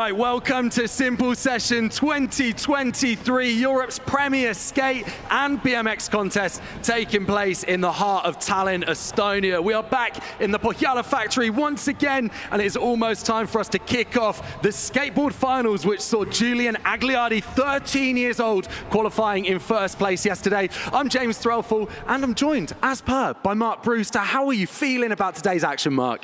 right, welcome to Simple Session 2023, Europe's premier skate and BMX contest taking place in the heart of Tallinn, Estonia. We are back in the Põhjala factory once again, and it is almost time for us to kick off the skateboard finals, which saw Julian Agliardi, 13 years old, qualifying in first place yesterday. I'm James Threlfall, and I'm joined, as per, by Mark Brewster. How are you feeling about today's action, Mark?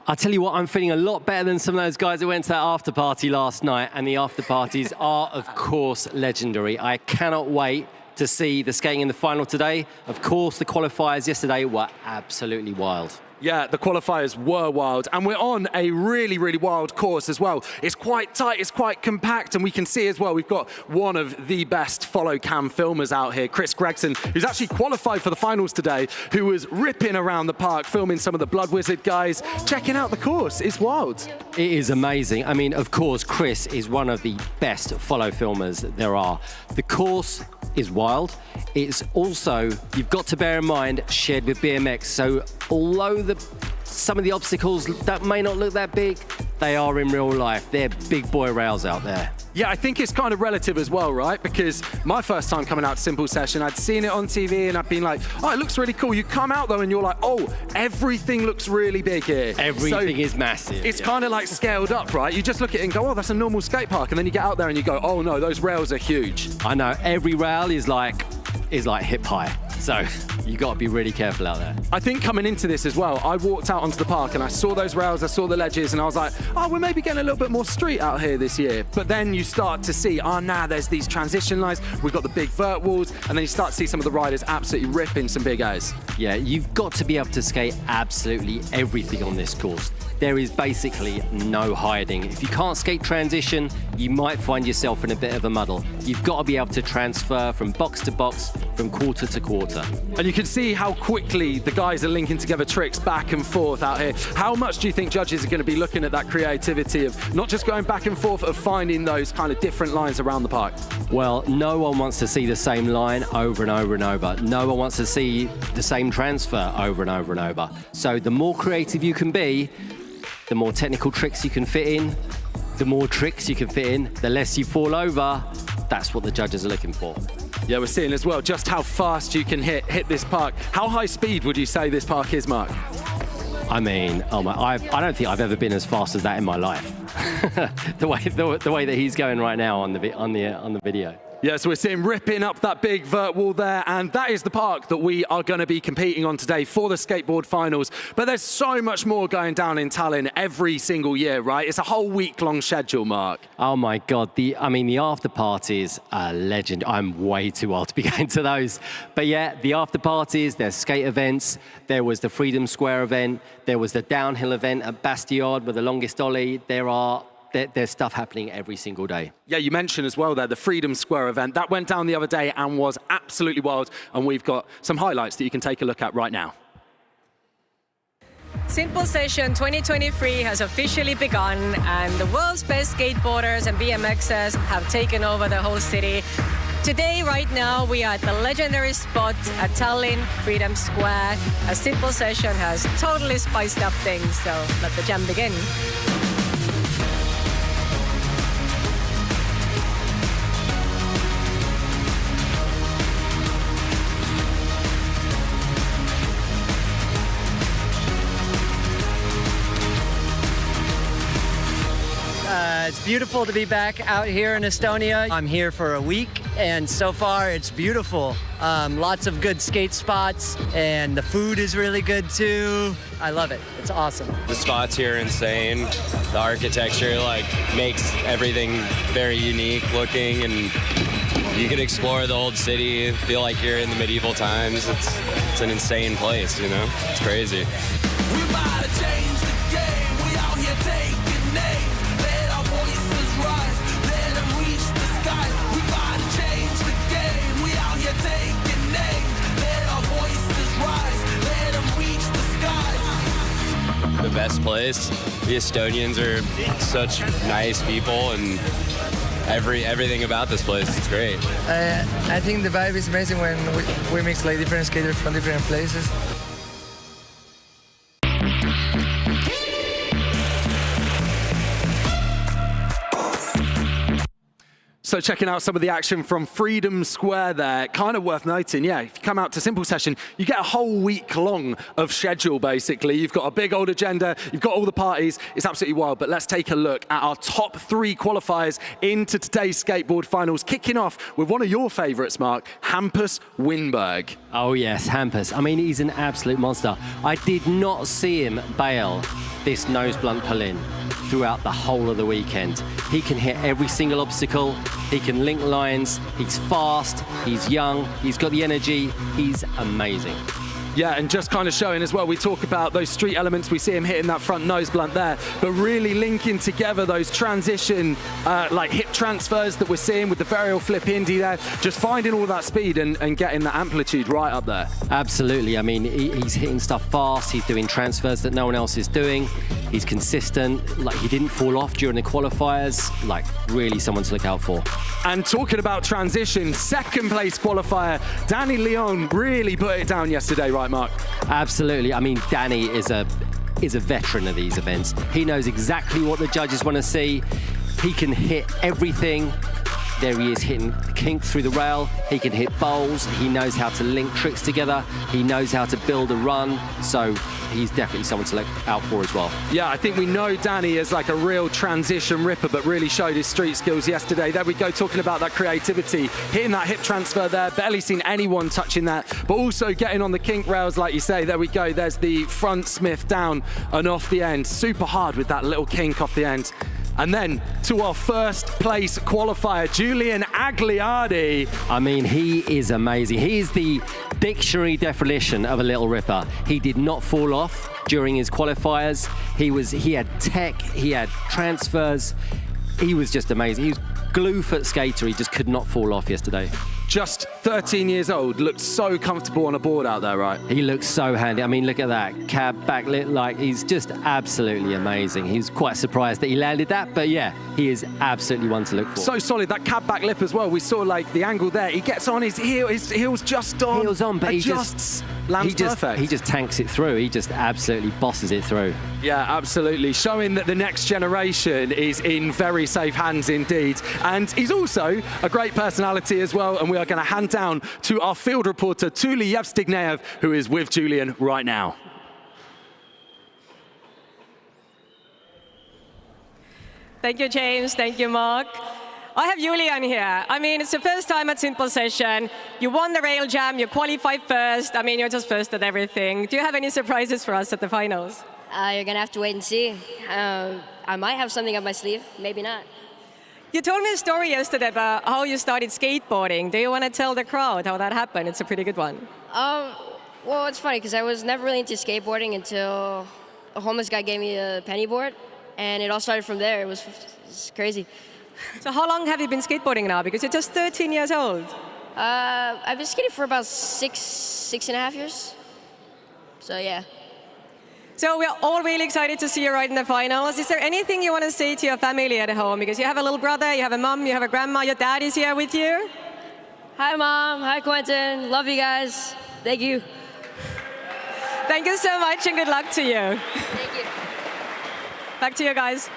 I'll tell you what, I'm feeling a lot better than some of those guys that went to that after party last night, and the after parties are, of course, legendary. I cannot wait to see the skating in the final today. Of course, the qualifiers yesterday were absolutely wild. Yeah, the qualifiers were wild, and we're on a really, really wild course as well. It's quite tight, it's quite compact, and we can see as well, we've got one of the best follow cam filmers out here, Chris Gregson, who's actually qualified for the finals today, who was ripping around the park, filming some of the Blood Wizard guys, checking out the course. It's wild. It is amazing. I mean, of course, Chris is one of the best follow filmers that there are. The course is wild. It's also, you've got to bear in mind, shared with BMX. So although some of the obstacles that may not look that big, they are in real life. They're big boy rails out there. Yeah, I think it's kind of relative as well, right? Because my first time coming out to Simple Session, I'd seen it on TV and I'd been like, oh, it looks really cool. You come out though and you're like, oh, everything looks really big here. Everything is massive. It's kind of like scaled up, right? You just look at it and go, oh, that's a normal skate park. And then you get out there and you go, oh no, those rails are huge. I know, every rail is like hip high. So you got to be really careful out there. I think coming into this as well, I walked out onto the park and I saw those rails, I saw the ledges, and I was like, oh, we're maybe getting a little bit more street out here this year. But then you start to see, oh, now there's these transition lines, we've got the big vert walls, and then you start to see some of the riders absolutely ripping some big A's. Yeah, you've got to be able to skate absolutely everything on this course. There is basically no hiding. If you can't skate transition, you might find yourself in a bit of a muddle. You've got to be able to transfer from box to box, from quarter to quarter. And you can see how quickly the guys are linking together tricks back and forth out here. How much do you think judges are going to be looking at that creativity of not just going back and forth, of finding those kind of different lines around the park? Well, no one wants to see the same line over and over and over. No one wants to see the same transfer over and over and over. So the more creative you can be, the more technical tricks you can fit in, the more tricks you can fit in, the less you fall over. That's what the judges are looking for. Yeah, we're seeing as well just how fast you can hit this park. How high speed would you say this park is, Mark? I mean, I don't think I've ever been as fast as that in my life. the way that he's going right now on the video. Yeah, so we're seeing ripping up that big vert wall there, and that is the park that we are going to be competing on today for the skateboard finals. But there's so much more going down in Tallinn every single year, right? It's a whole week-long schedule, Mark. Oh my God, the after parties are legend. I'm way too old to be going to those. But yeah, the after parties, there's skate events, there was the Freedom Square event, there was the downhill event at Bastiod with the longest ollie. There's stuff happening every single day. Yeah, you mentioned as well there, the Freedom Square event. That went down the other day and was absolutely wild. And we've got some highlights that you can take a look at right now. Simple Session 2023 has officially begun, and the world's best skateboarders and BMXers have taken over the whole city. Today, right now, we are at the legendary spot at Tallinn Freedom Square. A Simple Session has totally spiced up things, so let the jam begin. It's beautiful to be back out here in Estonia. I'm here for a week, and so far it's beautiful. Lots of good skate spots, and the food is really good too. I love it. It's awesome. The spots here are insane. The architecture makes everything very unique looking, and you could explore the old city, feel like you're in the medieval times. It's an insane place, you know? It's crazy. We about to change the game. We out here taking names. Let our voices rise. Let them reach the sky. We about to change the game. We out here taking names. Let our voices rise. Let them reach the sky. The best place. The Estonians are such nice people, and everything about this place is great. I think the vibe is amazing when we mix different skaters from different places. So checking out some of the action from Freedom Square there, kind of worth noting, yeah, if you come out to Simple Session, you get a whole week long of schedule, basically. You've got a big old agenda, you've got all the parties, it's absolutely wild. But let's take a look at our top 3 qualifiers into today's skateboard finals, kicking off with one of your favorites, Mark, Hampus Winberg. Oh yes, Hampus. I mean, he's an absolute monster. I did not see him bail this nose blunt pull-in throughout the whole of the weekend. He can hit every single obstacle, he can link lines, he's fast, he's young, he's got the energy, he's amazing. Yeah, and just kind of showing as well, we talk about those street elements, we see him hitting that front nose blunt there, but really linking together those transition, like hip transfers that we're seeing with the varial flip indie there, just finding all that speed and getting that amplitude right up there. Absolutely, I mean, he's hitting stuff fast, he's doing transfers that no one else is doing, he's consistent, like he didn't fall off during the qualifiers, like really someone to look out for. And talking about transition, second place qualifier, Danny Leon really put it down yesterday, right, Mark? Absolutely. I mean, Danny is a veteran of these events. He knows exactly what the judges want to see. He can hit everything. There he is hitting kink through the rail. He can hit bowls. He knows how to link tricks together. He knows how to build a run. So he's definitely someone to look out for as well. Yeah, I think we know Danny as like a real transition ripper, but really showed his street skills yesterday. There we go, talking about that creativity, hitting that hip transfer there. Barely seen anyone touching that, but also getting on the kink rails, like you say. There we go. There's the front Smith down and off the end. Super hard with that little kink off the end. And then to our first place qualifier, Julian Agliardi. I mean, he is amazing. He is the dictionary definition of a little ripper. He did not fall off during his qualifiers. He had tech, he had transfers. He was just amazing. He was glue foot skater. He just could not fall off yesterday. Just 13 years old, looked so comfortable on a board out there, right? He looks so handy. I mean, look at that. Cab backlit, like, he's just absolutely amazing. He was quite surprised that he landed that, but yeah, he is absolutely one to look for. So solid, that cab back lip as well. We saw like the angle there. He gets on his heel, his heel's just on. Heels on, but adjusts, lands perfect. He just tanks it through. He just absolutely bosses it through. Yeah, absolutely. Showing that the next generation is in very safe hands indeed. And he's also a great personality as well, and we are going to hand down to our field reporter, Tuli Yevstigneyev, who is with Julian right now. Thank you, James. Thank you, Mark. I have Julian here. I mean, it's the first time at Simple Session. You won the rail jam, you qualified first. I mean, you're just first at everything. Do you have any surprises for us at the finals? You're gonna have to wait and see. I might have something up my sleeve, maybe not. You told me a story yesterday about how you started skateboarding. Do you want to tell the crowd how that happened? It's a pretty good one. Well, it's funny because I was never really into skateboarding until a homeless guy gave me a penny board, and it all started from there. It was crazy. So how long have you been skateboarding now? Because you're just 13 years old. I've been skating for about six and a half years. So yeah. So we're all really excited to see you right in the finals. Is there anything you want to say to your family at home? Because you have a little brother, you have a mom, you have a grandma, your dad is here with you. Hi, Mom. Hi, Quentin. Love you guys. Thank you. Thank you so much and good luck to you. Thank you. Back to you guys.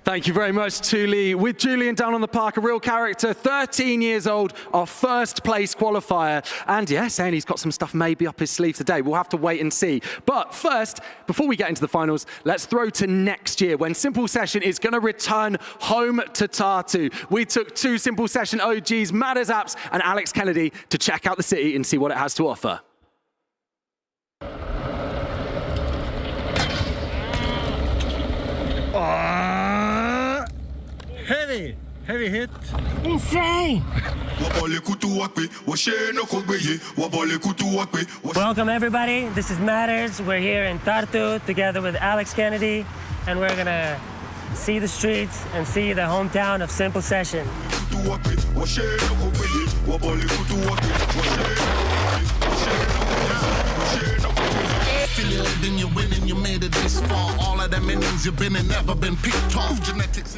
Thank you very much, Tuli. With Julian down on the park, a real character, 13 years old, our first place qualifier. And yeah, saying he's got some stuff maybe up his sleeve today. We'll have to wait and see. But first, before we get into the finals, let's throw to next year when Simple Session is going to return home to Tartu. We took 2 Simple Session OGs, Matters Apps and Alex Kennedy, to check out the city and see what it has to offer. Heavy hit. Insane! Welcome everybody, this is Matters. We're here in Tartu together with Alex Kennedy, and we're gonna see the streets and see the hometown of Simple Session.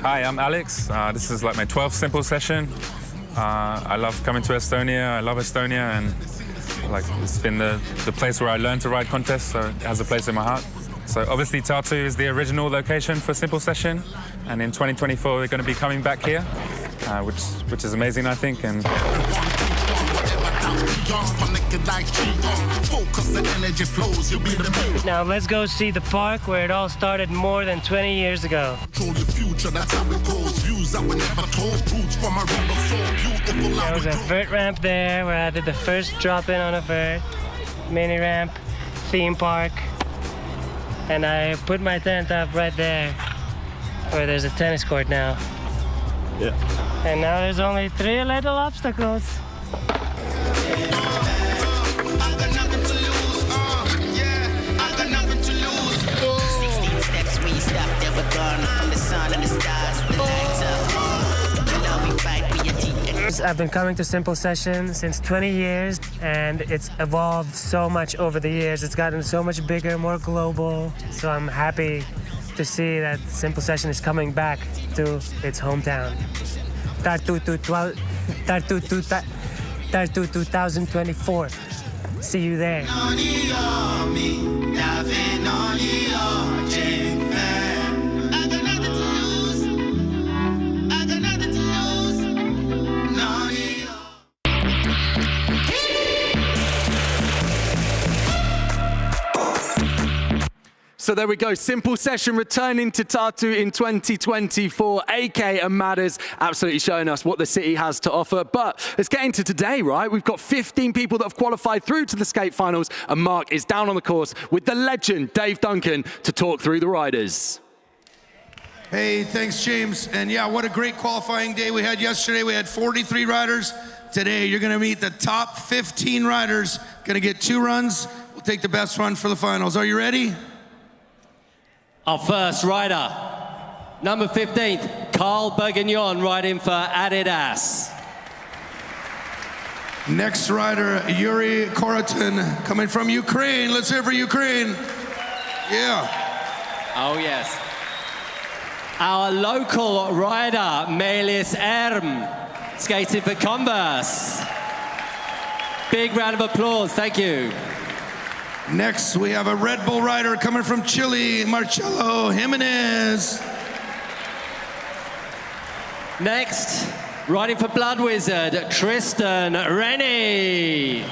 Hi, I'm Alex. This is like my 12th Simple Session. I love coming to Estonia. I love Estonia, and like it's been the place where I learned to ride contests, so it has a place in my heart. So obviously Tartu is the original location for Simple Session, and in 2024 we're going to be coming back here, which is amazing, I think. And now let's go see the park where it all started more than 20 years ago. There was a vert ramp there where I did the first drop-in on a vert, mini ramp, theme park, and I put my tent up right there where there's a tennis court now. Yeah. And now there's only 3 little obstacles. I've been coming to Simple Session since 20 years, and it's evolved so much over the years. It's gotten so much bigger, more global. So I'm happy to see that Simple Session is coming back to its hometown. Tartu 2024. See you there. So there we go, Simple Session returning to Tartu in 2024. AK and Matters absolutely showing us what the city has to offer. But let's get into today, right? We've got 15 people that have qualified through to the skate finals, and Mark is down on the course with the legend, Dave Duncan, to talk through the riders. Hey, thanks, James. And yeah, what a great qualifying day we had yesterday. We had 43 riders. Today, you're gonna meet the top 15 riders. Gonna get 2 runs. We'll take the best run for the finals. Are you ready? Our first rider, number 15th, Carl Bergignon, riding for Adidas. Next rider, Yurii Korotun, coming from Ukraine. Let's hear for Ukraine. Yeah. Oh, yes. Our local rider, Meelis Erm, skating for Converse. Big round of applause, thank you. Next, we have a Red Bull rider coming from Chile, Marcelo Jimenez. Next, riding for Blood Wizard, Tristan Rennie.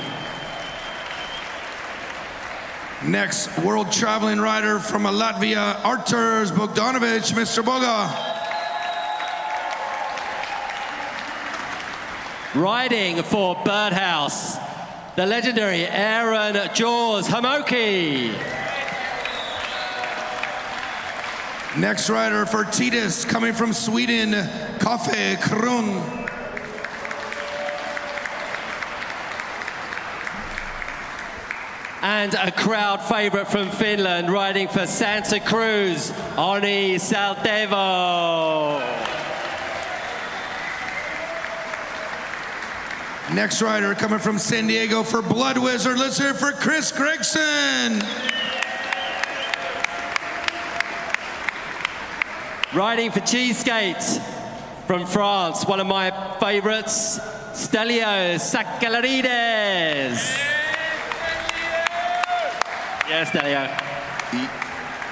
Next, world traveling rider from Latvia, Arturs Bogdanovics, Mr. Boga. Riding for Birdhouse, the legendary Aaron Jaws Homoki. Next rider for Titus, coming from Sweden, Koffe Kroon. And a crowd favorite from Finland, riding for Santa Cruz, Onni Saltevo. Next rider coming from San Diego for Blood Wizard. Let's hear it for Chris Gregson. Riding for Cheeseskate from France, one of my favorites, Stelio Sakellarides. Yes, Stelio.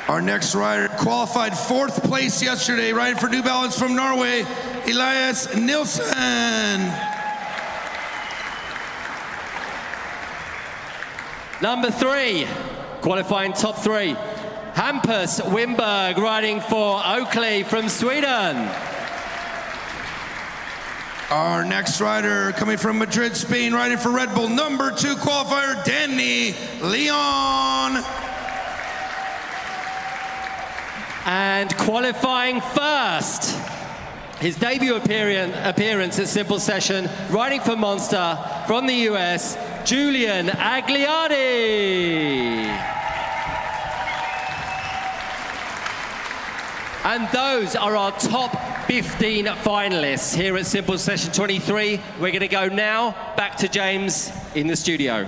Our next rider qualified 4th place yesterday, riding for New Balance from Norway, Elias Nilsen. Number 3, qualifying top 3, Hampus Winberg, riding for Oakley from Sweden. Our next rider coming from Madrid, Spain, riding for Red Bull, number 2 qualifier, Danny Leon. And qualifying first, his debut appearance at Simple Session, riding for Monster from the US, Julian Agliardi. And those are our top 15 finalists here at Simple Session 23. We're going to go now back to James in the studio.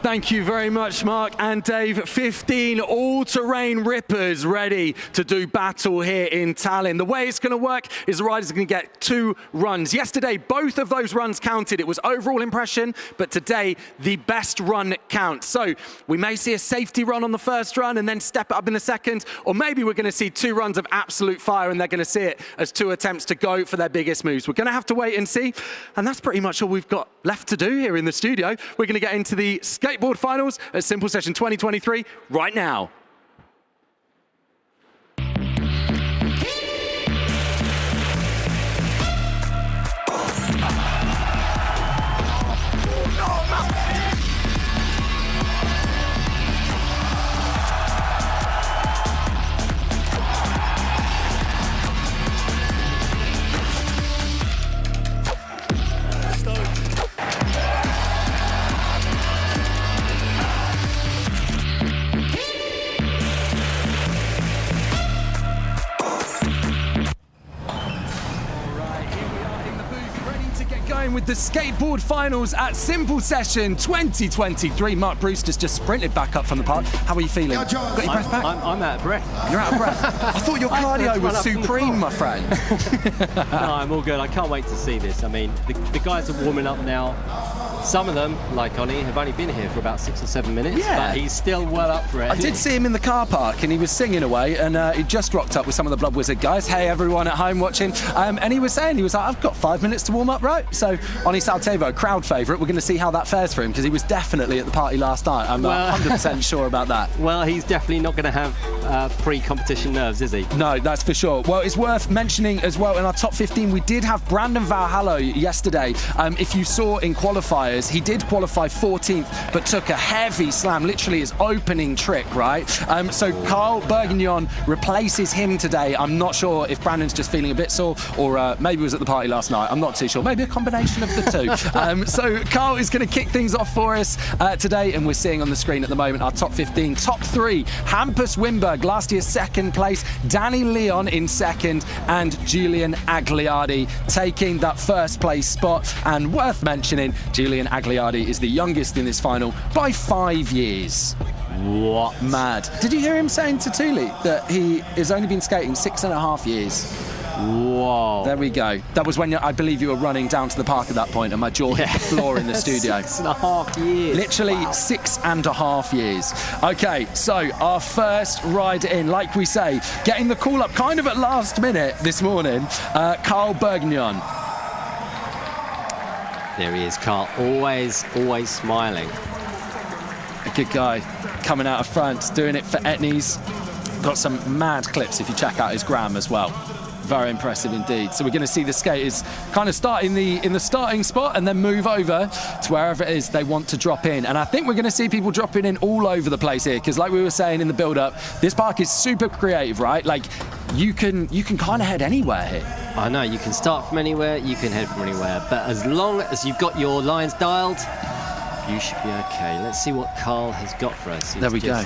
Thank you very much, Mark and Dave. 15 all-terrain rippers ready to do battle here in Tallinn. The way it's going to work is the riders are going to get 2 runs. Yesterday, both of those runs counted. It was overall impression, but today, the best run counts. So we may see a safety run on the first run and then step it up in the second, or maybe we're going to see 2 runs of absolute fire and they're going to see it as 2 attempts to go for their biggest moves. We're going to have to wait and see, and that's pretty much all we've got left to do here in the studio. We're going to get into the skateboard finals at Simple Session 2023 right now. With the skateboard finals at Simple Session 2023. Mark Brewster's just sprinted back up from the park. How are you feeling? Got your breath back? I'm out of breath. You're out of breath? I thought your cardio was supreme, my friend. No, I'm all good. I can't wait to see this. I mean, the guys are warming up now. Some of them, like Onni, have only been here for about 6 or 7 minutes, but he's still well up for it. I did see him in the car park and he was singing away, and he just rocked up with some of the Blood Wizard guys. Hey, everyone at home watching. And he was saying, I've got 5 minutes to warm up, right? So Onni Saltevo, crowd favourite. We're going to see how that fares for him because he was definitely at the party last night. I'm 100% sure about that. Well, he's definitely not going to have pre-competition nerves, is he? No, that's for sure. Well, it's worth mentioning as well, in our top 15, we did have Brandon Valhallo yesterday. If you saw in qualifiers, he did qualify 14th, but took a heavy slam, literally his opening trick, right? So Carl Bergignon replaces him today. I'm not sure if Brandon's just feeling a bit sore, or maybe was at the party last night. I'm not too sure. Maybe a combination of the two. So Carl is going to kick things off for us today, and we're seeing on the screen at the moment our top 15. Top 3, Hampus Winberg, last year's 2nd place, Danny Leon in 2nd, and Julian Agliardi taking that 1st place spot. And worth mentioning, Julian Agliardi is the youngest in this final by 5 years. What? Mad. Did you hear him saying to Thule that he has only been skating 6.5 years? Whoa. There we go. That was when I believe you were running down to the park at that point and my jaw hit the floor in the studio. 6.5 years. Literally 6.5 years. Okay, so our first rider in, like we say, getting the call up kind of at last minute this morning, Carl Bergignon. There he is, Carl, always smiling. A good guy, coming out of front, doing it for Etnies. Got some mad clips if you check out his gram as well. Very impressive indeed. So we're going to see the skaters kind of start in the starting spot and then move over to wherever it is they want to drop in. And I think we're going to see people dropping in all over the place here, because like we were saying in the build-up, this park is super creative, right? Like you can kind of head anywhere here. I know, you can start from anywhere, you can head from anywhere, but as long as you've got your lines dialed, you should be okay. Let's see what Carl has got for us. There we go.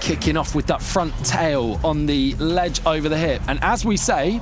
Kicking off with that front tail on the ledge over the hip. And as we say,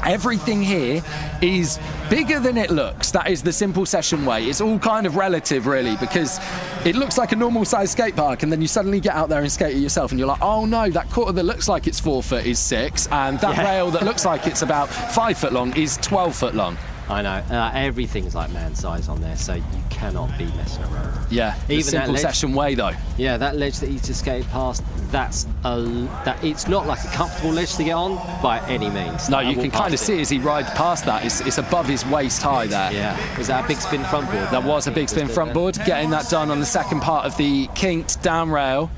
everything here is bigger than it looks. That is the Simple Session way. It's all kind of relative, really, because it looks like a normal size skate park, and then you suddenly get out there and skate it yourself and you're like, oh no, that quarter that looks like it's 4 foot is 6, and that rail that looks like it's about 5 foot long is 12 foot long. I know. Everything's like man size on there, so you cannot be messing around. Yeah, even Simple Session way though. Yeah, that ledge that he's just skated past, it's not like a comfortable ledge to get on by any means. No, you can kind of see as he rides past that, it's above his waist high there. Yeah. Was that a big spin front board? That was a big spin front board. Getting that done on the second part of the kinked down rail.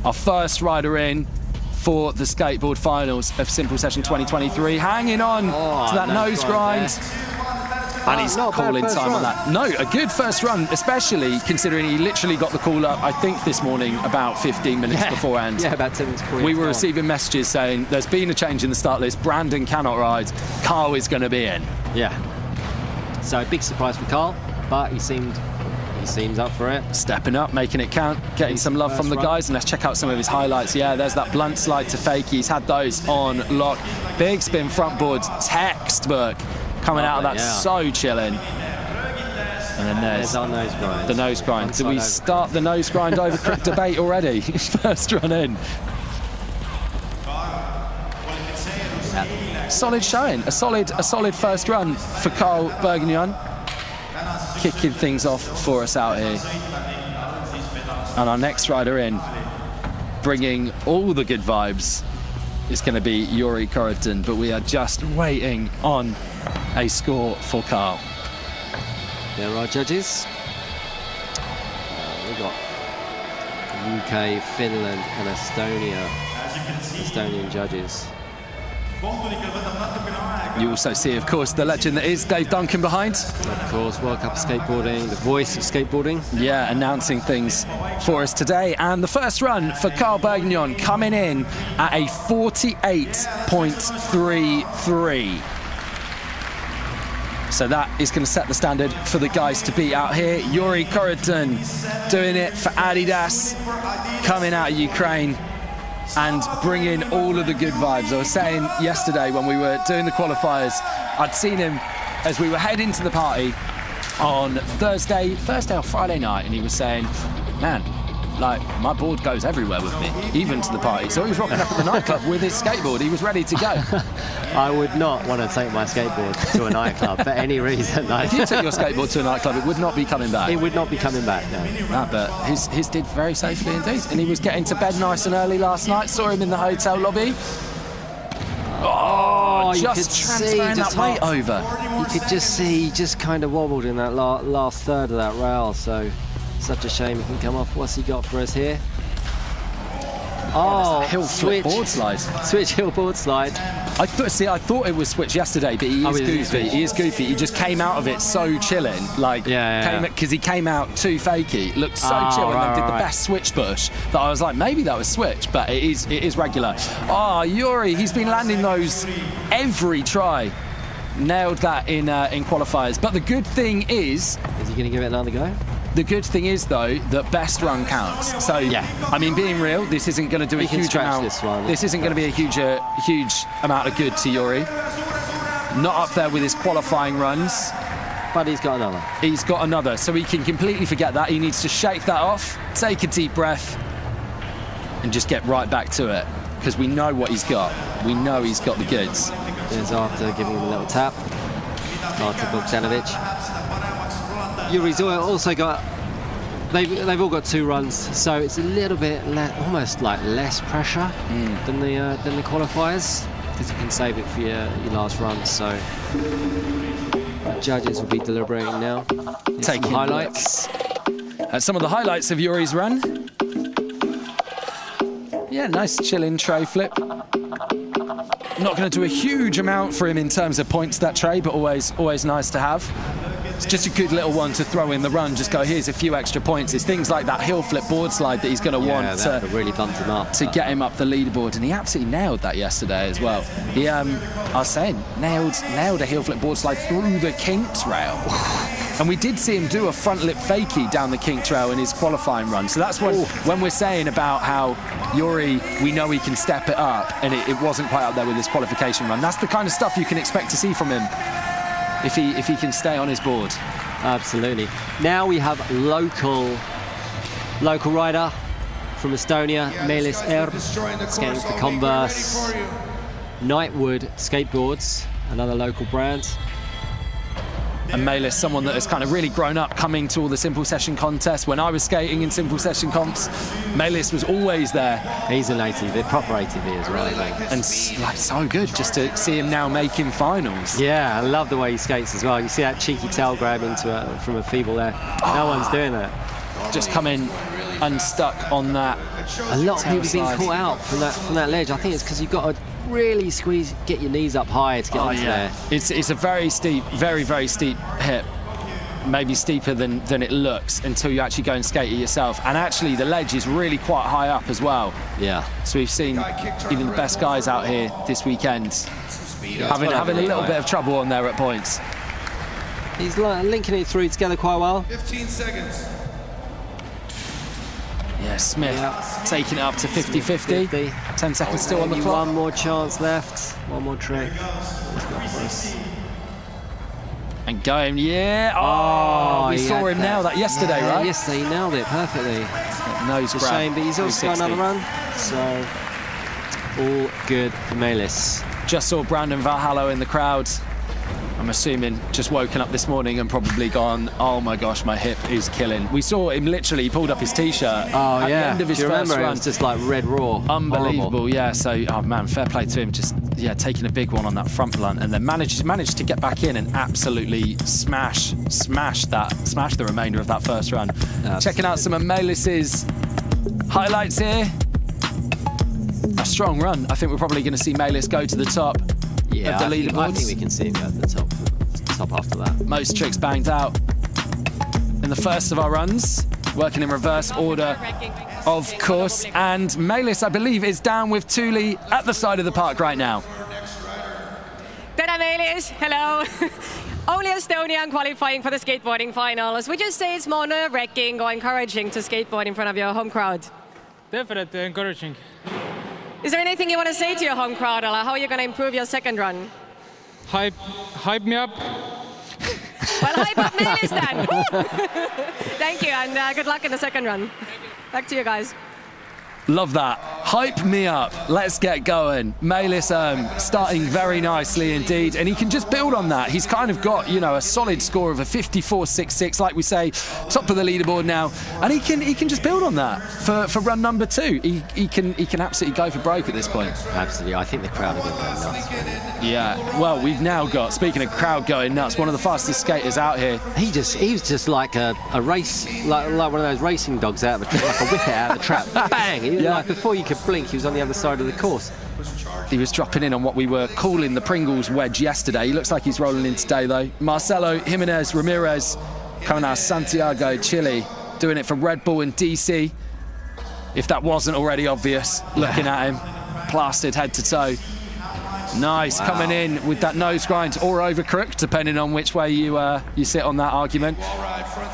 Our first rider in for the skateboard finals of Simple Session 2023. Hanging on to that nose grind. And he's calling time on that. No, a good first run, especially considering he literally got the call up, I think, this morning about 15 minutes beforehand. Yeah, about 10 minutes before. We were receiving messages saying there's been a change in the start list. Brandon cannot ride. Carl is going to be in. Yeah. So a big surprise for Carl, but he seemed up for it. Stepping up, making it count, getting some love from the guys, and let's check out some of his highlights. Yeah, there's that blunt slide to fake. He's had those on lock. Big spin front board, textbook. Coming out of that, so chilling. And then there's our nose grind. the nose grind. Do we start the nose grind over crit debate already? First run in. Solid showing. A solid first run for Carl Bergignon. Kicking things off for us out here. And our next rider in, bringing all the good vibes, is going to be Yurii Korotun, but we are just waiting on a score for Carl. There are judges. We've got UK, Finland and Estonia. Estonian judges. You also see, of course, the legend that is Dave Duncan behind. Of course, World Cup of Skateboarding, the voice of skateboarding. Yeah, announcing things for us today. And the first run for Carl Bergignon coming in at a 48.33. So that is going to set the standard for the guys to beat out here. Yurii Korotun doing it for Adidas, coming out of Ukraine and bringing all of the good vibes. I was saying yesterday when we were doing the qualifiers, I'd seen him as we were heading to the party on Thursday or Friday night, and he was saying, man, like, my board goes everywhere with me, even to the party. So he was rocking up at the nightclub with his skateboard. He was ready to go. I would not want to take my skateboard to a nightclub for any reason. If you took your skateboard to a nightclub, it would not be coming back. It would not be coming back, no. No, but his did very safely indeed. And he was getting to bed nice and early last night. Saw him in the hotel lobby. Oh, just transferring that weight over. You could just see he just kind of wobbled in that last third of that rail, so such a shame he can come off. What's he got for us here? Oh, hill flip board slide. Switch hill board slide. I thought it was switch yesterday, but he is goofy. He is goofy. He just came out of it so chilling, like because he came out too fakey, looked so chill, and then did the best switch push that I was like, maybe that was switch, but it is regular. Oh, Yurii, he's been landing those every try. Nailed that in qualifiers. But the good thing is he going to give it another go? The good thing is, though, that best run counts. So, yeah, I mean, being real, this isn't going to do a huge amount. This isn't going to be a huge amount of good to Yurii. Not up there with his qualifying runs. But he's got another. He's got another, so he can completely forget that. He needs to shake that off, take a deep breath, and just get right back to it. Because we know what he's got. We know he's got the goods. There's Artur giving him a little tap. Arturs Bogdanovics. Yuri's also got, they've all got 2 runs, so it's a little bit almost like less pressure than the qualifiers, because you can save it for your last run. So the judges will be deliberating now. Taking highlights. Some of the highlights of Yuri's run. Yeah, nice chilling tray flip. Not going to do a huge amount for him in terms of points, that tray, but always nice to have. It's just a good little one to throw in the run. Just go, here's a few extra points. It's things like that hill flip board slide that he's going to want to really bumped him up, to get him up the leaderboard, and he absolutely nailed that yesterday as well. He, I was saying, nailed a hill flip board slide through the kinked rail. And we did see him do a front lip fakie down the kink trail in his qualifying run. So that's when we're saying about how Yurii, we know he can step it up, and it wasn't quite up there with his qualification run. That's the kind of stuff you can expect to see from him if he can stay on his board. Absolutely. Now we have local rider from Estonia, Meelis Erm, skating for Converse. Nightwood Skateboards, another local brand. And Meelis, someone that has kind of really grown up coming to all the simple session contests. When I was skating in simple session comps, Meelis was always there. He's a native, a proper ATV as well. And like so good just to see him now making finals. Yeah, I love the way he skates as well. You see that cheeky tail grab from a feeble there. No one's doing that. Just coming unstuck on that. A lot of people being caught out from that ledge. I think it's because you've got to really squeeze, get your knees up high to get onto there. It's a very steep, very steep hip. Maybe steeper than it looks until you actually go and skate it yourself. And actually the ledge is really quite high up as well. Yeah. So we've seen even the best guys out here this weekend having a little bit of trouble on there at points. He's linking it through together quite well. 15 seconds. Yeah, Smith taking it up to 50-50. 10 seconds still on the clock. One more chance left. One more trick. And And going, yeah. Oh, we saw him nail that yesterday, right? Yesterday, he nailed it perfectly. Nose It's a grab. shame, but he's also got another run. So, all good for Meelis. Just saw Brandon Valhalla in the crowd. I'm assuming just woken up this morning and probably gone, oh my gosh, my hip is killing. We saw him literally, he pulled up his t-shirt at the end of his Do you first remember? run. It was just like red raw. Unbelievable, Horrible. yeah. So, oh man, fair play to him. Just, taking a big one on that front blunt and then managed to get back in and absolutely smash the remainder of that first run. Checking out some of Meelis's highlights here. A strong run. I think we're probably going to see Meelis go to the top of the leaderboards. I think we can see him go to the top after that. Most tricks banged out in the first of our runs, working in reverse order, of course. And Meelis, I believe, is down with Tuli at the side of the park right now. Tere Meelis, hello. Only Estonian qualifying for the skateboarding finals. Would you say it's more nerve-wracking or encouraging to skateboard in front of your home crowd? Definitely encouraging. Is there anything you want to say to your home crowd, or how are you going to improve your second run? Hype me up. Well, hype up Meelis then. Thank you, and good luck in the second run. Back to you guys. Love that. Hype me up. Let's get going. Meelis Erm starting very nicely indeed, and he can just build on that. He's kind of got, a solid score of a 54.66, like we say, top of the leaderboard now, and he can just build on that for run number 2. He can absolutely go for broke at this point. Absolutely. I think the crowd are going to go nuts. Yeah. Well, we've now got, speaking of crowd going nuts, one of the fastest skaters out here. He was just like a race, like one of those racing dogs out of the like a whip it out of the trap. Bang! Like before you could blink, he was on the other side of the course. He was dropping in on what we were calling the Pringles wedge yesterday. He looks like he's rolling in today, though. Marcelo Jimenez Ramirez coming out of Santiago, Chile, doing it for Red Bull in DC. If that wasn't already obvious, looking at him, plastered head to toe. Nice, coming in with that nose grind or over crook, depending on which way you sit on that argument.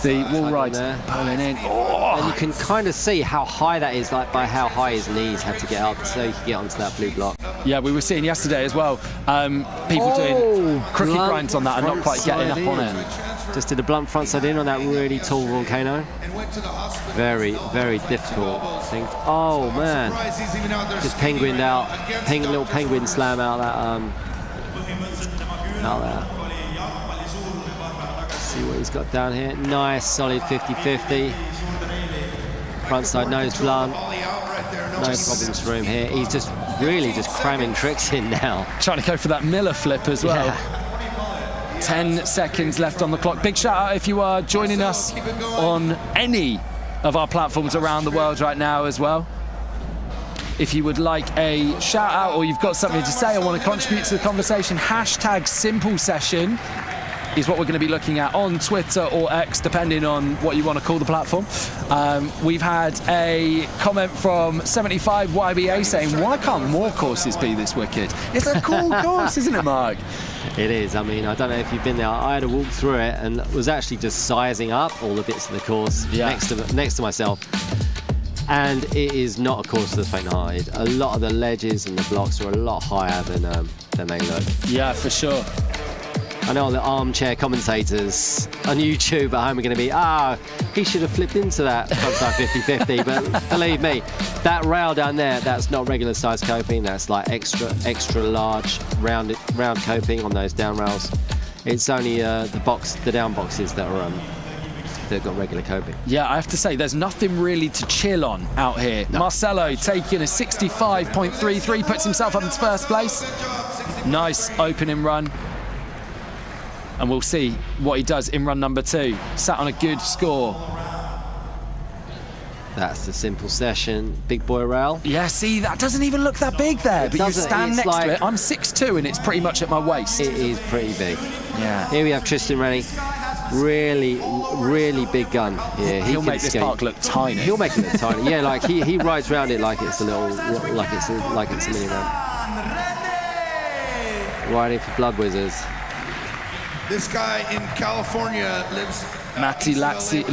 The wall ride pulling in. And you can kind of see how high that is, like by how high his knees had to get up so he could get onto that blue block. Yeah, we were seeing yesterday as well, people doing crooked grinds on that and not quite getting up on it. Just did a blunt front side in on that really tall volcano. Very, very difficult thing. Oh man, just penguined out, little penguin slam out that, Let's see what he's got down here. Nice, solid 50-50. Frontside nose blunt. No problems for him here. He's just really just cramming tricks in now. Trying to go for that Miller flip as well. Yeah. 10 seconds left on the clock. Big shout out if you are joining us on any of our platforms around the world right now as well. If you would like a shout out or you've got something to say or want to contribute to the conversation, hashtag Simple Session is what we're going to be looking at on Twitter or X, depending on what you want to call the platform. We've had a comment from 75YBA saying, why can't more courses be this wicked? It's a cool course, isn't it, Mark? It is. I mean, I don't know if you've been there. I had a walk through it and was actually just sizing up all the bits of the course next to myself. And it is not a course for the faint-hearted. A lot of the ledges and the blocks are a lot higher than they look. Yeah, for sure. I know the armchair commentators on YouTube at home are going to be, he should have flipped into that frontside 50-50. But believe me, that rail down there, that's not regular size coping. That's like extra large round coping on those down rails. It's only the down boxes that are they've got regular coping. Yeah, I have to say, there's nothing really to chill on out here. No. Marcelo taking a 65.33, puts himself up in first place. Nice opening run. And we'll see what he does in run number 2. Sat on a good score. That's the Simple Session big boy rail. Yeah, see, that doesn't even look that big there, but you stand next to it. I'm 6'2", and it's pretty much at my waist. It is pretty big. Yeah. Here we have Tristan Rennie. Really, really big gun. Yeah, he'll make this park look tiny. He'll make it look tiny. Yeah, like he rides around it like it's a little, like it's a mini ramp. Riding for Blood Wizards. This guy in California lives... Matti Laxi,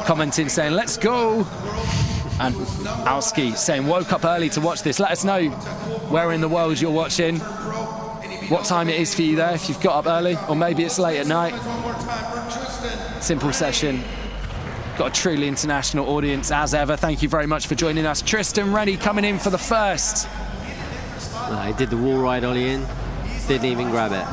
commenting saying, let's go. And Alski saying, woke up early to watch this. Let us know where in the world you're watching. what time it is for you there, if you've got up early, or maybe it's late at night. Simple session. Got a truly international audience as ever. Thank you very much for joining us. Tristan Rennie coming in for the first. He did the wall ride ollie in, didn't even grab it.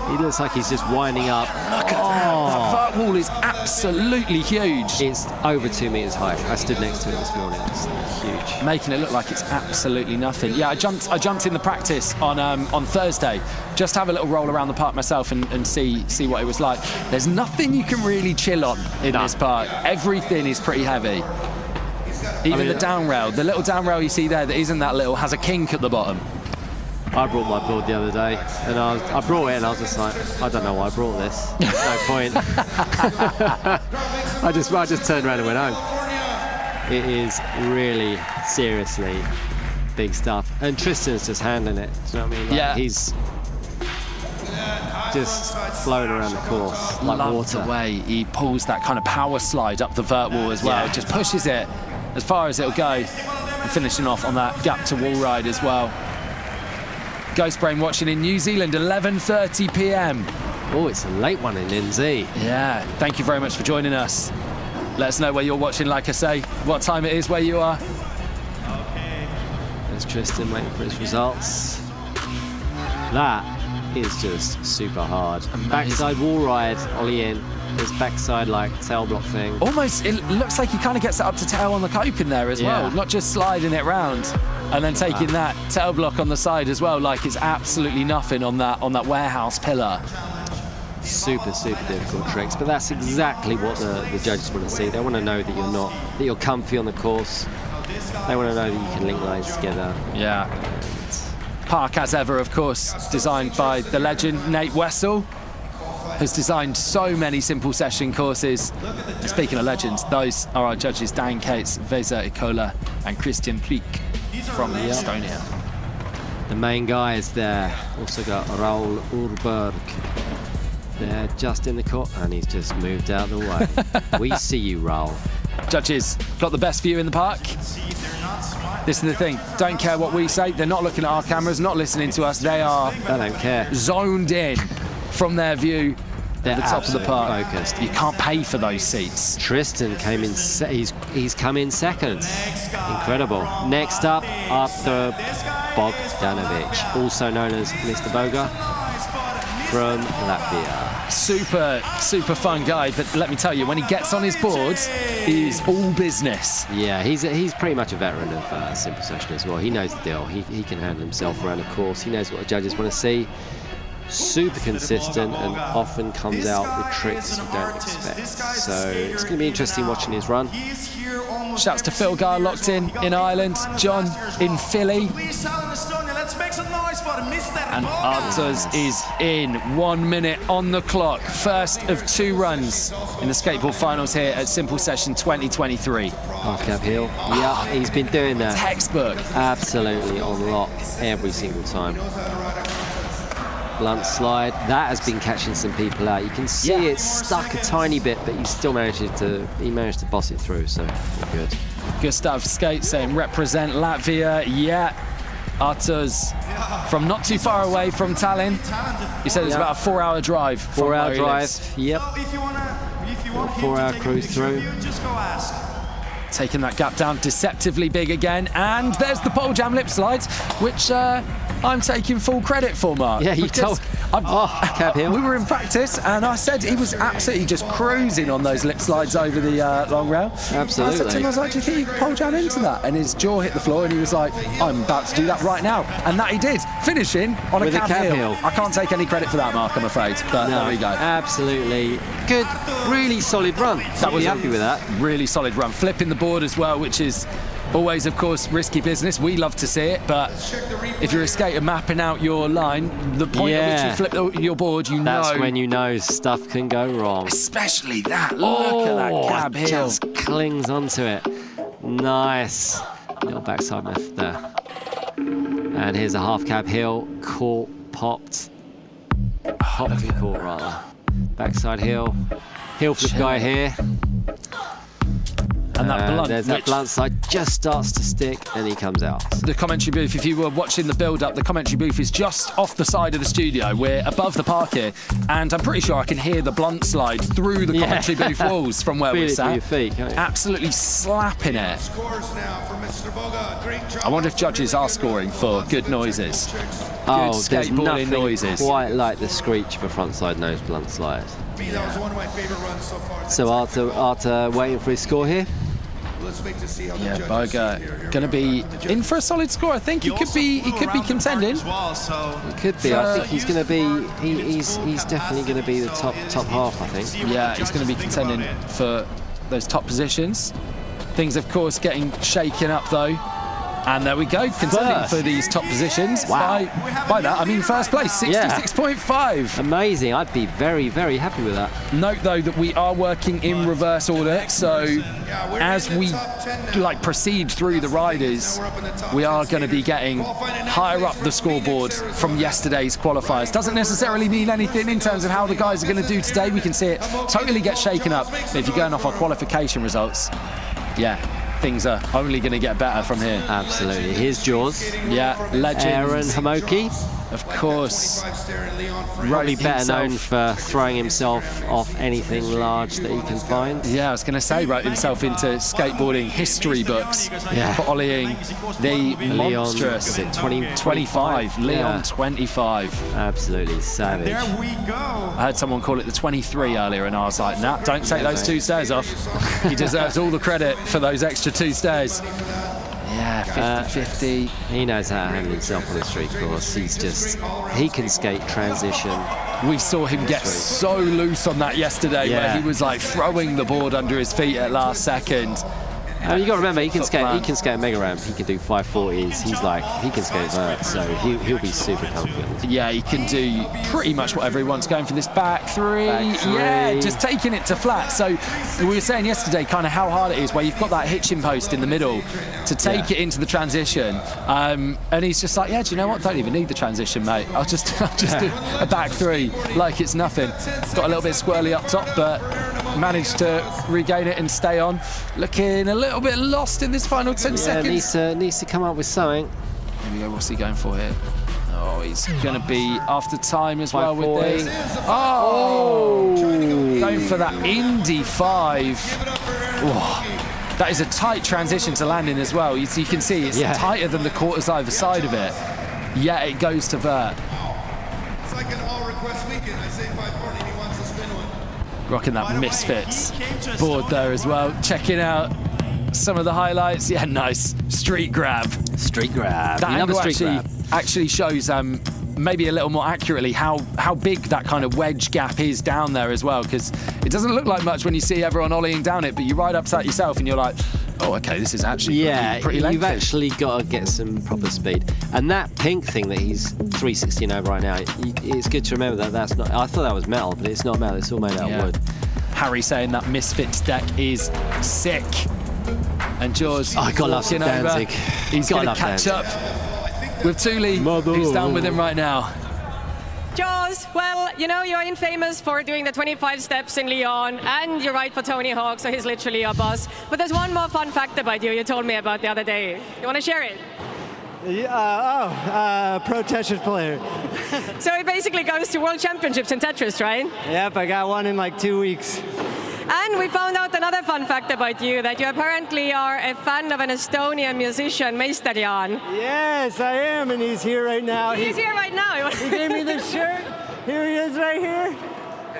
He looks like he's just winding up. Look at that vert wall is absolutely huge. It's over 2 meters high. I stood next to it this morning. It's huge. Making it look like it's absolutely nothing. Yeah, I jumped in the practice on Thursday, just to have a little roll around the park myself and see what it was like. There's nothing you can really chill on in this park. Everything is pretty heavy. Even the down rail, the little down rail you see there that isn't that little, has a kink at the bottom. I brought my board the other day, and I brought it, and I was just like, I don't know why I brought this. There's no point. I just turned around and went home. It is really, seriously big stuff. And Tristan's just handling it. Do you know what I mean? Like, yeah. He's just flowing around the course like Love water. the way he pulls that kind of power slide up the vert wall as well. Yeah. Just pushes it as far as it'll go, and finishing off on that gap to wall ride as well. Ghost Brain watching in New Zealand, 11:30 p.m. Oh, it's a late one in NZ. Yeah, thank you very much for joining us. Let us know where you're watching, like I say, what time it is where you are. There's Tristan waiting for his results. That is just super hard. Amazing. Backside wall ride, ollie in. There's backside like tail block thing. Almost, it looks like he kind of gets it up to tail on the coping there as well, not just sliding it round and then taking that tail block on the side as well, like it's absolutely nothing on that warehouse pillar. Super difficult tricks, but that's exactly what the judges want to see. They want to know that you're comfy on the course. They want to know that you can link lines together. Yeah. Park, as ever, of course, designed by the legend Nate Wessel, has designed so many simple session courses. And speaking of legends, those are our judges, Dan Cates, Vesa Ikola and Christian Pliek from Estonia. The main guys there. Also got Raul Urberg. They're just in the court, and he's just moved out of the way. We see you, Raul. Judges, got the best view in the park. This is the thing, don't care what we say. They're not looking at our cameras, not listening to us. They don't care. Zoned in from their view. They're at the top of the park. Focused. You can't pay for those seats. Tristan came in. He's come in second. Incredible. Next up, Arturs Bogdanovics, also known as Mr. Boga, from Latvia. Super fun guy, but let me tell you, when he gets on his boards, he's all business. Yeah, he's pretty much a veteran of simple session as well. He knows the deal. He can handle himself around a course. He knows what the judges want to see. Super consistent and often comes out with tricks you don't expect. So it's going to be interesting watching his run. Shouts to Phil Guy locked in Ireland, John in Philly. And Arturs is in, 1 minute on the clock. First of 2 runs in the skateboard finals here at Simple Session 2023. Half cap heel. Yeah, he's been doing that. Textbook. Absolutely on lock every single time. Blunt slide. That has been catching some people out. You can see it's stuck a tiny bit, but he still managed to boss it through, so good. Gustav Skate saying represent Latvia. Yeah. Arturs from not too far away from Tallinn. He said it was about a 4-hour drive. 4-hour drive, yep. 4-hour cruise through. Taking that gap down deceptively big again. And there's the pole jam lip slide, which I'm taking full credit for, Mark. Yeah, you told. Cap heel. We were in practice, and I said he was absolutely just cruising on those lip slides over the long rail. Absolutely. I said to him, I was like, do you think you could pole jam into that? And his jaw hit the floor, and he was like, I'm about to do that right now. And that he did, finishing on with a cap heel. I can't take any credit for that, Mark, I'm afraid. But there we go. Absolutely. Good, really solid run. That was happy with that. Really solid run. Flipping the board as well, which is always, of course, risky business. We love to see it, but if you're a skater mapping out your line, the point at which you flip your board, you know. That's when you know stuff can go wrong. Especially that. Look at that cab heel. Just clings onto it. Nice. Little backside lift there. And here's a half cab heel. Caught, popped. Popped and caught, rather. Backside heel. Heel flip guy here. And that blunt, there's that blunt side, just starts to stick, and he comes out. The commentary booth, if you were watching the build-up, the commentary booth is just off the side of the studio. We're above the park here, and I'm pretty sure I can hear the blunt slide through the commentary booth walls from where we're sat. Your feet, can't you? Absolutely slapping it. I wonder if judges are scoring for good noises. Oh, good there's skateboarding nothing noises. quite like the screech of a frontside nose blunt slide. That was one of my favorite runs so far. So Artur waiting for his score here. Let's wait to see how the Yeah, judges Boga going to be in for a solid score. I think he could be contending. He could be. I think he's going to be. He's definitely going to be the top half. I think. Yeah, he's going to be contending for those top positions. Things, of course, getting shaken up though. And there we go, contending for these top positions. Wow. By that, I mean first place, 66.5. Amazing. I'd be very, very happy with that. Note though that we are working in reverse order, so as we proceed through the riders, we are going to be getting higher up the scoreboard from yesterday's qualifiers. Doesn't necessarily mean anything in terms of how the guys are going to do today. We can see it totally get shaken up. If you're going off our qualification results, yeah, things are only going to get better from here. Absolutely. Here's Jaws. Yeah, legend. Aaron Homoki. Of course. Probably better known for throwing himself off anything large that he can find. Yeah, I was going to say, wrote himself into skateboarding history books for ollieing the monstrous 25. Leon 25. Absolutely savage. There we go. I heard someone call it the 23 earlier, and I was like, nah, don't take those 2 stairs off. He deserves all the credit for those extra 2 stairs. Yeah, 50-50. He knows how to handle himself on a street course. He can skate transition. We saw him get so loose on that yesterday, where he was like throwing the board under his feet at last second. You got to remember, he can skate a mega ramp. He can do 540s. He can skate vert, so he'll be super confident. Yeah, he can do pretty much whatever he wants. Going for this back three. Yeah, just taking it to flat. So we were saying yesterday kind of how hard it is, where you've got that hitching post in the middle to take it into the transition. And he's just like, yeah, do you know what? Don't even need the transition, mate. I'll just do a back three like it's nothing. Got a little bit squirrely up top, but managed to regain it and stay on. Looking a little bit lost in this final 10 seconds. Needs to come up with something. Here we go, what's he going for here? Oh, he's going to be after time as well with this. Oh! Going for that Indy 5. Whoa. That is a tight transition to landing as well. You can see it's tighter than the quarters either side of it. Yeah, it goes to vert. It's like an all-request weekend. I say 540 and he wants to spin one. Rocking that Misfits board there as well. Checking out some of the highlights. Yeah, nice. Street grab. Street grab. That angle actually shows maybe a little more accurately how big that kind of wedge gap is down there as well, because it doesn't look like much when you see everyone ollieing down it, but you ride up to that yourself and you're like, oh, okay, this is actually pretty lengthy. You've actually got to get some proper speed. And that pink thing that he's 316 over right now, it's good to remember that that's not, I thought that was metal, but it's not metal, it's all made out of wood. Harry saying that Misfits deck is sick. And Jaws walking over. He's going to catch up with Thule, who's down with him right now. Jaws, well, you know, you're infamous for doing the 25 steps in Lyon, and you ride for Tony Hawk, so he's literally your boss. But there's one more fun fact about you told me about the other day. You want to share it? Pro Tetris player. So it basically goes to World Championships in Tetris, right? Yep, I got one in like 2 weeks. And we found out another fun fact about you, that you apparently are a fan of an Estonian musician, Meistarian. Yes, I am, and he's here right now. He's here right now. He gave me this shirt. Here he is right here.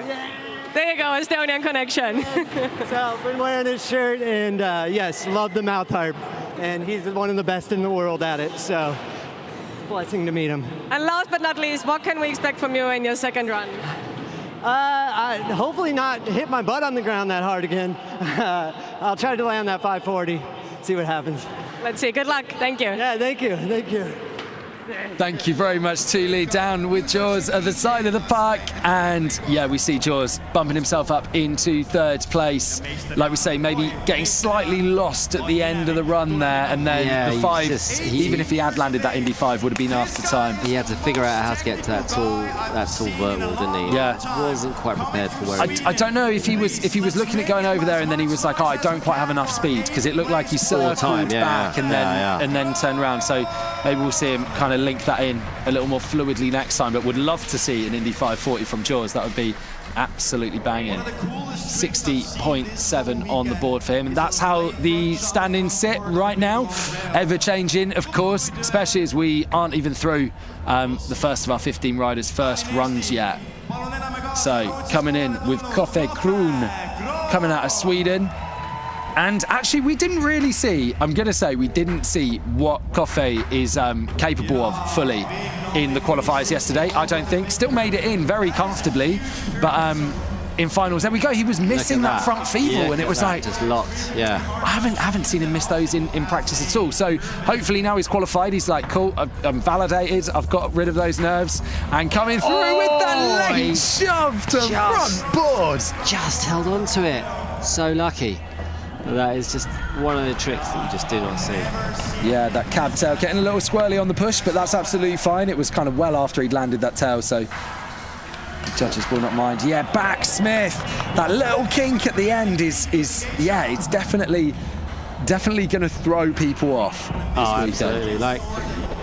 Yeah. There you go, Estonian connection. So I've been wearing his shirt, and yes, love the mouth harp. And he's one of the best in the world at it, so it's a blessing to meet him. And last but not least, what can we expect from you in your second run? I hopefully not hit my butt on the ground that hard again. I'll try to land that 540, see what happens. Let's see, good luck, thank you. Yeah, thank you. Thank you very much, Thule. Down with Jaws at the side of the park. And yeah, we see Jaws bumping himself up into third place. Like we say, maybe getting slightly lost at the end of the run there. And then the 5, even if he had landed that Indy 5, would have been after time. He had to figure out how to get to that tall vertical, didn't he? Yeah. He wasn't quite prepared for where I don't know if he was looking at going over there and then he was like, oh, I don't quite have enough speed, because it looked like he circled back and then turned around. So maybe we'll see him kind of link that in a little more fluidly next time, but would love to see an Indy 540 from Jaws. That would be absolutely banging. 60.7 on the board for him, and that's how the standings sit right now. Ever changing, of course, especially as we aren't even through the first of our 15 riders' first runs yet. So coming in with Koffe Kroon coming out of Sweden. And actually, we didn't really see, I'm going to say, we didn't see what Koffe is capable of fully in the qualifiers yesterday, I don't think. Still made it in very comfortably, but in finals, there we go, he was missing that front feeble, and it was like... just locked, I haven't seen him miss those in practice at all. So hopefully now he's qualified, he's like, cool, I'm validated, I've got rid of those nerves, and coming through with the late shove to front board. Just held on to it. So lucky. That is just one of the tricks that you just do not see. Yeah, that cab tail getting a little squirrely on the push, but that's absolutely fine. It was kind of well after he'd landed that tail, so the judges will not mind. Yeah, back Smith. That little kink at the end is it's definitely going to throw people off. Oh, absolutely. Like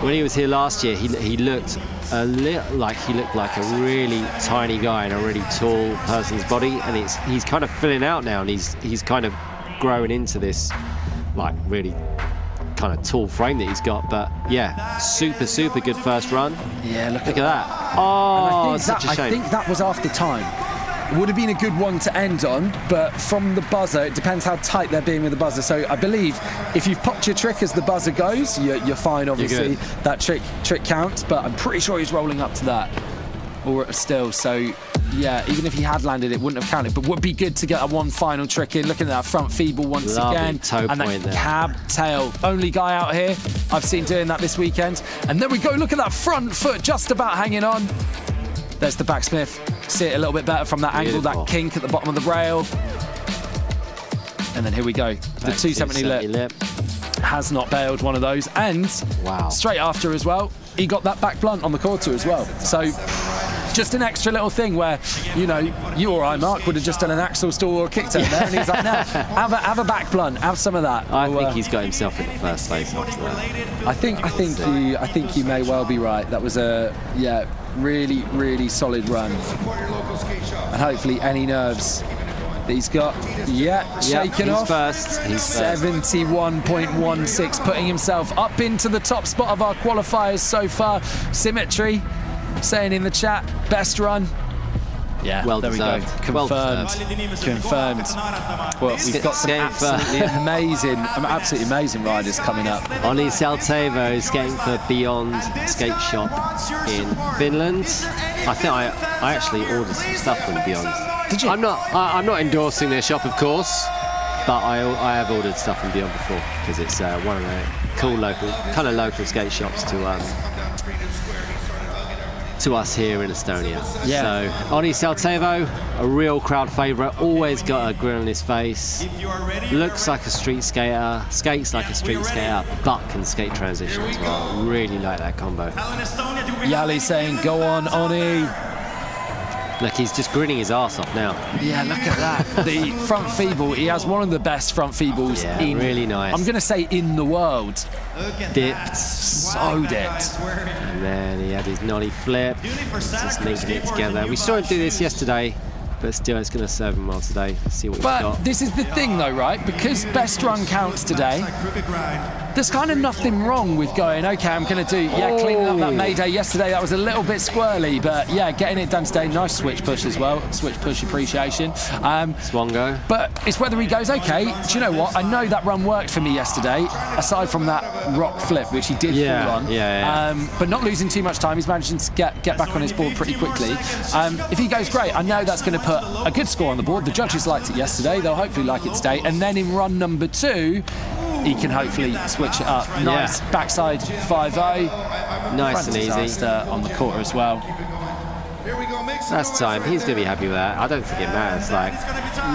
when he was here last year, he looked like a really tiny guy in a really tall person's body, and he's kind of filling out now, and he's kind of growing into this like really kind of tall frame that he's got. But yeah, super good first run. Yeah, look at that. Oh, such a shame. I think that was after time. It would have been a good one to end on, but from the buzzer, it depends how tight they're being with the buzzer. So I believe if you've popped your trick as the buzzer goes, you're fine, obviously. That trick counts, but I'm pretty sure he's rolling up to that or still. So yeah, even if he had landed, it wouldn't have counted, but would be good to get a one final trick in. Looking at that front feeble once again, and that cab tail. Only guy out here I've seen doing that this weekend. And then we go, look at that front foot just about hanging on. There's the backsmith. See it a little bit better from that angle, that kink at the bottom of the rail. And then here we go. The 270 lip has not bailed one of those. And straight after as well, he got that back blunt on the quarter as well. So just an extra little thing where, you or I, Mark, would have just done an axle stall or a kick turn there, and he's like, no, have a back blunt, have some of that. I think he's got himself in the first place after that. I think you may well be right. That was a really solid run, and hopefully any nerves that he's got, shaken off. He's 71.16, putting himself up into the top spot of our qualifiers so far. Symmetry saying in the chat, best run. Yeah, well there deserved. We go. Confirmed. Well, we've got some absolutely amazing riders coming up. Onni Saltevo is skating for Beyond Skate Shop in Finland. I think I actually ordered some stuff from Beyond. Did you? I'm not endorsing their shop, of course, but I have ordered stuff from Beyond before, because it's one of the cool local skate shops to us here in Estonia. Yeah. So Onni Saltevo, a real crowd favourite, always got a grin on his face, looks like a street skater, skates like a street skater, but can skate transition as well. Really like that combo. Yali saying, go on, Onni. Look, he's just grinning his arse off now. Yeah, look at that. The front feeble, he has one of the best front feebles really nice. I'm going to say in the world. Dipped. So dipped. And then he had his nollie flip, just linking it together. We saw him do this yesterday, but still it's going to serve him well today. See what he's got. But this is the thing though, right? Because best run counts today, there's kind of nothing wrong with going, okay, I'm going to do, cleaning up that Mayday yesterday. That was a little bit squirrely, but getting it done today. Nice switch push as well. Switch push appreciation. Swongo. But it's whether he goes, okay, do you know what? I know that run worked for me yesterday, aside from that rock flip, which he did fall on. But not losing too much time. He's managing to get back on his board pretty quickly. If he goes great, I know that's going to put a good score on the board. The judges liked it yesterday. They'll hopefully like it today. And then in run number 2, he can hopefully switch it up. Nice backside 5-0. Nice and easy. Disaster on the quarter as well. That's time. He's going to be happy with that. I don't think it matters. Like,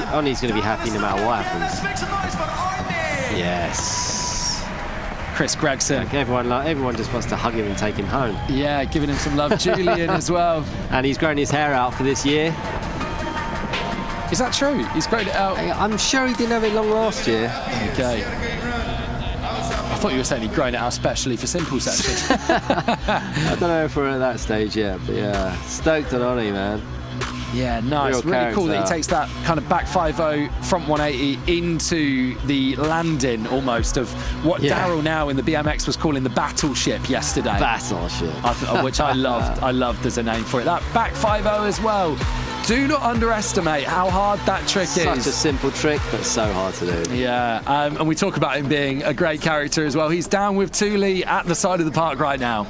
Onni's going to be happy no matter what happens. Yes. Chris Gregson. Like everyone just wants to hug him and take him home. Yeah, giving him some love. Julian as well. And he's grown his hair out for this year. Is that true? He's grown it out? I'm sure he didn't have it long last year. Okay. I thought you were saying he'd grown it out specially for simple session. I don't know if we're at that stage yet, but yeah, stoked on Onni, man. Yeah, nice. Really cool that he takes that kind of back 5-0, front 180 into the landing almost of what Daryl now in the BMX was calling the battleship yesterday. Battleship. Which I loved. I loved as a name for it. That back 5-0 as well. Do not underestimate how hard that trick is. Such a simple trick, but so hard to do. Yeah, and we talk about him being a great character as well. He's down with Thule at the side of the park right now.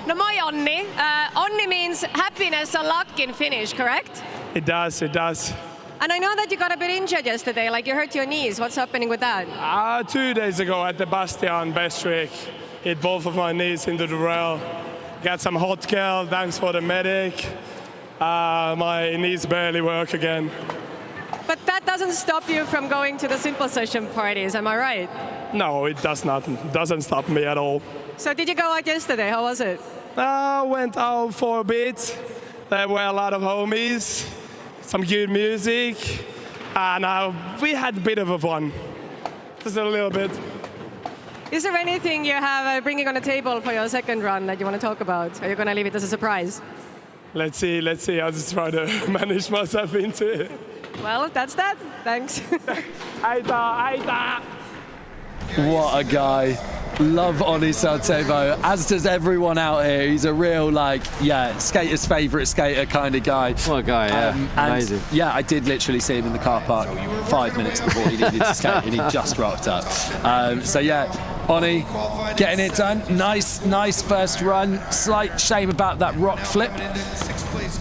No, my Onni. Onni means happiness and luck in Finnish, correct? It does, it does. And I know that you got a bit injured yesterday, like you hurt your knees. What's happening with that? 2 days ago at the Bastion best trick, hit both of my knees into the rail. Got some hot gel, thanks for the medic. My knees barely work again. But that doesn't stop you from going to the simple session parties, am I right? No, it does not. It doesn't stop me at all. So did you go out yesterday? How was it? Went out for a bit. There were a lot of homies, some good music, and we had a bit of a fun. Just a little bit. Is there anything you have bringing on the table for your second run that you want to talk about? Are you going to leave it as a surprise? Let's see. I'll just try to manage myself into it. Well, that's that. Thanks. Aita. What a guy. Love Onni Saltevo, as does everyone out here. He's a real, skater's favourite skater kind of guy. What a guy, yeah. Amazing. Yeah, I did literally see him in the car park 5 minutes before he needed to skate, and he just rocked up. Onni getting it done. Nice first run. Slight shame about that rock flip,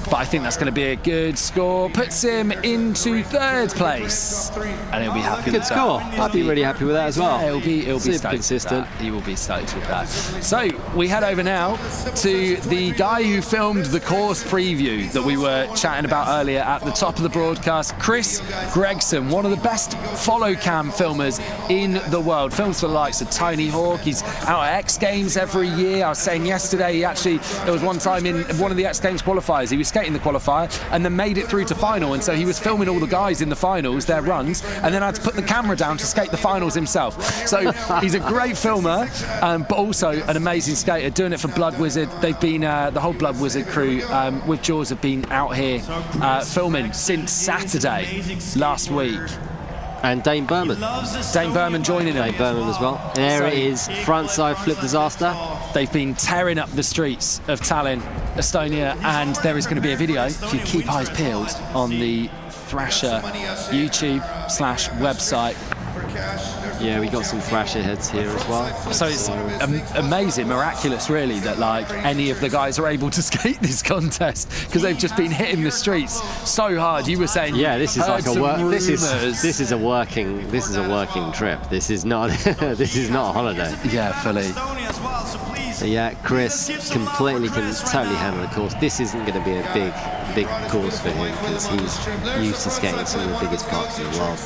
but I think that's going to be a good score. Puts him into 3rd place, and he'll be happy with that. Good score. I'd be really happy with that as well. Yeah, he'll be super consistent. He will be stoked with that. So we head over now to the guy who filmed the course preview that we were chatting about earlier at the top of the broadcast, Chris Gregson, one of the best follow cam filmers in the world. Films for the likes of Tony Hawk. He's out at X Games every year. I was saying yesterday, there was one time in one of the X Games qualifiers, he was skating the qualifier and then made it through to final, and so he was filming all the guys in the finals, their runs, and then had to put the camera down to skate the finals himself. So he's a great filmer, but also an amazing skater, doing it for Blood Wizard. They've been, the whole Blood Wizard crew with Jaws have been out here filming since Saturday last week. And Dane Berman. Dane Berman joining him. Dane Berman as well. And there it is, frontside flip disaster. They've been tearing up the streets of Tallinn, Estonia, and there is going to be a video, if you keep eyes peeled, on the Thrasher YouTube/website. Yeah, we got some Thrasher heads here as well. So it's amazing, miraculous really, that any of the guys are able to skate this contest, because they've just been hitting the streets so hard. You were saying, yeah, this is like a this is a working trip. This is not this is not a holiday. Yeah, fully. So yeah, Chris can totally handle the course. This isn't going to be a big course for him, because he's used to skating some of the biggest parks in the world.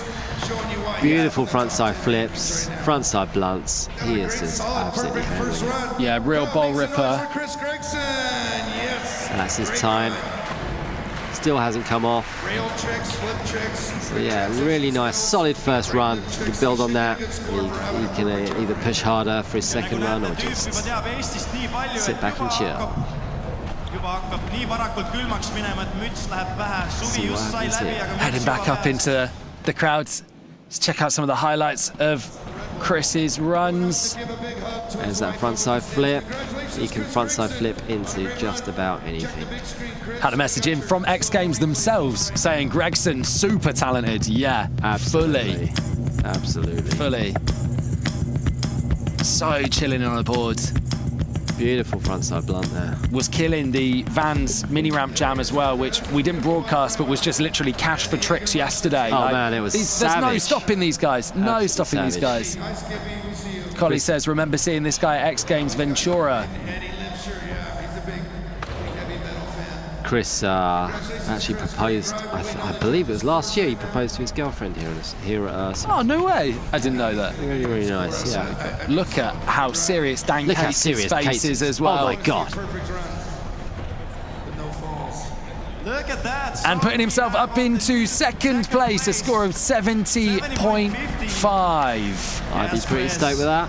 Beautiful frontside flips, frontside blunts. He is just absolutely handling it. Yeah, real ball ripper. That's his time. Still hasn't come off. So yeah, really nice, solid first run. You can build on that. He can either push harder for his second run or just sit back and chill. See what happens here. Heading back up into the crowds. Let's check out some of the highlights of Chris's runs. There's that frontside flip. He can frontside flip into just about anything. Had a message in from X Games themselves saying Gregson super talented. Yeah, absolutely. Fully. So chilling on the board. Beautiful frontside blunt there. Was killing the Vans mini ramp jam as well, which we didn't broadcast, but was just literally cash for tricks yesterday. Oh man, it was There's no savage. stopping these guys. No Absolutely stopping these savage. guys. Collie says, remember seeing this guy at X Games Ventura. Chris actually proposed, I believe it was last year, he proposed to his girlfriend here at Oh, no way. I didn't know that. Really, really nice, yeah. Look at how serious Dan Case's face is as well. Oh my God. Look at that. And putting himself up into second place, a score of 70.5. I'd be pretty stoked with that.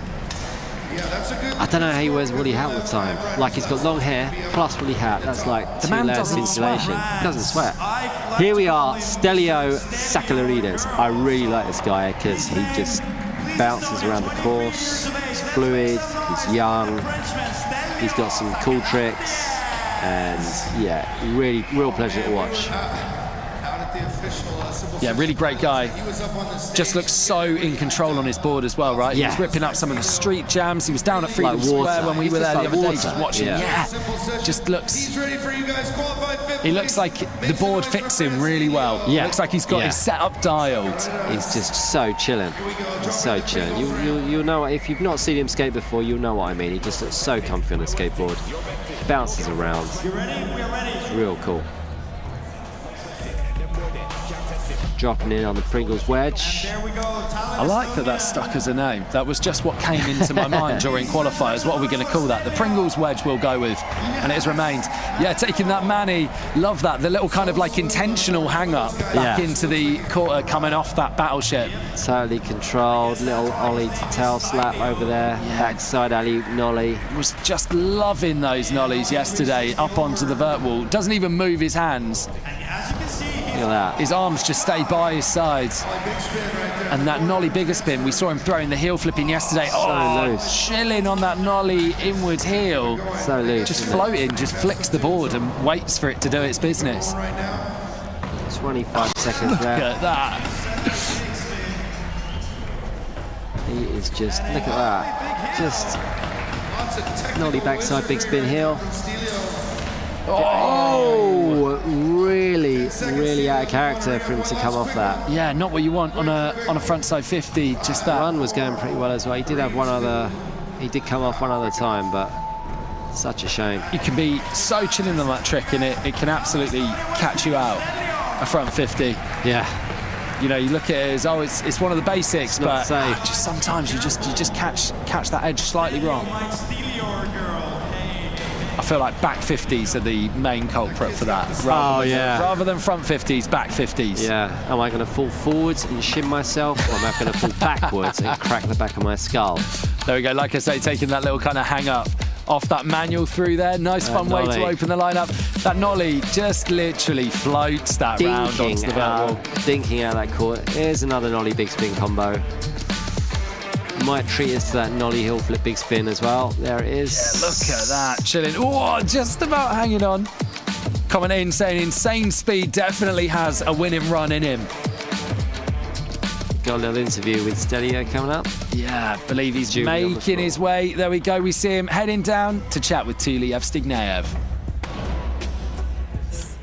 I don't know how he wears woolly hat all the time. Like, he's got long hair plus woolly hat. That's like two layers of insulation. Doesn't sweat. Here we are, Stelio Sakellarides. I really like this guy because he just bounces around the course. He's fluid, he's young, he's got some cool tricks, and yeah, really, real pleasure to watch. Yeah, really great guy. Just looks so in control on his board as well, right? Yeah. He was ripping up some of the street jams. He was down at Freedom Square when we were there the other day just watching. Yeah. Just looks... He looks like the board fits him really well. Yeah. Looks like he's got his setup dialed. He's just so chilling. Just so chilling. You'll know, if you've not seen him skate before, you'll know what I mean. He just looks so comfy on the skateboard. Bounces around. It's real cool. Dropping in on the Pringles wedge. I like that stuck as a name. That was just what came into my mind during qualifiers. What are we going to call that? The Pringles wedge we'll go with, and it has remained. Yeah, taking that Manny, love that. The little kind of like intentional hang up back into the quarter coming off that battleship. Totally controlled, little ollie to tail slap over there, backside alley nollie. Was just loving those nollies yesterday up onto the vert wall. Doesn't even move his hands. Look at that. His arms just stay by his sides. And that nollie bigger spin, we saw him throwing the heel flipping yesterday. So loose. Chilling on that nollie inward heel. So loose. Just floating, just flicks the board and waits for it to do its business. 25 seconds Look left. at that. He is just, look at that. Just nollie backside, big spin heel. Oh, really out of character for him to come off that. Yeah, not what you want on a frontside 50. Just that run was going pretty well as well. He did have one other. He did come off one other time, but such a shame. You can be so chilling on that trick, and it can absolutely catch you out. A front 50. Yeah. You know, you look at it as it's one of the basics, but safe. just sometimes you just catch that edge slightly wrong. I feel like back 50s are the main culprit for that. Rather than front 50s, back 50s. Yeah. Am I going to fall forwards and shim myself, or am I going to fall backwards and crack the back of my skull? There we go. Like I say, taking that little kind of hang up off that manual through there. Nice fun way to open the lineup. That nollie just literally floats that round onto the vert wall. Dinking out that court. Here's another nollie big spin combo. Might treat us to that nollie heel flip big spin as well. There it is. Yeah, look at that, chilling. Oh, just about hanging on. Coming in saying insane speed definitely has a winning run in him. Got a little interview with Stelio coming up. Yeah, I believe he's making his way. There we go. We see him heading down to chat with Tuliyev Stigneyev.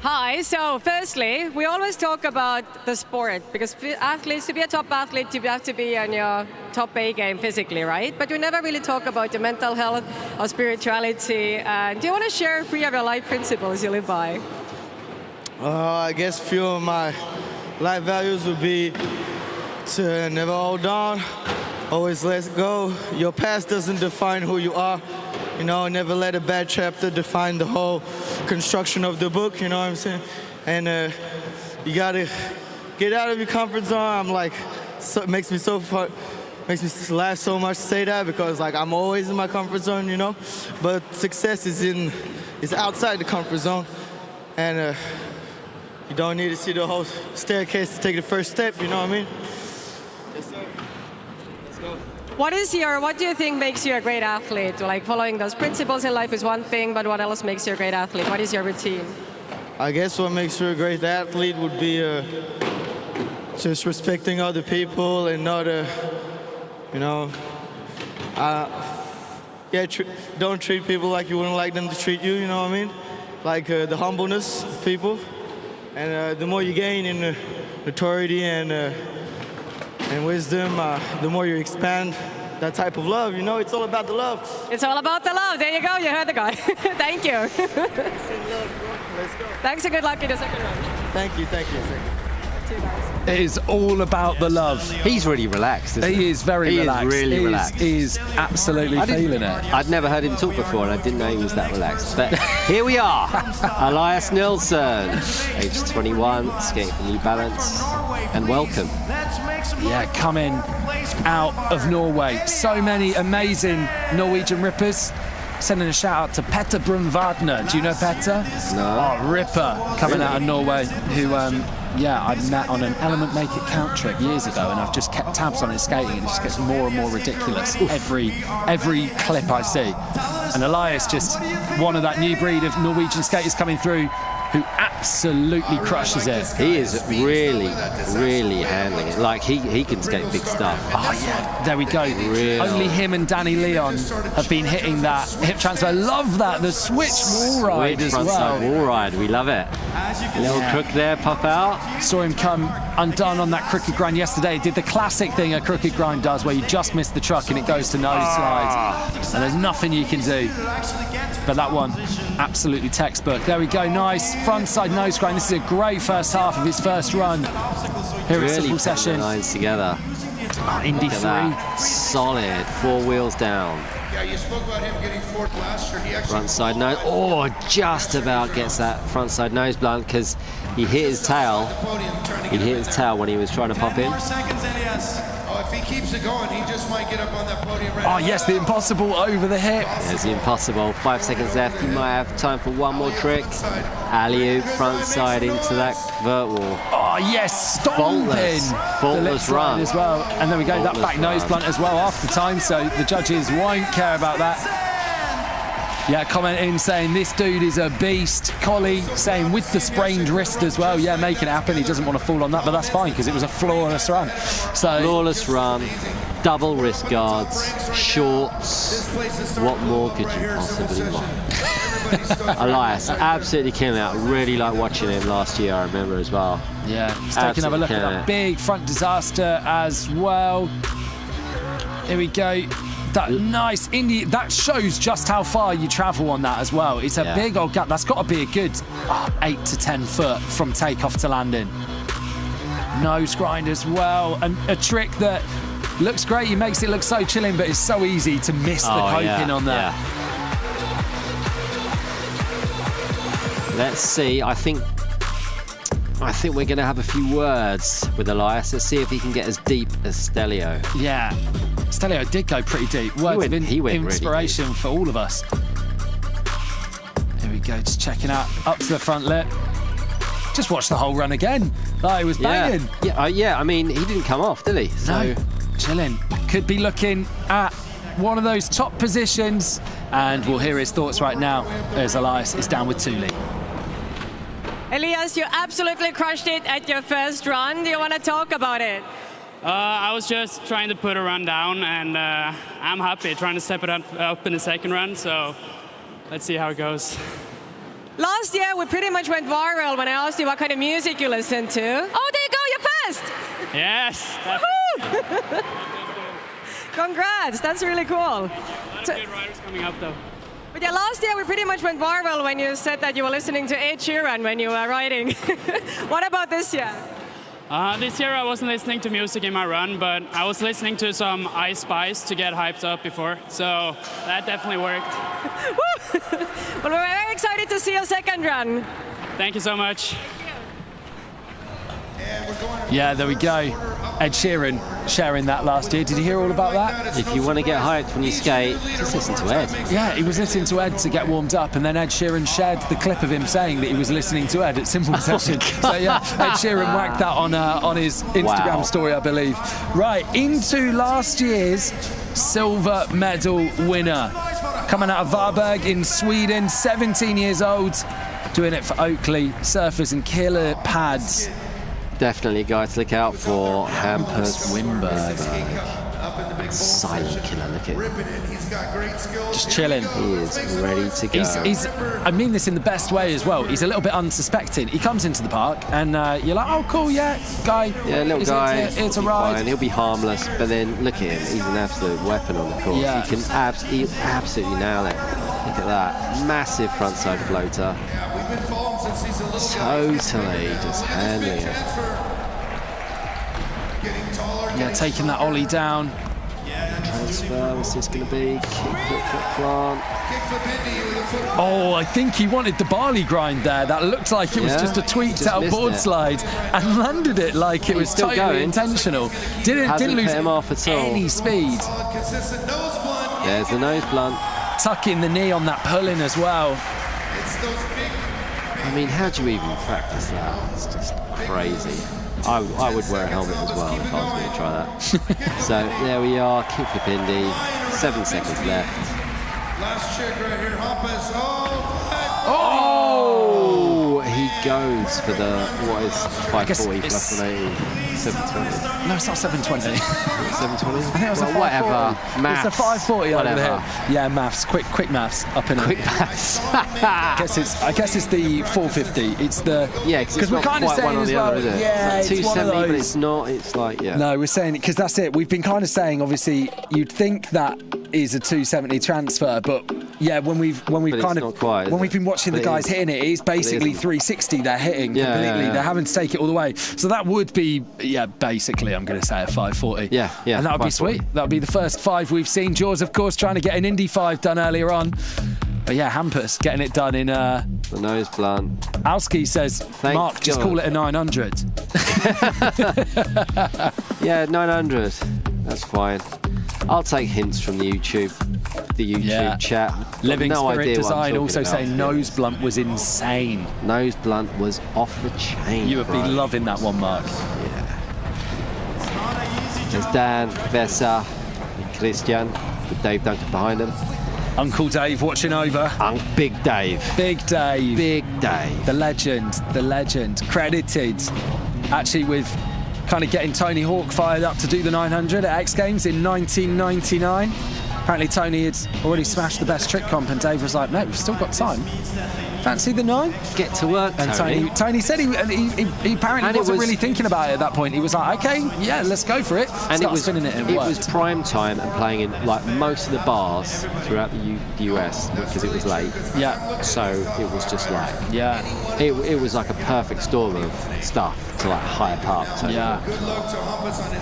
Hi, so firstly, we always talk about the sport because athletes, to be a top athlete, you have to be on your top A game physically, right? But we never really talk about your mental health or spirituality. Do you want to share 3 of your life principles you live by? I guess a few of my life values would be to never hold on, always let go. Your past doesn't define who you are. You know, never let a bad chapter define the whole construction of the book, you know what I'm saying? And you gotta get out of your comfort zone. I'm like, it makes me laugh so much to say that because like I'm always in my comfort zone, you know? But success is outside the comfort zone. And you don't need to see the whole staircase to take the first step, you know what I mean? Yes, sir. Let's go. What do you think makes you a great athlete? Like following those principles in life is one thing, but what else makes you a great athlete? What is your routine? I guess what makes you a great athlete would be just respecting other people and not, yeah, don't treat people like you wouldn't like them to treat you, you know what I mean? Like the humbleness of people. And the more you gain in notoriety and wisdom, the more you expand that type of love. You know, it's all about the love. It's all about the love. There you go. You heard the guy. Thank you. Let's go. Thanks and good luck in the second round. Thank you. It is all about the love. He's really relaxed, isn't he? He is very relaxed. He is really relaxed. He is absolutely feeling it. I'd never heard him talk before, and I didn't know he was that relaxed. But here we are, Elias Nilsen, age 21, skating for New Balance, and welcome. Yeah, coming out of Norway. So many amazing Norwegian rippers. Sending a shout out to Petter Brunvardner. Do you know Petter? No. Oh, ripper coming out of Norway, who I met on an Element Make It Count trip years ago, and I've just kept tabs on his skating, and it just gets more and more ridiculous every clip I see. And Elias, just one of that new breed of Norwegian skaters coming through, who absolutely crushes it. He is really, really handling it. Like, he can skate big stuff. Oh, yeah, there we go. Really. Only him and Danny Leon have been hitting that hip transfer. Love that. The switch wall ride as well. Frontside wall ride. We love it. A little crook there, pop out. Saw him come undone on that crooked grind yesterday. Did the classic thing a crooked grind does, where you just miss the truck and it goes to nose slide. And there's nothing you can do. But that one, absolutely textbook. There we go, nice frontside nose grind. This is a great first half of his first run here at Simple Session. Lines together. Indy 3. Solid, 4 wheels down. Yeah, you spoke about him getting fourth last year. He actually Frontside nose. Oh, just about gets that frontside nose blunt, because he hit his tail. He hit his tail when he was trying to pop in. Oh, if he keeps it going, he just might get up on that podium right Oh, yes, the impossible over the hip. There's the impossible. 5 seconds left. He might have time for one more trick. Alley-oop, frontside into that vert wall. Oh, yes, stomping. Faultless run as well. And there we go, that back nose blunt as well after time, so the judges won't care about that. Yeah, commenting saying this dude is a beast. Collie saying with the sprained wrist as well. Yeah, making it happen. He doesn't want to fall on that, but that's fine because it was a flawless run. So flawless run, double wrist guards, shorts. What more could you possibly want? Elias, absolutely killing out. Really like watching him last year, I remember as well. Yeah, he's taking another look at that big front disaster as well. Here we go. That nice Indy, that shows just how far you travel on that as well. It's a big old gap. That's got to be a good 8 to 10 foot from takeoff to landing. Nose grind as well, and a trick that looks great. He makes it look so chilling, but it's so easy to miss the coping on that. Yeah. Let's see. I think we're going to have a few words with Elias. Let's see if he can get as deep as Stelio. Yeah, Stelio did go pretty deep. Words of inspiration for all of us. Here we go, just checking out up to the front lip. Just watch the whole run again. Oh, it was banging. Yeah. I mean, he didn't come off, did he? So no, chilling. Could be looking at one of those top positions, and we'll hear his thoughts right now as Elias is down with Thule. Elias, you absolutely crushed it at your first run. Do you want to talk about it? I was just trying to put a run down, and I'm happy trying to step it up in the second run, so let's see how it goes. Last year, we pretty much went viral when I asked you what kind of music you listen to. Oh, there you go, you're first! Yes! Congrats, that's really cool. A lot of good riders coming up, though. But yeah, last year we pretty much went viral when you said that you were listening to Ed Sheeran when you were riding. What about this year? This year I wasn't listening to music in my run, but I was listening to some Ice Spice to get hyped up before, so that definitely worked. Well, we're very excited to see your second run. Thank you so much. Yeah, there we go. Ed Sheeran sharing that last year. Did you hear all about that? If you want to get hyped when you skate, just listen to Ed. Yeah, he was listening to Ed to get warmed up, and then Ed Sheeran shared the clip of him saying that he was listening to Ed at Simple Session. So yeah, Ed Sheeran whacked that on his Instagram story, I believe. Right, into last year's silver medal winner. Coming out of Varberg in Sweden, 17 years old, doing it for Oakley, surfers and killer pads. Definitely a guy to look out for, Hampus Winberg. Silent killer, look at him. Just chilling. He is ready to go. I mean this in the best way as well. He's a little bit unsuspecting. He comes into the park and you're like, oh, cool, yeah, guy. Yeah, little guy. Here to ride. Fine. He'll be harmless, but then look at him. He's an absolute weapon on the course. Yeah. He can absolutely nail it. Look at that. Massive frontside floater. Totally just handling it. Yeah, taking that ollie down. Transfer, what's this going to be? Kick foot plant. Oh, I think he wanted the barley grind there. That looked like it was just a tweaked out board slide and landed it like it was totally intentional. Didn't lose him off at all. Any speed. There's the nose blunt. Tucking the knee on that pull-in as well. I mean, how do you even practice that? It's just crazy. I would wear a helmet as well if I was going to try that. So there we are, kickflip Indy, 7 seconds left. Last check right here, Hampus. Oh! He goes for the, what is 540 plus 180? 720. No, it's not 720. 720? I think it was a 540. Whatever. Maths. It's a 540 over Whatever. there. Yeah, maths. Quick maths. Up in Quick maths. I guess it's the 450. It's the because we're kind of saying as well. Other, yeah, it's like 270, but it's not. It's like No, we're saying because that's it. We've been kind of saying obviously you'd think that is a 270 transfer, but yeah, when we've been watching the guys hitting it is basically 360 they're hitting completely. They're having to take it all the way. So that would be basically I'm going to say a 540. Yeah. And that would be sweet. That would be the first 5 we've seen. Jaws, of course, trying to get an Indy 5 done earlier on. But yeah, Hampus getting it done in the nose blunt. Alski says, Mark, just call it a 900. Yeah, 900. That's fine. I'll take hints from the YouTube chat. Living Spirit Design also about. saying nose blunt was insane. Nose blunt was off the chain. You would be loving that one, Mark. Yeah. There's Dan, Vesa, and Christian with Dave Duncan behind them. Uncle Dave watching over. Big Dave. Big Dave. Big Dave. The legend. Credited actually with kind of getting Tony Hawk fired up to do the 900 at X Games in 1999. Apparently Tony had already smashed the best trick comp and Dave was like, no, we've still got time. Fancy the 9? Get to work, and Tony said he apparently wasn't really thinking about it at that point. He was like, okay, yeah, let's go for it. And it was spinning it. It was prime time and playing in like most of the bars throughout the US because it was late. Yeah. So it was just like it was like a perfect storm of stuff to like hype up. Yeah.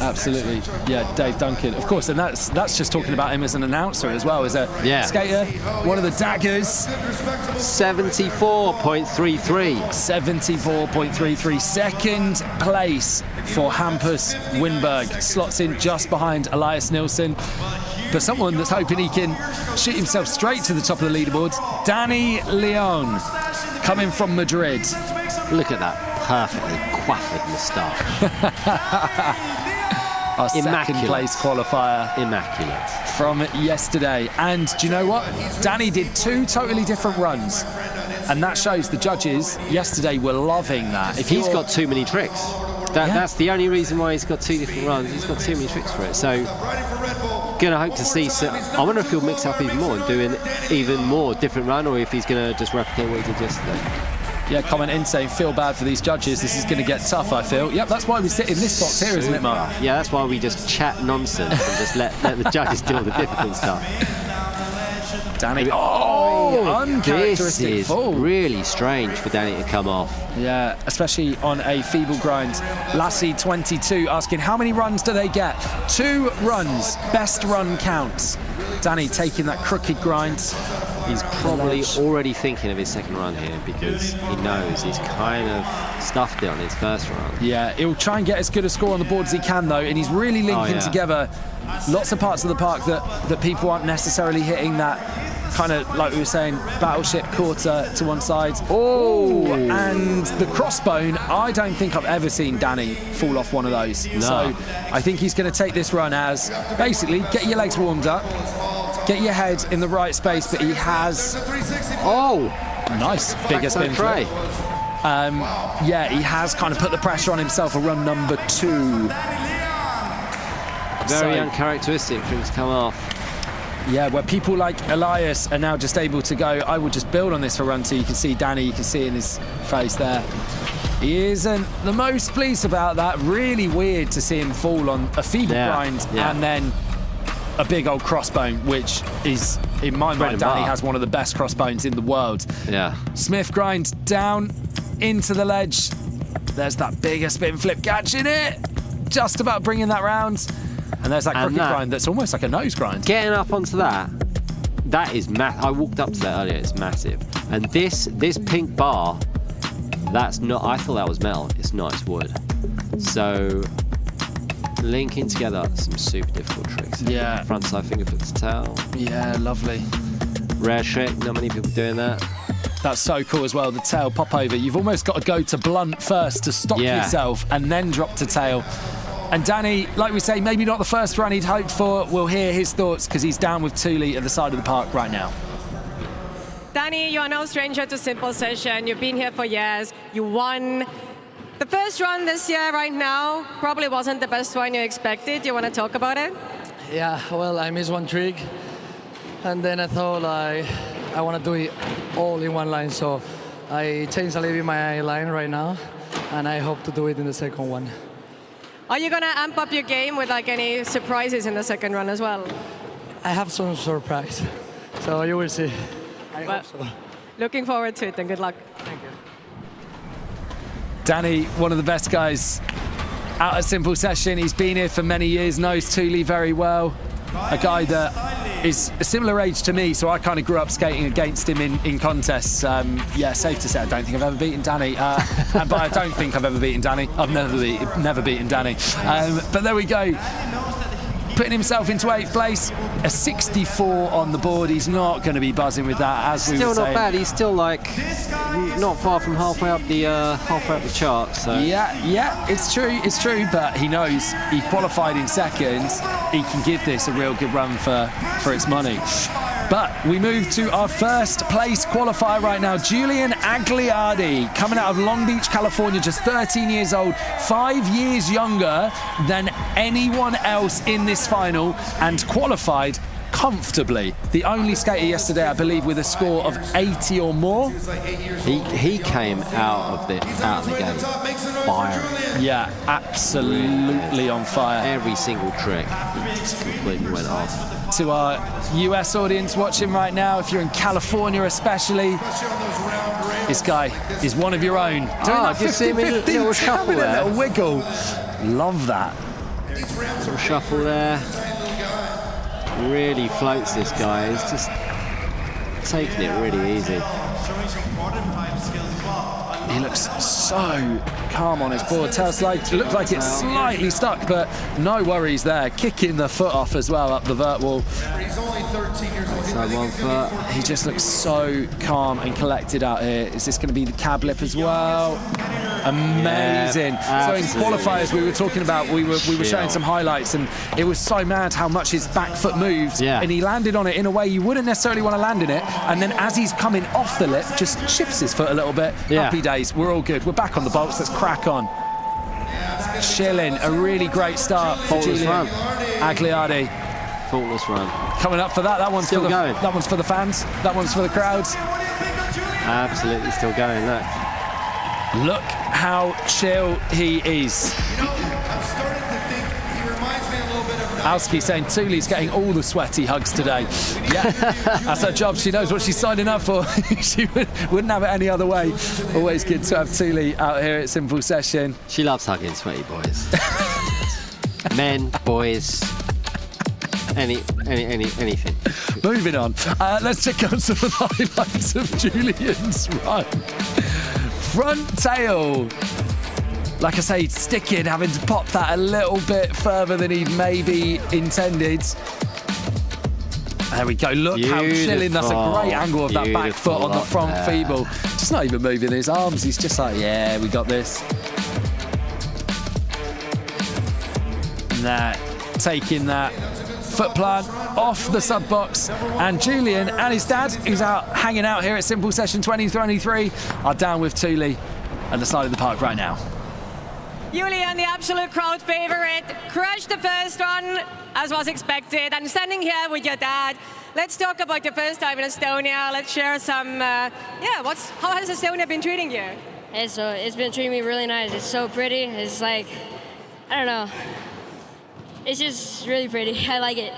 Absolutely. Yeah, Dave Duncan, of course, and that's just talking about him as an announcer as well as a skater. One of the daggers. 74.33. 74.33. Second place for Hampus Winberg. Slots in just behind Elias Nilsen. But someone that's hoping he can shoot himself straight to the top of the leaderboards, Danny Leon, coming from Madrid. Look at that perfectly coiffed moustache. Our second place qualifier. Immaculate. From yesterday. And do you know what? Danny did 2 totally different runs. And that shows the judges yesterday were loving that. If he's got too many tricks. That's the only reason why he's got 2 different runs. He's got too many tricks for it. So, gonna hope to see. I wonder if he'll mix up even more and do an even more different run, or if he's gonna just replicate what he did yesterday. Yeah, comment in saying, feel bad for these judges. This is going to get tough, I feel. Yep, that's why we sit in this box here, isn't it, Mark? Yeah, that's why we just chat nonsense and just let the judges do all the difficult stuff. Danny, uncharacteristic this is fall. Really strange for Danny to come off. Yeah, especially on a feeble grind. Lassie 22 asking, how many runs do they get? 2 runs, best run counts. Danny taking that crooked grind. He's probably already thinking of his second run here because he knows he's kind of stuffed it on his first run. Yeah, he'll try and get as good a score on the board as he can though, and he's really linking together lots of parts of the park that people aren't necessarily hitting that kind of, like we were saying, battleship quarter to one side. Oh, and the crossbone, I don't think I've ever seen Danny fall off one of those. No. So I think he's going to take this run as basically get your legs warmed up, get your head in the right space, but he has... Oh! Nice. Bigger spin flip. Yeah, he has kind of put the pressure on himself for run number 2. Very uncharacteristic things come off. Yeah, where people like Elias are now just able to go, I will just build on this for run two. You can see Danny, you can see in his face there. He isn't the most pleased about that. Really weird to see him fall on a feeble grind and then a big old crossbone, which is, in my mind, Danny has one of the best crossbones in the world. Yeah. Smith grinds down into the ledge. There's that bigger spin flip catch in it. Just about bringing that round. And there's that crooked grind that's almost like a nose grind. Getting up onto that is massive. I walked up to that earlier, it's massive. And this pink bar, that's not, I thought that was metal, it's not, it's wood. So, linking together some super difficult tricks. Yeah. Front side finger flip to tail. Yeah, lovely. Rare trick, not many people doing that. That's so cool as well, the tail pop over. You've almost got to go to blunt first to stop yourself and then drop to tail. And Danny, like we say, maybe not the first run he'd hoped for. We'll hear his thoughts because he's down with Thule at the side of the park right now. Danny, you are no stranger to Simple Session. You've been here for years. You won. The first run this year right now probably wasn't the best one you expected. You want to talk about it? Yeah, well, I missed one trick. And then I thought I want to do it all in one line. So I changed a little bit my line right now. And I hope to do it in the second one. Are you going to amp up your game with like any surprises in the second run as well? I have some surprise, so you will see. I hope so. Looking forward to it and good luck. Thank you. Danny, one of the best guys out at Simple Session. He's been here for many years, knows Thule very well. A guy that is a similar age to me, so I kind of grew up skating against him in contests. Yeah, safe to say I don't think I've ever beaten Danny. But I don't think I've ever beaten Danny. I've never beaten Danny. But there we go. Putting himself into 8th place, a 64 on the board. He's not going to be buzzing with that, as we were saying. Still not bad. He's still like not far from halfway up the chart. So Yeah, it's true. But he knows he qualified in second. He can give this a real good run for its money. But we move to our first place qualifier right now. Julian Agliardi, coming out of Long Beach, California, just 13 years old, 5 years younger than anyone else in this final, and qualified comfortably. The only skater yesterday, I believe, with a score of 80 or more. He came out of the game firing. Yeah, absolutely on fire. Every single trick, he just completely went off. To our US audience watching right now, if you're in California especially, this guy is one of your own. Doing that 50-50, little shuffle there. A little wiggle. Love that. Little shuffle there. Really floats this guy. He's just taking it really easy. He looks so calm on his board. Tail slide, it looks like it's slightly stuck, but no worries there. Kicking the foot off as well up the vert wall. He's only 13 years old. So 1 foot. He just looks so calm and collected out here. Is this going to be the cab lip as well? Amazing. So in qualifiers we were talking about, we were showing some highlights, and it was so mad how much his back foot moved, and he landed on it in a way you wouldn't necessarily want to land in it, and then as he's coming off the lip, just shifts his foot a little bit. Happy days. We're all good. We're back on the bolts. Let's crack on. Chilling. A really great start for Julian Agliardi. Faultless run. Coming up for that. That one's still for going. That one's for the fans. That one's for the crowds. Absolutely still going. Look how chill he is. I'm starting to think he reminds me a little bit of Kowalski saying Thule's getting all the sweaty hugs today. Yeah, that's her job. She knows what she's signing up for. She wouldn't have it any other way. Always good to have Thule out here at Simple Session. She loves hugging sweaty boys. Men, boys, anything. Moving on. Let's check out some of the highlights of Julian's run. Front tail. Like I say, sticking, having to pop that a little bit further than he'd maybe intended. There we go. Look how chilling. That's a great angle of that back foot on the front feeble. Just not even moving his arms. He's just like, yeah, we got this. Taking that foot plant off the sub box, and Julian and his dad, who's out hanging out here at Simple Session 2023, are down with Thule at the side of the park right now. Julian, the absolute crowd favorite, crushed the first one, as was expected. And standing here with your dad, let's talk about your first time in Estonia. Let's share some, how has Estonia been treating you? It's been treating me really nice. It's so pretty. It's like, I don't know. It's just really pretty. I like it.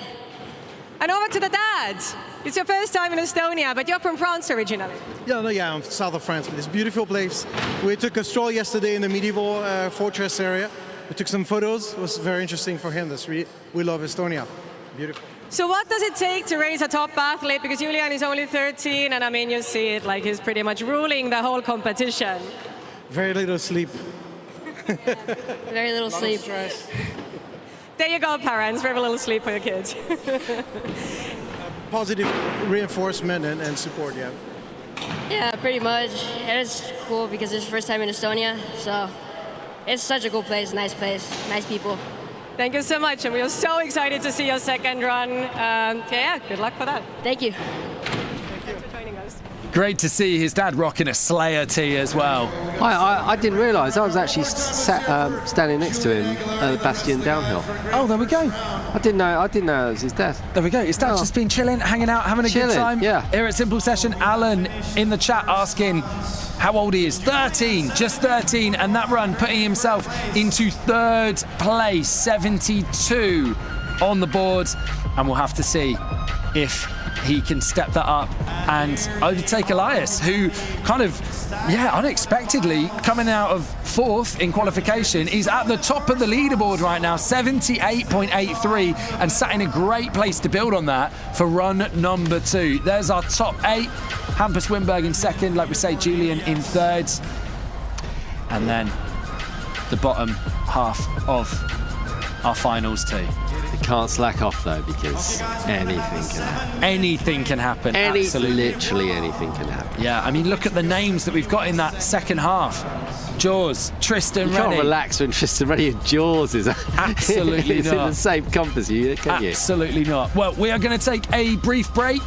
And over to the dad. It's your first time in Estonia, but you're from France originally. Yeah, I'm south of France, but it's a beautiful place. We took a stroll yesterday in the medieval fortress area. We took some photos. It was very interesting for him. We love Estonia. Beautiful. So what does it take to raise a top athlete? Because Julian is only 13, and I mean, you see it, like he's pretty much ruling the whole competition. Very little sleep. Very little sleep. Stress. There you go, parents. Very little sleep for your kids. Positive reinforcement and support, yeah. Yeah, pretty much. It's cool because it's the first time in Estonia, so it's such a cool place, nice people. Thank you so much, and we are so excited to see your second run. Good luck for that. Thank you. Thanks for joining us. Great to see his dad rocking a Slayer tee as well. I didn't realise. I was actually standing next to him at the Bastion downhill. Oh, there we go. I didn't know it was his dad. There we go. His dad's just been chilling, hanging out, having a good time. Yeah. Here at Simple Session, Alan in the chat asking how old he is. 13, just 13, and that run putting himself into third place, 72 on the board, and we'll have to see if he can step that up and overtake Elias, who kind of, unexpectedly coming out of fourth in qualification. He's at the top of the leaderboard right now, 78.83, and sat in a great place to build on that for run number 2. There's our top 8. Hampus Winberg in second, like we say, Julian in third. And then the bottom half of our finals too. You can't slack off though, because anything can happen. Anything can happen. Absolutely. Literally anything can happen. Yeah, I mean, look at the names that we've got in that second half. Jaws, Tristan Rennie. You can't relax when Tristan Rennie and Jaws is absolutely it's not in the same compass, can you? Absolutely not. Well, we are going to take a brief break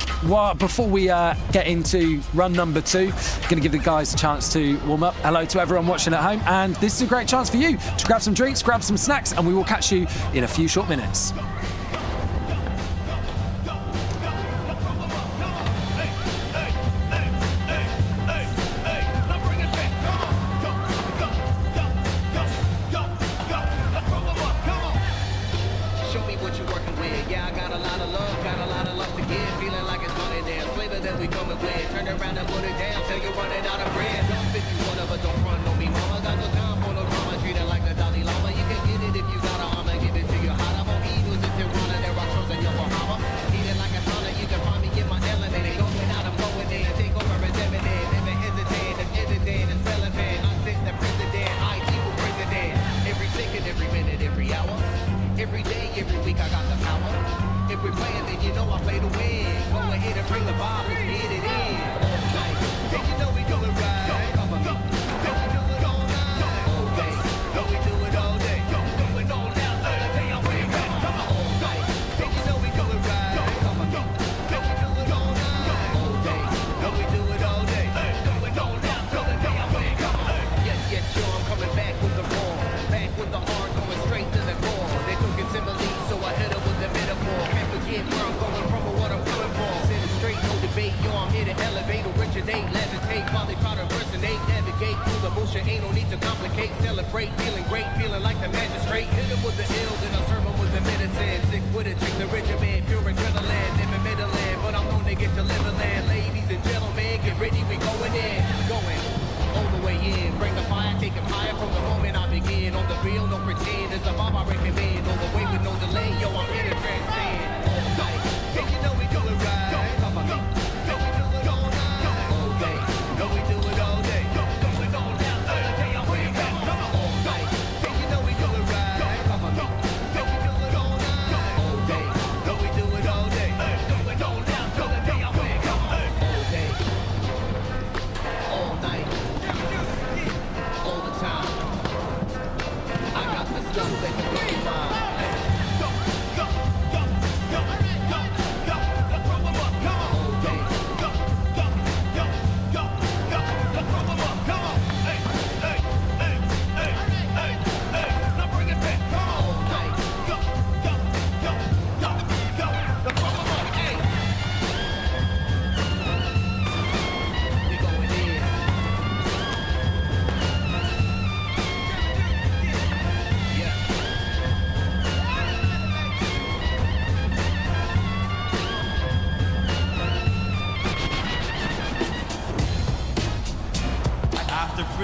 before we get into run number 2. Going to give the guys a chance to warm up. Hello to everyone watching at home, and this is a great chance for you to grab some drinks, grab some snacks, and we will catch you in a few short minutes.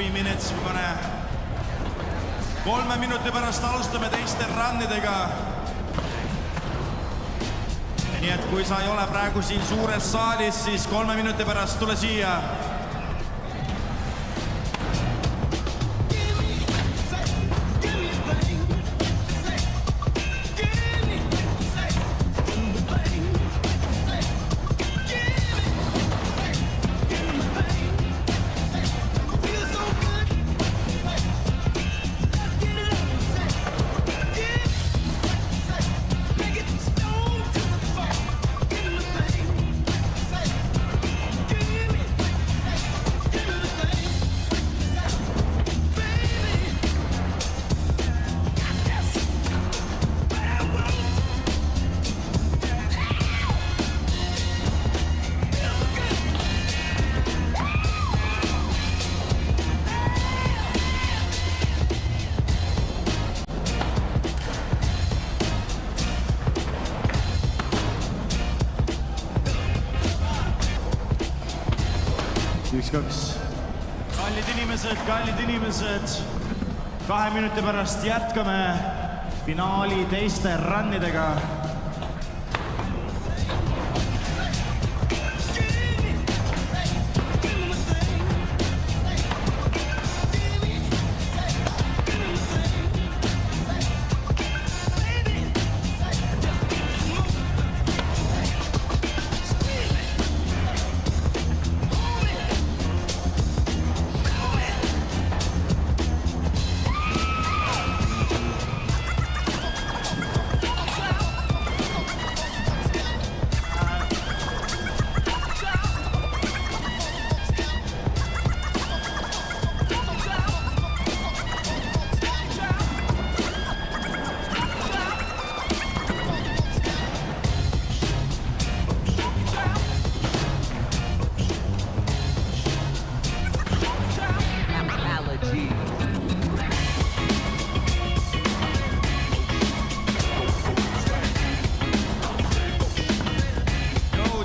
3 minutes. We're gonna 3 minuti pärast alustame teiste runnidega. Nii et kui sa ei ole praegu siin suures saalis, siis 3 minuti pärast tule siia. Kallid inimesed, 2 minuti pärast jätkame finaali teiste runnidega.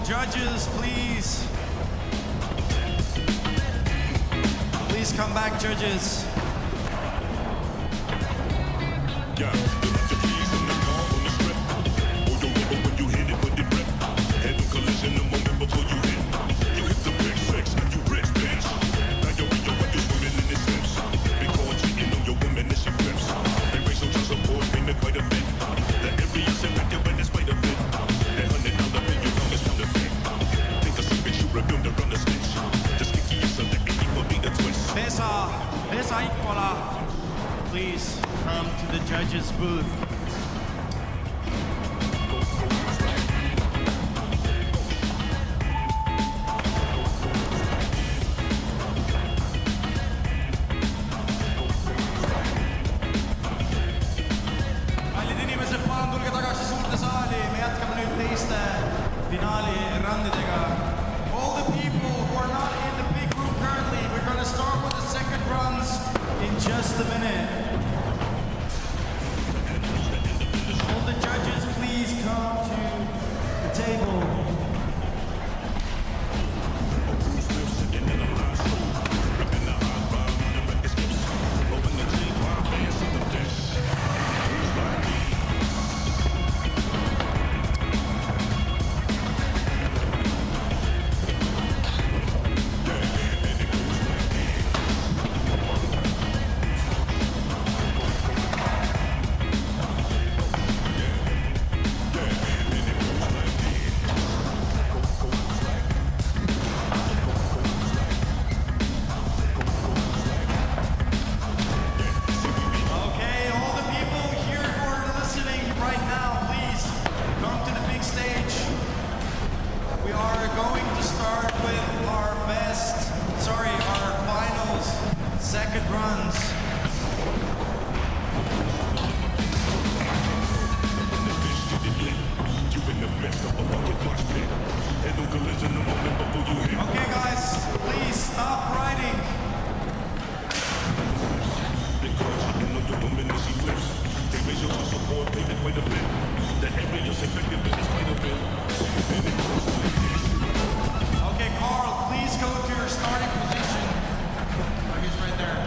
Judges, please. Please come back, judges. Please come to the judges' booth. Kallid inimesed, palun tulge tagasi suurde saali. Me jätkame nüüd teiste finaali runnidega. All the people who are not in the big room currently, we're going to start with the second runs in just a minute. All the judges, please come to the table. Okay, Carl, please go to your starting position. Oh, he's right there.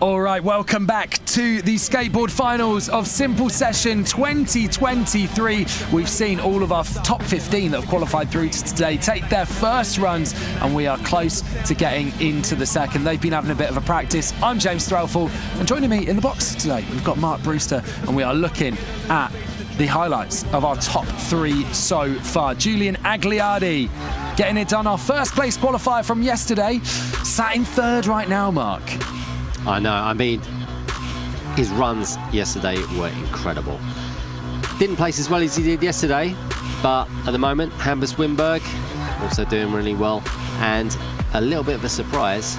All right, welcome back to the skateboard finals of Simple Session 2023. We've seen all of our top 15 that have qualified through to today take their first runs, and we are close to getting into the second. They've been having a bit of a practice. I'm James Threlfall, and joining me in the box today, we've got Mark Brewster, and we are looking at the highlights of our top 3 so far. Julian Agliardi getting it done, our first place qualifier from yesterday, sat in 3rd right now, Mark. I know, I mean, his runs yesterday were incredible. Didn't place as well as he did yesterday, but at the moment, Hampus Winberg also doing really well. And a little bit of a surprise,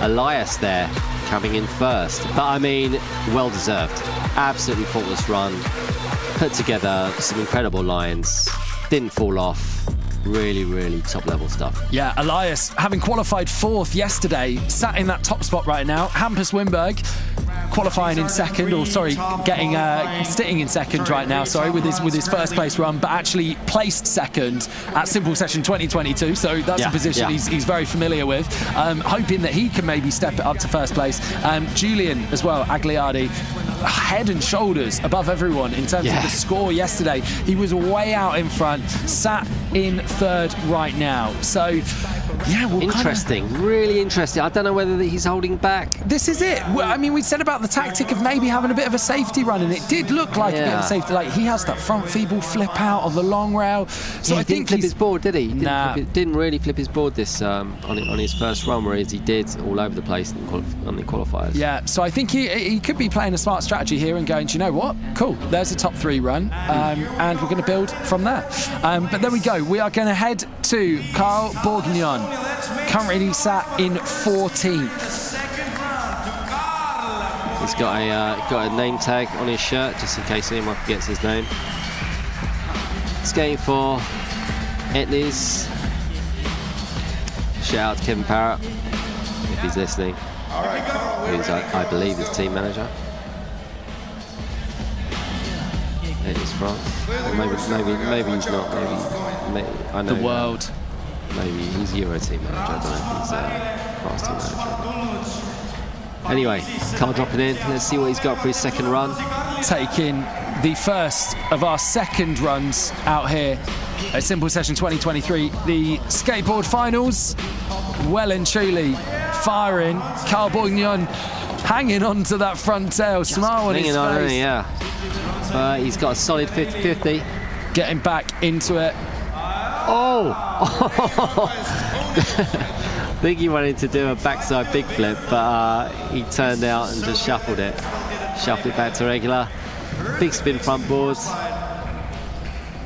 Elias there coming in 1st. But I mean, well deserved. Absolutely faultless run. Put together some incredible lines. Didn't fall off. Really, really top level stuff. Yeah, Elias, having qualified 4th yesterday, sat in that top spot right now. Hampus Winberg qualifying in 2nd, or sorry, sitting in 2nd right now, sorry, with his first place run, but actually placed 2nd at Simple Session 2022. So that's a position he's very familiar with. Hoping that he can maybe step it up to 1st place. Julian as well, Agliardi, head and shoulders above everyone in terms of the score yesterday. He was way out in front, sat in 3rd right now. So yeah, interesting, really interesting. I don't know whether he's holding back. This is it. I mean, we said about the tactic of maybe having a bit of a safety run, and it did look like a bit of a safety. Like, he has that front feeble flip out on the long rail. So I think didn't flip his board, did he? Didn't really flip his board this on his first run, whereas he did all over the place on the qualifiers. Yeah, so I think he could be playing a smart strategy here and going, do you know what? Cool, there's a top 3 run, and we're going to build from there. But there we go. We are going to head to Carl Borgnon, currently sat in 14th. He's got a name tag on his shirt, just in case anyone forgets his name. Skating for Etnies. Shout out to Kevin Parrott, if he's listening. Who's, I believe, his team manager. Etnies France. Or maybe he's not. Maybe I know the world. Maybe he's Euro team manager. I don't know if he's France team manager. Anyway, Carl dropping in. Let's see what he's got for his second run. Taking the first of our second runs out here at Simple Session 2023, the skateboard finals. Well and truly firing. Carl Borgnon hanging on to that front tail, smile on his face. Yeah. He's got a solid 50-50. Getting back into it. Oh! I think he wanted to do a backside big flip, but he turned out and just shuffled it. Shuffled it back to regular. Big spin front boards.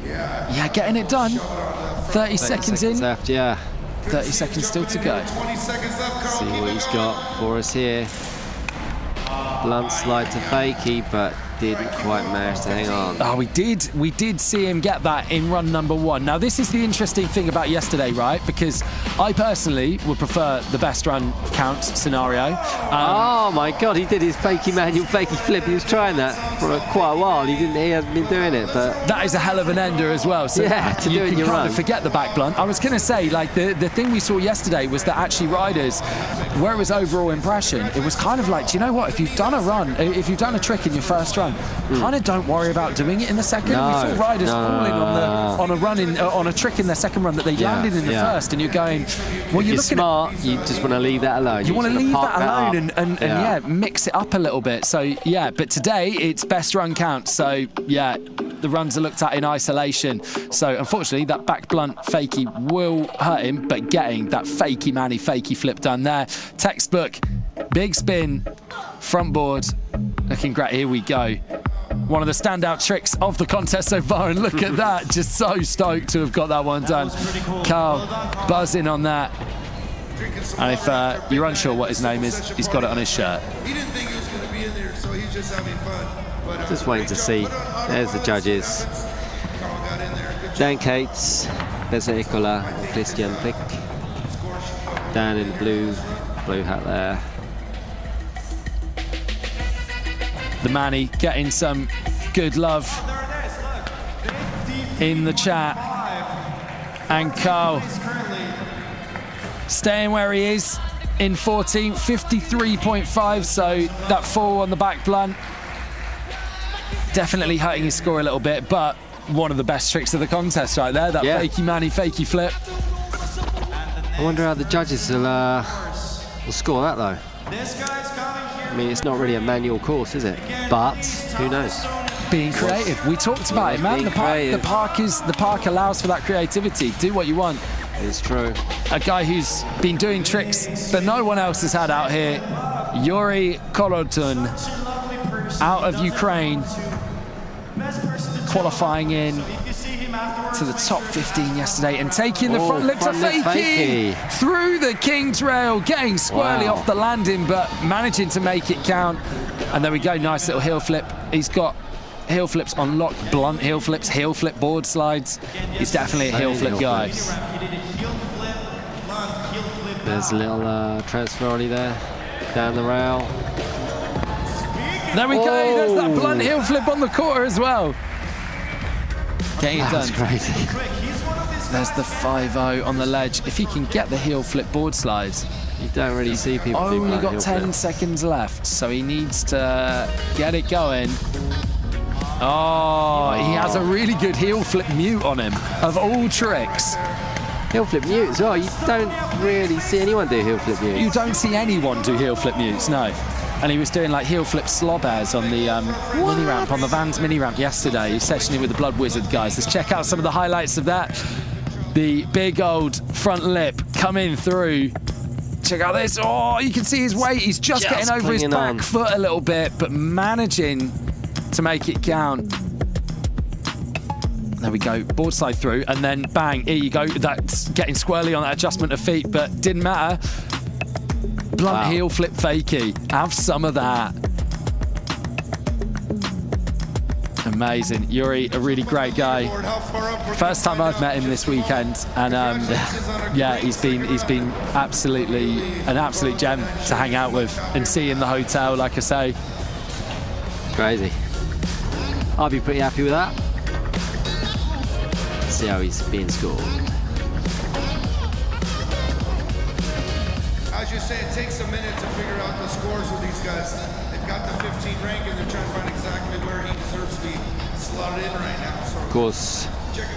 Yeah, getting it done. 30 seconds in. Left, yeah. 30 seconds still to go. See what he's got for us here. Blunt slide to fakie, but didn't quite manage to hang on. Oh, we did see him get that in run number 1. Now, this is the interesting thing about yesterday, right? Because I personally would prefer the best run count scenario. Oh my God, he did his fakie manual, fakie flip. He was trying that for quite a while. He hasn't been doing it, but that is a hell of an ender as well. So yeah, to do it in your run. Forget the back blunt. I was going to say, like, the thing we saw yesterday was that actually riders, where it was overall impression, it was kind of like, do you know what? If you've done a run, if you've done a trick in your first run, kind of don't worry about doing it in the second. We saw riders falling on a run on a trick in their second run that they landed in the first, and you're going, well, you're smart. You just want to leave that alone. You want to leave that alone and mix it up a little bit. So yeah, but today it's best run count. So yeah, the runs are looked at in isolation. So unfortunately, that back blunt fakie will hurt him, but getting that fakie flip done there. Textbook, big spin, front board, looking great. Here we go. One of the standout tricks of the contest so far, and look at that, just so stoked to have got that one done. Carl buzzing on that. And if you're unsure what his name is, he's got it on his shirt. He didn't think he was going to be in there, so he's just having fun. Just waiting to see. There's the judges. Dan Cates, Beza Ikola, Christian Pick. Dan in the blue hat there. The Manny getting some good love in the chat. And Carl staying where he is, in 14th, 53.5, so that fall on the back blunt definitely hurting his score a little bit, but one of the best tricks of the contest right there, that fakey manny, fakey flip. I wonder how the judges will score that though. I mean, it's not really a manual course, is it? But who knows? Being creative. We talked about it, man. The park allows for that creativity. Do what you want. It's true. A guy who's been doing tricks that no one else has had out here, Yurii Korotun, out of Ukraine, qualifying in to the top 15 yesterday and taking the front lip to fakie through the King's Rail, getting squarely off the landing, but managing to make it count. And there we go, nice little heel flip. He's got heel flips on lock, blunt heel flips, heel flip board slides. He's definitely a heel flip guy. There's a little transfer ollie there, down the rail. There we go, there's that blunt heel flip on the quarter as well. Getting it done. Crazy. There's the 5-0 on the ledge. If he can get the heel flip board slides. You don't really see people do only got 10 flip. seconds left, so he needs to get it going. Oh, he has a really good heel flip mute on him, of all tricks. Heel flip mute as well. You don't really see anyone do heel flip mute. You don't see anyone do heel flip mutes, no. And he was doing like heel flip slob airs on the mini ramp, on the Vans mini ramp yesterday. He's sessioning with the Blood Wizard guys. Let's check out some of the highlights of that. The big old front lip coming through. Check out this. Oh, you can see his weight. He's just getting over his back foot a little bit, but managing to make it count. There we go, board slide through, and then bang, here you go. That's getting squarely on that adjustment of feet, but didn't matter. Blunt heel flip fakie. Have some of that. Amazing. Yurii, a really great guy. First time I've met him this weekend, and yeah, he's been absolutely an absolute gem to hang out with and see in the hotel, like I say. Crazy. I'll be pretty happy with that. See how he's being scored. As you say, it takes a minute to figure out the scores with these guys. They've got the 15 rank and they're trying to find exactly where he deserves to be slotted in right now. So of course,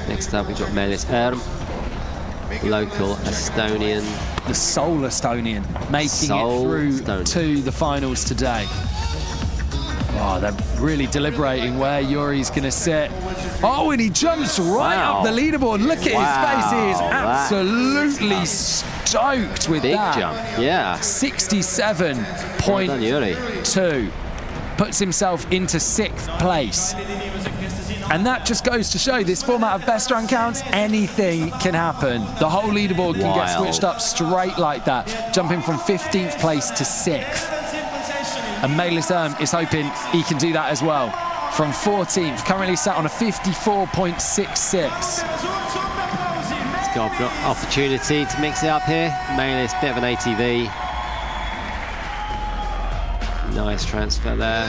next up we've got Meelis Erm, local Estonian. The sole Estonian, making it through to the finals today. Oh, they're really deliberating where Yuri's going to sit. Oh, and he jumps right up the leaderboard. Look at his face. He is absolutely stoked with that. Big jump, yeah. 67.2. Puts himself into 6th place. And that just goes to show this format of best run counts, anything can happen. The whole leaderboard can get switched up straight like that, jumping from 15th place to 6th. And Meelis Erm is hoping he can do that as well. From 14th, currently sat on a 54.66. He's got an opportunity to mix it up here. Meelis, bit of an ATV. Nice transfer there.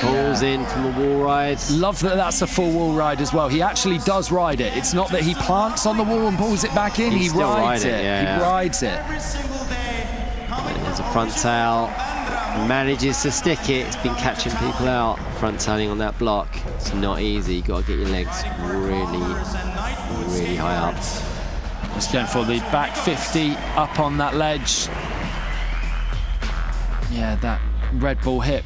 Pulls in from a wall ride. Love that that's a full wall ride as well. He actually does ride it. It's not that he plants on the wall and pulls it back in. He rides it. He rides it. There's a front tail. Manages to stick it. It's been catching people out. Front tailing on that block. It's not easy. You've got to get your legs really, really high up. Just going for the back 50 up on that ledge. Yeah, that Red Bull hip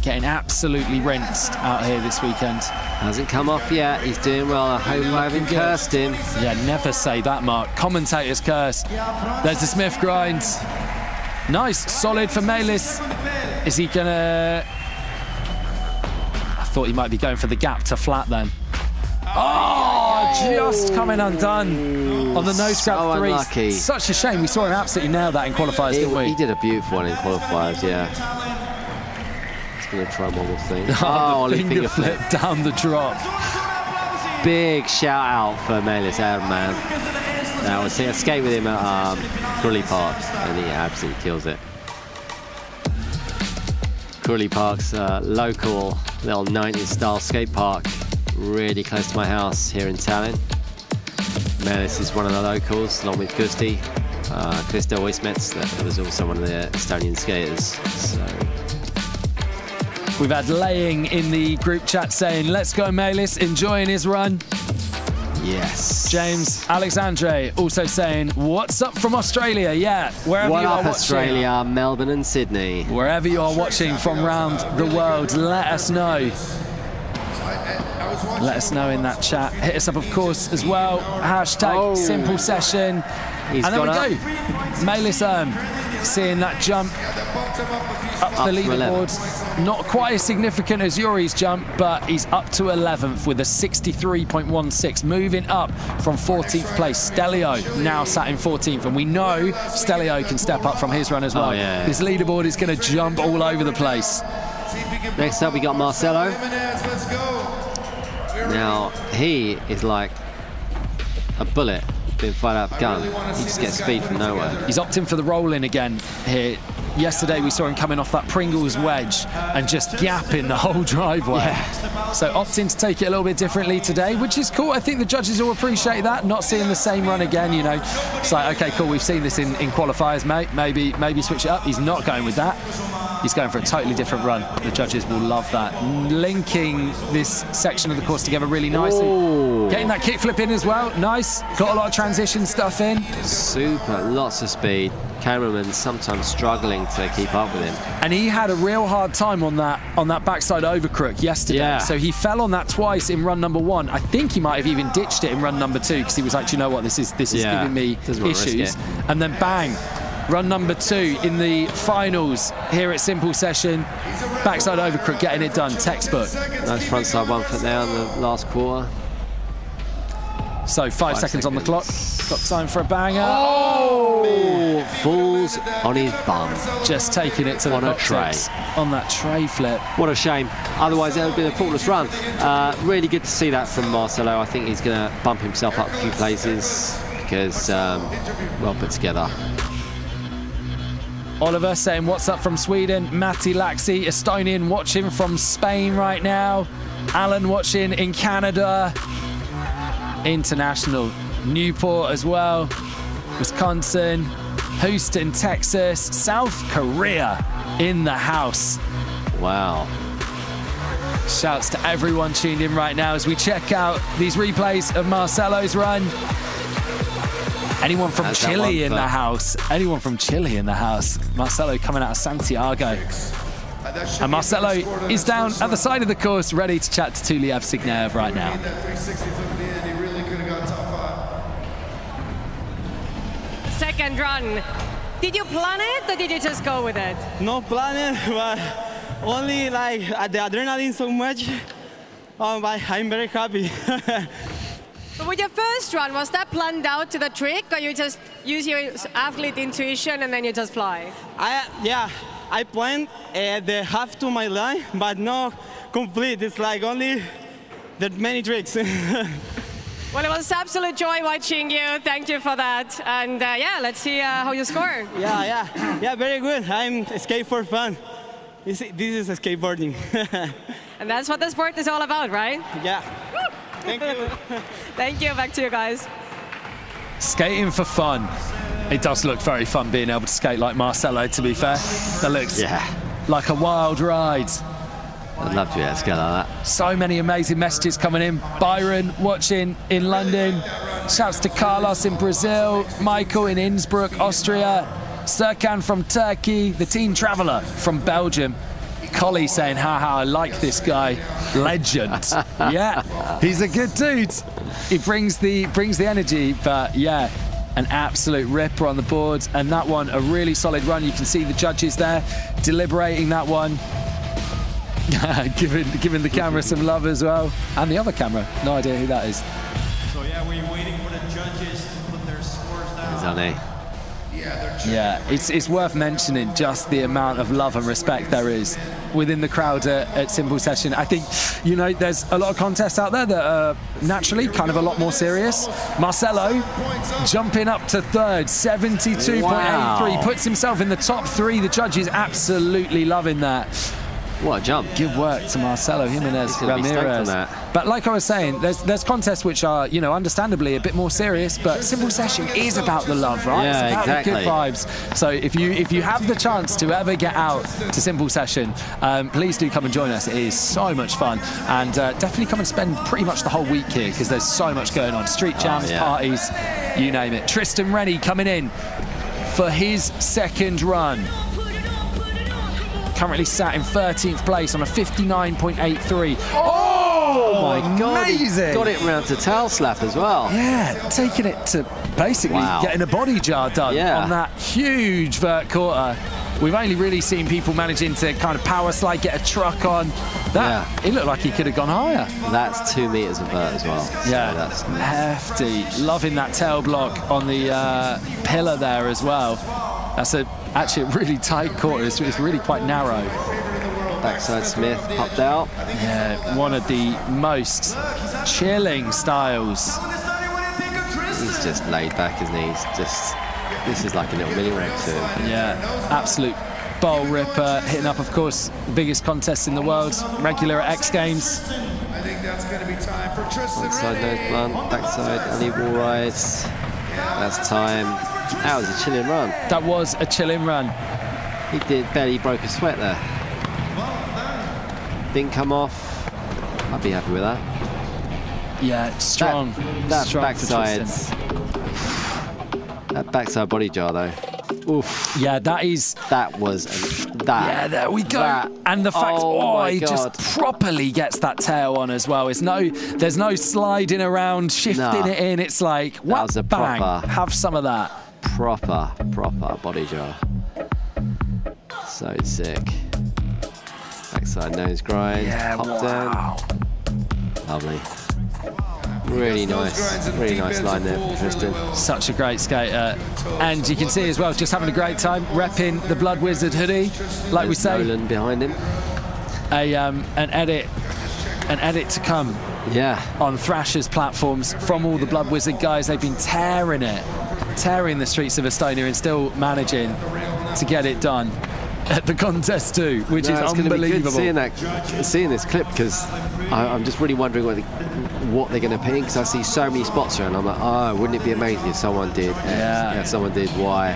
getting absolutely rinsed out here this weekend. Hasn't come off yet. He's doing well. I hope I haven't cursed him. Yeah, never say that, Mark. Commentator's curse. There's the Smith grind. Nice, solid for Meelis. Is he gonna... I thought he might be going for the gap to flat then. Oh, just coming undone on the nose grab 3. Unlucky. Such a shame. We saw him absolutely nail that in qualifiers, didn't we? He did a beautiful one in qualifiers, yeah. He's going to try one more thing. Oh, the finger flip down the drop. Big shout out for Meelis Erm, man. I was seeing a skate with him at Crawley Park, and he absolutely kills it. Crawley Park's local little 90s style skate park, really close to my house here in Tallinn. Meelis is one of the locals, along with Gusti. Tristan Rennie, that was also one of the Estonian skaters. So. We've had Laying in the group chat saying, let's go Meelis, enjoying his run. Yes. James Alexandre also saying, what's up from Australia? Yeah, wherever what you are up, watching. Australia, Melbourne and Sydney. Wherever you are watching from around the world, let us know. Let us know in that chat. Hit us up, of course, as well. Hashtag Simple Session. And there we go. Meelis Erm seeing that jump up the leaderboard. Not quite as significant as Yuri's jump, but he's up to 11th with a 63.16, moving up from 14th place. Stelio now sat in 14th, and we know Stelio can step up from his run as well. This leaderboard is going to jump all over the place. Next up, we got Marcelo. Now, he is like a bullet being fired out of gun. He just gets speed from nowhere. He's opting for the roll-in again here. Yesterday we saw him coming off that Pringles wedge and just gapping the whole driveway. Yeah. So opting to take it a little bit differently today, which is cool. I think the judges will appreciate that, not seeing the same run again, you know. It's like, okay, cool, we've seen this in qualifiers, mate. Maybe switch it up. He's not going with that. He's going for a totally different run. The judges will love that. Linking this section of the course together really nicely. Ooh. Getting that kickflip in as well. Nice. Got a lot of transition stuff in. Super. Lots of speed. Cameraman sometimes struggling to keep up with him. And he had a real hard time on that backside overcrook yesterday. Yeah. So he fell on that twice in run number 1. I think he might have even ditched it in run number 2 because he was like, do you know what, this is giving me issues. And then bang. Run number 2 in the finals here at Simple Session. Backside overcrook, getting it done. Textbook. Nice frontside 1 foot there in the last quarter. So 5 seconds on the clock. Got time for a banger. Oh! Falls on his bum. Just taking it to the tray. On that tray flip. What a shame. Otherwise, it would have been a faultless run. Really good to see that from Marcelo. I think he's going to bump himself up a few places because well put together. Oliver saying, what's up from Sweden? Matti Laxi, Estonian, watching from Spain right now. Alan watching in Canada. International, Newport as well. Wisconsin, Houston, Texas, South Korea in the house. Wow. Shouts to everyone tuned in right now as we check out these replays of Marcelo's run. Anyone from Chile in the house. Anyone from Chile in the house. Marcelo coming out of Santiago. And Marcelo is down at the side of the course, ready to chat to Tuliev Signev right now. Second run. Did you plan it or did you just go with it? No planning, but only like the adrenaline so much. I'm very happy. But with your first run, was that planned out to the trick, or you just use your athlete intuition and then you just fly? I planned the half to my line, but not complete. It's like only that many tricks. Well, it was absolute joy watching you. Thank you for that. And yeah, let's see how you score. Yeah, very good. I'm skate for fun. This is skateboarding. And that's what the sport is all about, right? Yeah. Thank you. Thank you. Back to you guys. Skating for fun. It does look very fun being able to skate like Marcelo, to be fair. That looks like a wild ride. I'd love to be able to skate like that. So many amazing messages coming in. Byron watching in London. Shouts to Carlos in Brazil. Michael in Innsbruck, Austria. Serkan from Turkey. The Teen Traveller from Belgium. Collie saying, haha, I like this guy. Legend. Yeah, he's a good dude. He brings the energy, but yeah, an absolute ripper on the board. And that one, a really solid run. You can see the judges there deliberating that one. giving the camera some love as well. And the other camera, no idea who that is. So yeah, we're waiting for the judges to put their scores down. Zanny. Yeah, it's worth mentioning just the amount of love and respect there is within the crowd at Simple Session. I think, you know, there's a lot of contests out there that are naturally kind of a lot more serious. Marcelo jumping up to third, 72.83, puts himself in the top 3. The judges absolutely loving that. What a jump. Good work to Marcelo Jimenez. He's gonna be stoked on that. But like I was saying, there's contests which are, you know, understandably a bit more serious, but Simple Session is about the love, right? Yeah, it's about exactly. the good vibes. So if you have the chance to ever get out to Simple Session, please do come and join us. It is so much fun. And definitely come and spend pretty much the whole week here, because there's so much going on. Street jams, parties, you name it. Tristan Rennie coming in for his second run. Currently sat in 13th place on a 59.83. Oh my God! Amazing! He got it round to tail slap as well. Yeah, taking it to basically getting a body jar done on that huge vert quarter. We've only really seen people managing to kind of power slide, get a truck on. That it looked like he could have gone higher. That's 2 meters of vert as well. Yeah, so that's hefty. Loving that tail block on the pillar there as well. That's actually a really tight quarter. It's really quite narrow. Backside Smith popped out. Yeah, one of the most chilling styles. He's just laid back, isn't he? He's just, this is like a little mini wreck to him. Yeah, absolute bowl ripper. Hitting up, of course, the biggest contest in the world, regular at X Games. I think that's going to be time for Tristan Backside nose blunt, backside unequal rides. That's time. That was a chilling run. That was a chilling run. He barely broke a sweat there. Didn't come off. I'd be happy with that. Yeah, strong. That strong backside. That backside body jar though. Oof. Yeah, that was. Yeah, there we go. And the fact, he God. just properly gets that tail on as well. There's no sliding around, shifting it in. It's like, what? Was a bang, proper, have some of that. Proper body jar. So sick. Backside nose grind. Yeah, Hop down. Lovely. Really nice line there from Tristan. Such a great skater. And you can see as well, just having a great time, repping the Blood Wizard hoodie. Like There's we say. Nolan behind him. An edit to come. Yeah. On Thrasher's platforms from all the Blood Wizard guys. They've been tearing the streets of Estonia and still managing to get it done at the contest too, which is unbelievable. Seeing this clip, because I'm just really wondering what they're going to pick, because I see so many spots here and I'm like, oh, wouldn't it be amazing if someone did X, if someone did Y.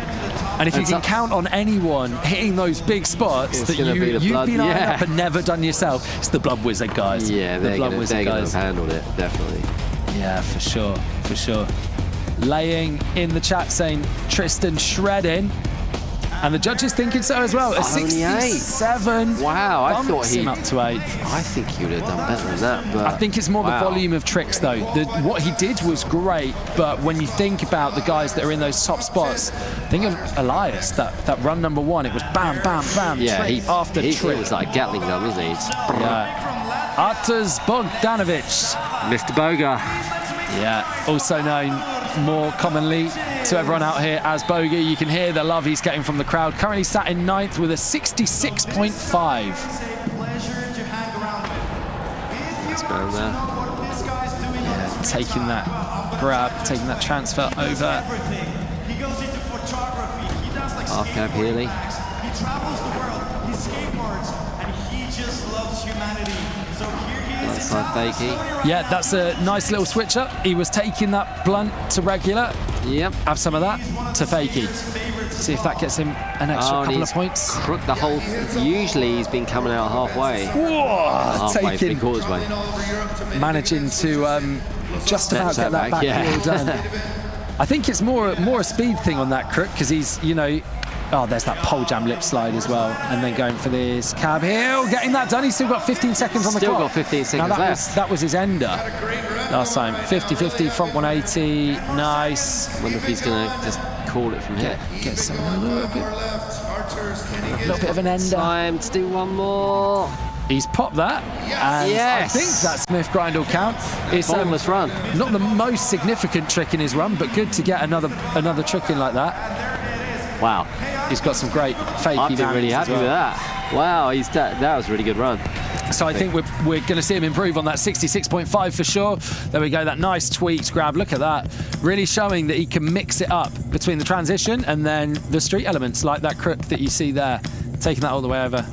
And if you can count on anyone hitting those big spots that you've been eyeing up and never done yourself, it's the Blood Wizard guys. Yeah, they're going to have handled it, definitely. Yeah, for sure. Laying in the chat saying Tristan shredding. And the judges thinking so as well. A 67. Wow, I thought him up to 8th. I think he would have done better than that. But I think it's more the volume of tricks though. What he did was great, but when you think about the guys that are in those top spots, think of Elias, that run number 1, it was bam, bam, bam, trick after trick. It was like a Gatling gun, wasn't he? Yeah. Arturs Bogdanovics. Mr. Boga. Yeah, also known more commonly to everyone out here as Boga. You can hear the love he's getting from the crowd. Currently sat in 9th with a 66.5. Nice man there. Yeah, taking that grab, taking that transfer over. Half cab Healy. He travels the world, he skateboards, and he just loves humanity. So here he is. Side fakie. Yeah, that's a nice little switch up. He was taking that blunt to regular. Yep. Have some of that to fakie. See if that gets him an extra couple of points. Crook the whole. Usually he's been coming out halfway. Whoa, halfway, taking, three-quarters way. Managing to just about get that back heel done. I think it's more a speed thing on that Crook, because he's, you know, there's that pole jam lip slide as well, and then going for this cab heel, getting that done. He's still got 15 seconds on the clock. Still got 15 seconds left. That was his ender last time. 50-50, front 180, nice. Wonder if he's going to just call it from here. Get some a little bit of an ender. Time to do one more. He's popped that, and I think that Smith grind will count. It's bottomless run. Not the most significant trick in his run, but good to get another trick in like that. Wow, he's got some great fakey. I've been really happy with that. Wow, that was a really good run. So I think we're going to see him improve on that 66.5 for sure. There we go, that nice tweaked grab. Look at that, really showing that he can mix it up between the transition and then the street elements, like that Crook that you see there, taking that all the way over.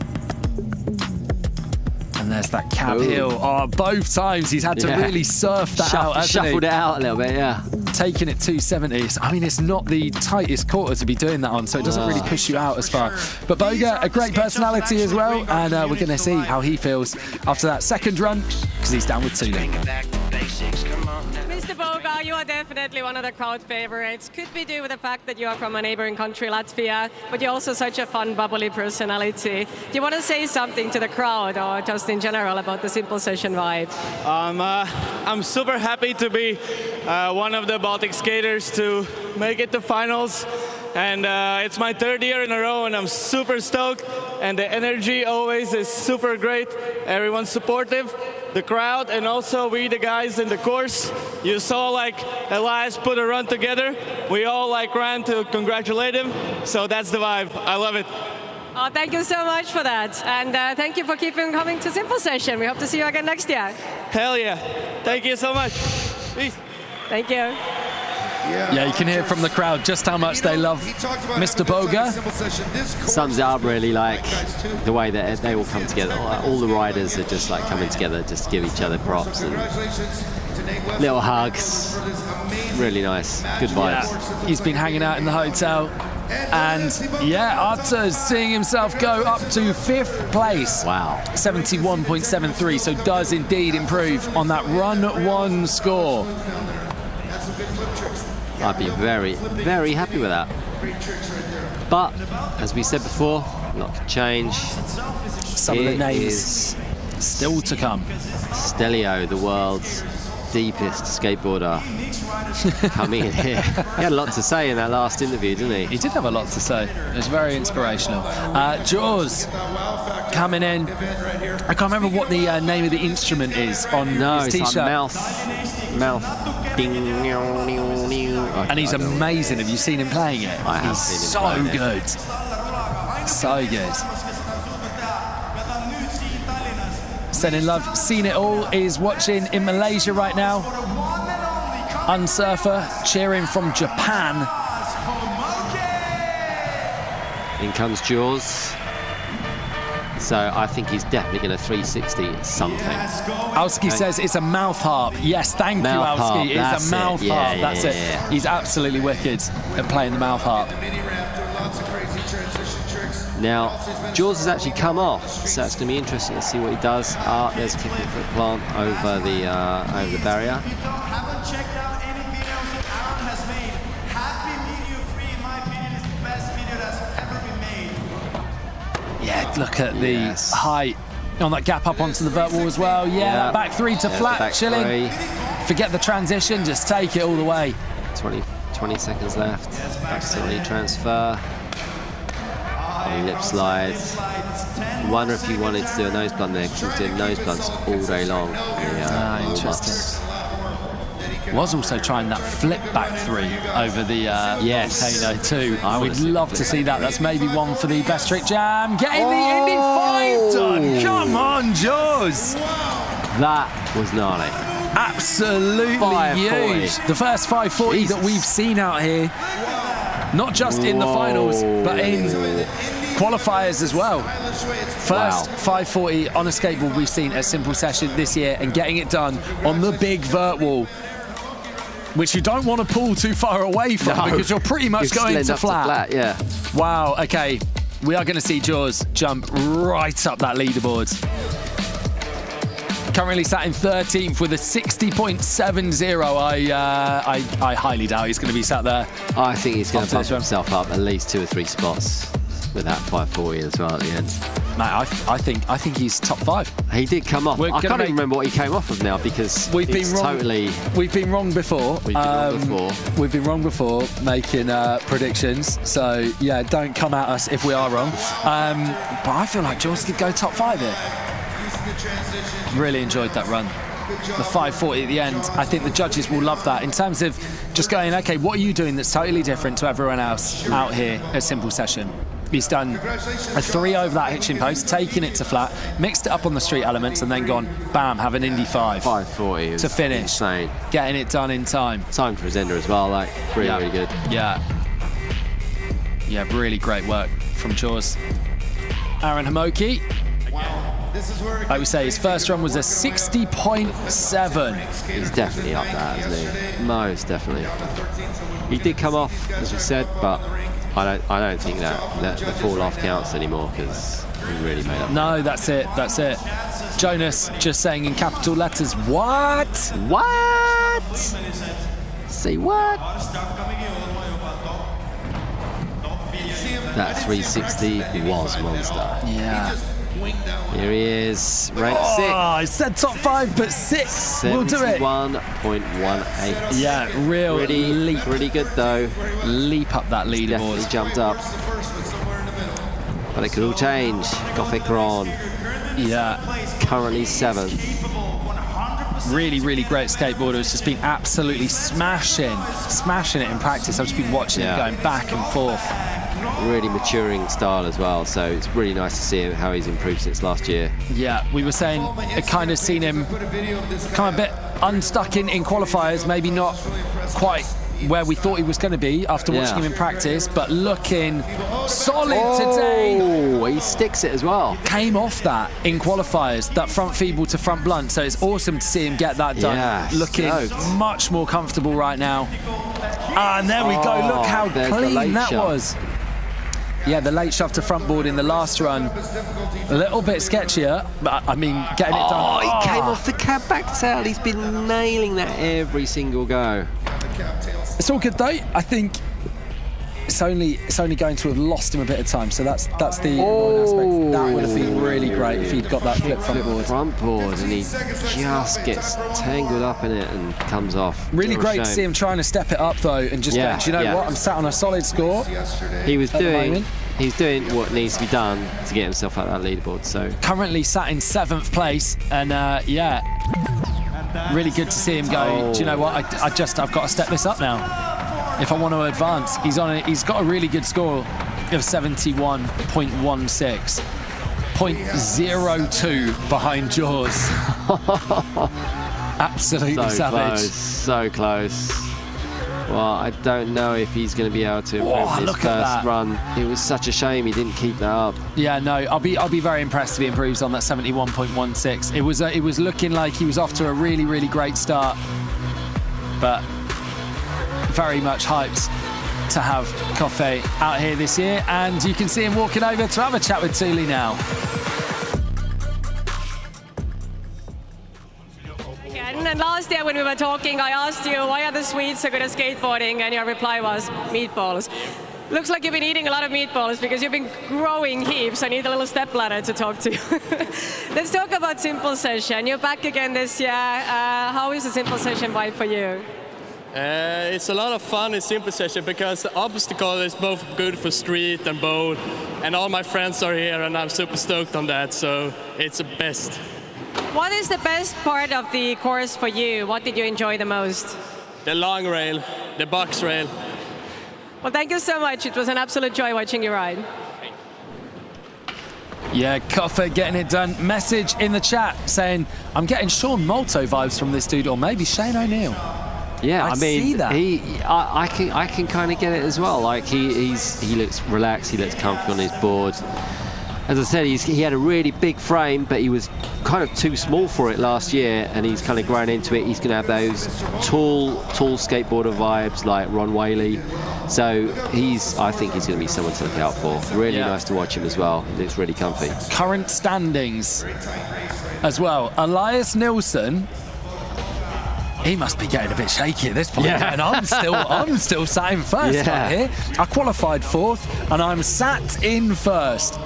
And there's that cab hill. Oh, both times he's had to really surf that out, hasn't Shuffled he? it out a little bit, yeah. Taking it 270. I mean, it's not the tightest quarter to be doing that on, so it doesn't really push you out as far. But Boga, a great personality as well, and we're going to see how he feels after that second run, because he's down with 2 now. Mr. Boga, you are definitely one of the crowd favorites. Could be due to the fact that you are from a neighboring country, Latvia, but you're also such a fun, bubbly personality. Do you want to say something to the crowd or just in general about the Simple Session vibe? I'm super happy to be one of the Baltic skaters to make it to finals. And it's my 3rd year in a row, and I'm super stoked. And the energy always is super great. Everyone's supportive. The crowd, and also we, the guys in the course. You saw like Elias put a run together. We all like ran to congratulate him. So that's the vibe. I love it. Oh, thank you so much for that. And thank you for keeping coming to Simple Session. We hope to see you again next year. Hell yeah. Thank you so much. Peace. Thank you. Yeah, you can hear from the crowd just how much they love Mr. Boga. Sums it up really, like the way that they all come together. All the riders are just like coming together just to give each other props and little hugs. Really nice, good vibes. Yeah. He's been hanging out in the hotel, and yeah, Arturs seeing himself go up to 5th place. Wow. 71.73, so does indeed improve on that run 1 score. I'd be very, very happy with that. But, as we said before, not to change. Some of the names still to come. Stelio, the world's deepest skateboarder, coming in here. He had a lot to say in that last interview, didn't he? He did have a lot to say. It was very inspirational. Jaws coming in. I can't remember what the name of the instrument is on his t-shirt. Like mouth. Ding, and he's amazing. Have you seen him playing it? I have seen him so good. So good. Sending love. Seen It All is watching in Malaysia right now. Unsurfer cheering from Japan. In comes Jaws. So I think he's definitely going to 360 something. Kowalski says it's a mouth harp. Yes, thank you, Kowalski. It's a mouth harp. That's it. He's absolutely wicked at playing the mouth harp. Now, Jaws has actually come off, so it's going to be interesting to see what he does. There's a kicking foot plant over the barrier. Yeah, look at the height on that gap up onto the vert wall as well. Yeah, that back 3 to flat, chilling. Forget the transition, just take it all the way. 20 seconds left. Back to the transfer. Lip slide. Wonder if he wanted to do a nose blunt there, because he's doing nose blunts all day long. Interesting. Was also trying that flip back 3 over the volcano too. We'd love to see that. That's maybe one for the best trick jam. Getting the Indy 5 done. Come on, Jaws. That was gnarly. Absolutely huge. The first 540 that we've seen out here. Not just in the finals, but in qualifiers as well. First 540 on a skateboard we've seen at Simple Session this year, and getting it done on the big vert wall, which you don't want to pull too far away from because you're pretty much going to flat. Yeah. Wow, okay. We are going to see Jaws jump right up that leaderboard. Currently sat in 13th with a 60.70. I highly doubt he's going to be sat there. I think he's going to bump himself up at least 2 or 3 spots with that 540 as well at the end. Mate, I think he's top 5. He did come off. I can't even remember what he came off of now, because we've been wrong before. We've been wrong before making predictions. So yeah, don't come at us if we are wrong. But I feel like Jaws could go top 5 here. Really enjoyed that run. The 540 at the end. I think the judges will love that. In terms of just going, okay, what are you doing that's totally different to everyone else out here at Simple Session? He's done a 3 over that hitching post, taken it to flat, mixed it up on the street elements, and then gone, bam, have an Indy 540 to finish. Insane. Getting it done in time. Time for his ender as well, like, really good. Yeah, really great work from Jaws. Aaron Homoki. Like we say, his first run was a 60.7. He's definitely up there, isn't he? Most definitely. He did come off, as we said, but I don't think that the fall off counts anymore because he really made up. No, that's it. Jonas just saying in capital letters, what? What? Say what? That 360 was monster. Yeah. Here he is, ranked 6. I said top 5, but 6 will do it. 71.18. Yeah, leap. Pretty good though. Leap up that leaderboard. Definitely jumped up. But it could all change. Koffe Kroon. Yeah. Currently 7th. Really, really great skateboarder. Has just been absolutely smashing it in practice. I've just been watching him going back and forth. Really maturing style as well, so it's really nice to see how he's improved since last year. Yeah, we were saying it kind of seen him kind of a bit unstuck in qualifiers, maybe not quite where we thought he was going to be after watching him in practice, but looking solid today. Oh, he sticks it as well. Came off that in qualifiers, that front feeble to front blunt, so it's awesome to see him get that done. Yeah, looking much more comfortable right now. And there we go, look how clean that was. Yeah, the late shove to front board in the last run, a little bit sketchier, but I mean, getting it done. He came off the cab back tail. He's been nailing that every single go. It's all good though. I think it's only going to have lost him a bit of time, so that's the annoying aspect. That would have been really great if he'd got that flip front board. Front board, and he just gets tangled up in it and comes off. Really great to see him trying to step it up though, and just go, do you know what? I'm sat on a solid score. He's doing what needs to be done to get himself out of that leaderboard. So currently sat in 7th place, and really good to see him go. Do you know what? I've got to step this up now. If I want to advance, he's got a really good score of 71.16, 0.02 behind Jaws. Absolutely savage. So close. Well, I don't know if he's going to be able to improve his first run. It was such a shame he didn't keep that up. Yeah, no, I'll be very impressed if he improves on that 71.16. It was looking like he was off to a really, really great start, but very much hyped to have Koffe out here this year, and you can see him walking over to have a chat with Thule now. And last year when we were talking, I asked you, why are the Swedes so good at skateboarding? And your reply was meatballs. Looks like you've been eating a lot of meatballs because you've been growing heaps. I need a little step ladder to talk to you. Let's talk about Simple Session. You're back again this year. How is the Simple Session vibe for you? It's a lot of fun in Simple Session because the obstacle is both good for street and boat, and all my friends are here and I'm super stoked on that, so it's the best. What is the best part of the course for you? What did you enjoy the most? The long rail, the box rail. Well, thank you so much. It was an absolute joy watching you ride. Yeah, Koffe getting it done. Message in the chat saying, I'm getting Sean Molto vibes from this dude, or maybe Shane O'Neill. Yeah, I mean, see that. I can kind of get it as well. Like he looks relaxed, he looks comfy on his board. As I said, he had a really big frame, but he was kind of too small for it last year, and he's kind of grown into it. He's going to have those tall skateboarder vibes like Ron Whaley. So I think he's going to be someone to look out for. Really nice to watch him as well. He looks really comfy. Current standings as well. Elias Nilsen, he must be getting a bit shaky at this point. Yeah. And I'm still sat in first right here. I qualified 4th, and I'm sat in first.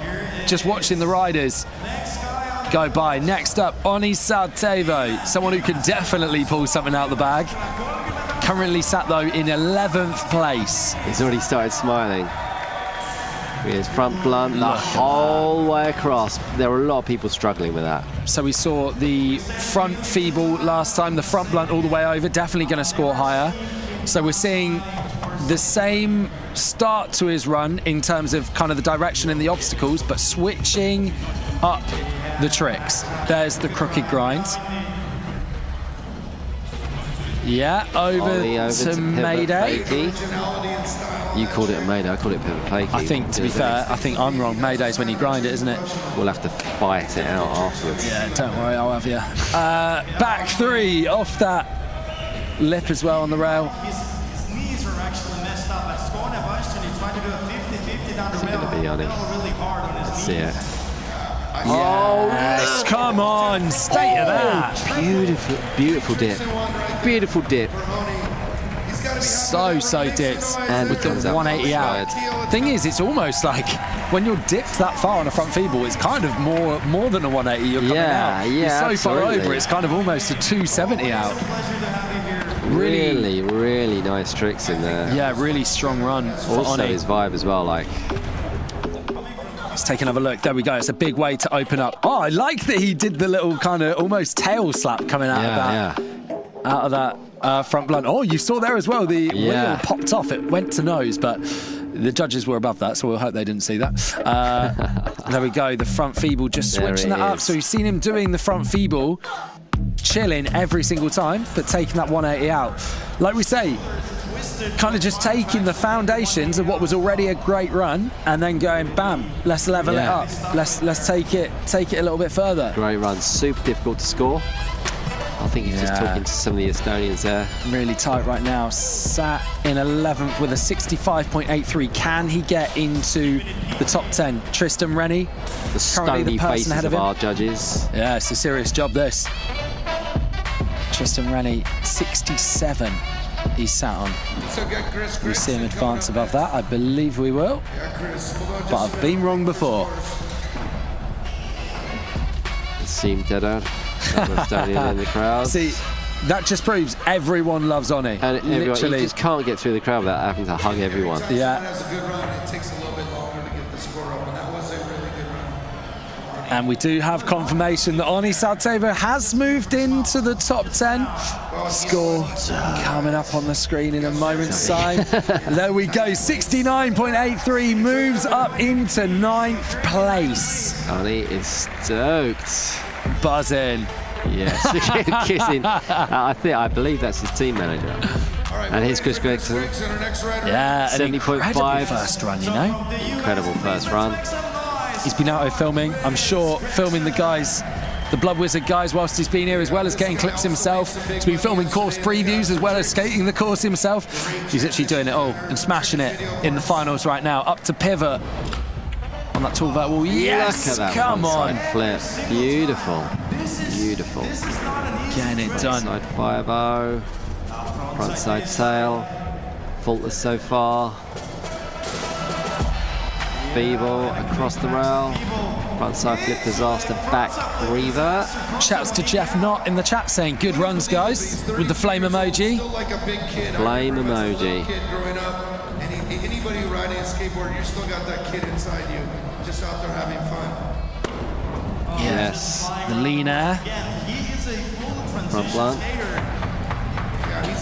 Just watching the riders go by. Next up, Onni Saltevo, someone who can definitely pull something out of the bag. Currently sat though in 11th place. He's already started smiling. His front blunt the whole way across. There were a lot of people struggling with that. So we saw the front feeble last time, the front blunt all the way over, definitely going to score higher. So we're seeing the same start to his run in terms of kind of the direction and the obstacles, but switching up the tricks. There's the crooked grind. Yeah, over to Mayday. You called it a Mayday, I called it pivot fakey. I think, to be fair, I think I'm wrong. Mayday's when you grind it, isn't it? We'll have to fight it out afterwards. Yeah, don't worry, I'll have you. Back three off that lip as well on the rail. His knees are actually messed up. As Skåne Westerny tried to do a 50-50 down the rail. It's going to be Onni. Really hard on his See it. Oh, yes, come on, state of that. Beautiful, beautiful dip. Beautiful dip. So dipped. And with the 180 out. Thing is, it's almost like when you're dipped that far on a front feeble, it's kind of more than a 180 you're coming out. Yeah, you're so far over, it's kind of almost a 270 out. Really nice tricks in there. Yeah, really strong run for also Onni. his vibe as well, like. Let's take another look. There we go. It's a big way to open up. Oh, I like that he did the little kind of almost tail slap coming out of that. Out of that front blunt. Oh, you saw there as well. The wheel popped off. It went to nose, but the judges were above that, so we'll hope they didn't see that. There we go. The front feeble just switching that up. So you've seen him doing the front feeble, chilling every single time, but taking that 180 out. Like we say, kind of just taking the foundations of what was already a great run and then going, bam, let's level it up. Let's take it a little bit further. Great run. Super difficult to score. I think he's just talking to some of the Estonians there. Really tight right now. Sat in 11th with a 65.83. Can he get into the top 10? Tristan Rennie, the stony faces of our judges. Yeah, it's a serious job, this. Tristan Rennie, 67 he's sat on. We see him advance above that. I believe we will. But I've been wrong before. It seemed deader. Estonian in the crowd. See, that just proves everyone loves Onni. And everyone, literally, you just can't get through the crowd without having to hug everyone. Yeah. And we do have confirmation that Onni Saltevo has moved into the top 10. Score coming up on the screen in a moment's time. There we go, 69.83 moves up into 9th place. Onni is stoked. Buzzing. Yes, kissing. I believe that's his team manager. And here's Chris Gregson. Yeah, 70.5 first run, you know. Incredible first run. He's been out here filming, I'm sure, filming the guys, the Blood Wizard guys, whilst he's been here, as well as getting clips himself. He's been filming course previews as well as skating the course himself. He's actually doing it all and smashing it in the finals right now. Up to pivot on that tall vert wall. Yes, look at that come on. Flip. Beautiful. Beautiful. Getting it done. Side 5-0. Frontside tail. Faultless so far. Feeble across the rail. Frontside flip disaster, back revert. Shouts to Jeff Knott in the chat saying, good runs, guys, with the flame emoji. Flame emoji. Anybody riding a skateboard, you still got that kid inside you, just out there having fun. Yes. The lean air. Front blunt.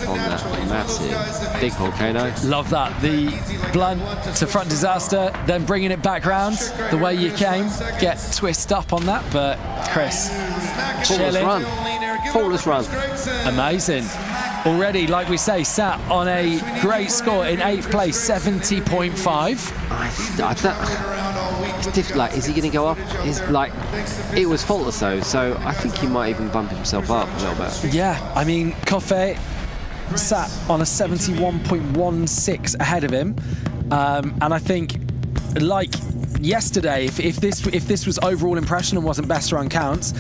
On that massive big volcano. Love that. The blunt to front disaster, then bringing it back round the way you came. Get twist up on that, but Chris, chilling. Faultless run. Amazing. Already, like we say, sat on a great score in 8th place, 70.5. It's different. Like, is he going to go up? It was faultless though, so I think he might even bump himself up a little bit. Yeah, I mean, Koffe sat on a 71.16 ahead of him, and I think, like yesterday, if this was overall impression and wasn't best run counts,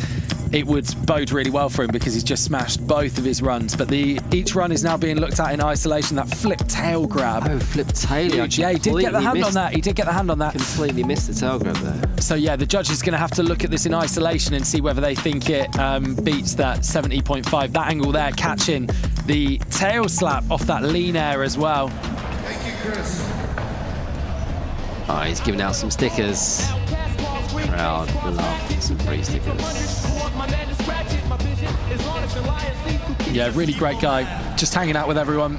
it would bode really well for him because he's just smashed both of his runs. But each run is now being looked at in isolation. That flip tail grab. Oh, flip tail. Yeah, he did get the hand on that. He did get the hand on that. Completely missed the tail grab there. So yeah, the judge is going to have to look at this in isolation and see whether they think it beats that 70.5. That angle there, catching the tail slap off that lean air as well. Thank you, Chris. Oh, he's giving out some stickers. Crowd love some free stickers. Yeah, really great guy. just hanging out with everyone.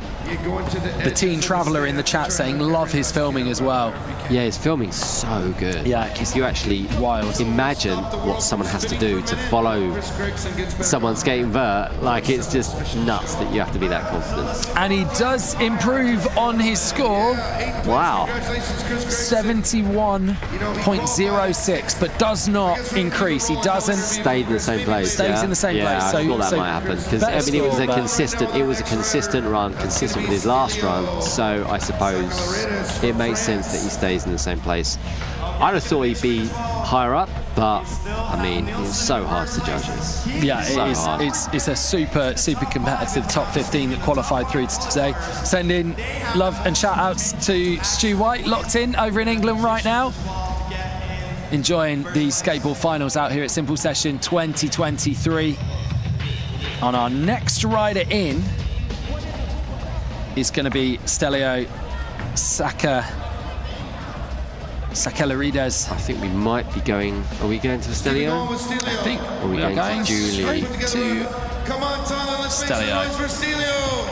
The teen traveller in the chat saying love his filming as well. Yeah, his filming's so good. Yeah, because you actually imagine what someone has to do to follow someone skating vert. Like, it's just nuts that you have to be that confident. And he does improve on his score. Wow. 71.06, but does not increase. He doesn't stayed in the same place. Stays in the same place. Yeah, I thought that might happen because I mean, it was a consistent run, consistent with his last run. So I suppose it makes sense that he stays in the same place. I'd have thought he'd be higher up, but I mean, it's so hard to judge this. Yeah, it's a super competitive top 15 that qualified through to today. Send in love and shout outs to Stu White, locked in over in England right now, enjoying the skateboard finals out here at Simple Session 2023. On our next rider in is going to be Stelio Sakellarides. I think we might be going. Are we going to Stelio? I think we are going to Julie. To Come on, Tallinn, let's Stelio. make some noise for Stelio.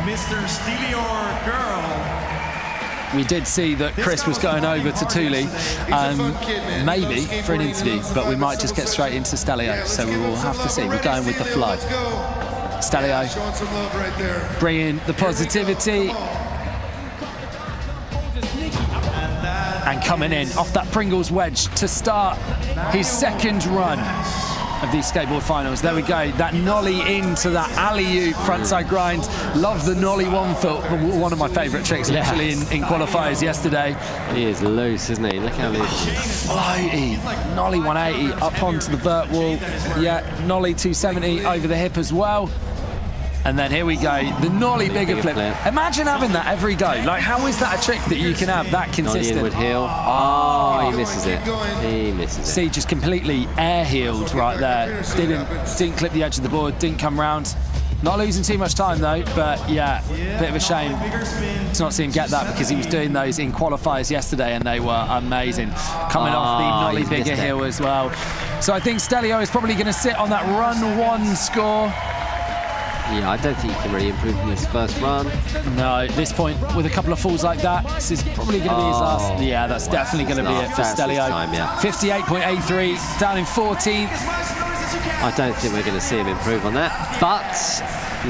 Mr. Stelio girl. We did see that Chris was going over to Thule, maybe for an interview, but we might just get straight into Stelio, so we will have to see. We're going with the flow. Stelio, bringing the positivity. And coming in off that Pringles wedge to start his second run of these skateboard finals. There we go, that nollie into that alley-oop frontside grind. Love the nollie 1 foot, one of my favourite tricks actually in qualifiers yesterday. He is loose, isn't he? Look how loose. Floaty, nollie 180 up onto the vert wall. Yeah, nollie 270 over the hip as well. And then here we go, the nollie bigger flip. Imagine having that every go. Like, how is that a trick that you can have that consistent? Nollie inward heel. Oh, he misses it. He misses it. See, just completely air heeled right there. Didn't clip the edge of the board, didn't come round. Not losing too much time though, but yeah, bit of a shame to not see him get that because he was doing those in qualifiers yesterday and they were amazing. Coming off the nollie bigger heel as well. So I think Stelio is probably going to sit on that run 1 score. Yeah, I don't think he can really improve in his first run. No, at this point, with a couple of falls like that, this is probably going to be his last. Yeah, that's definitely going to be it for Stelio. 58.83, down in 14th. I don't think we're going to see him improve on that, but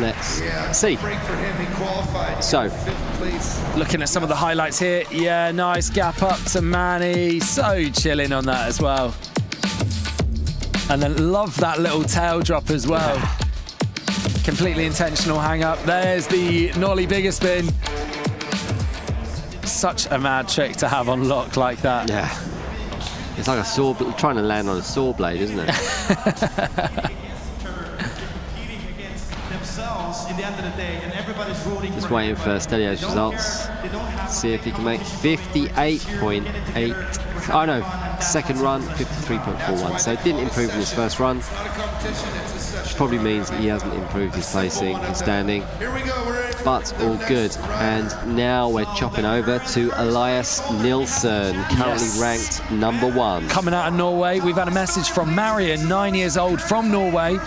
let's see. So, looking at some of the highlights here, yeah, nice gap up to Manny, so chilling on that as well. And then love that little tail drop as well. Completely intentional hang up. There's the nollie bigger spin. Such a mad trick to have on lock like that. Yeah. It's like a saw, trying to land on a saw blade, isn't it? Just waiting for Stelio's results. See if he can make 58.8. Oh no, second run, 53.41. So it didn't improve in his first run. Which probably means he hasn't improved his placing and standing. But all good. And now we're chopping over to Elias Nilsen, currently ranked #1. Coming out of Norway, we've had a message from Marion, 9 years old, from Norway,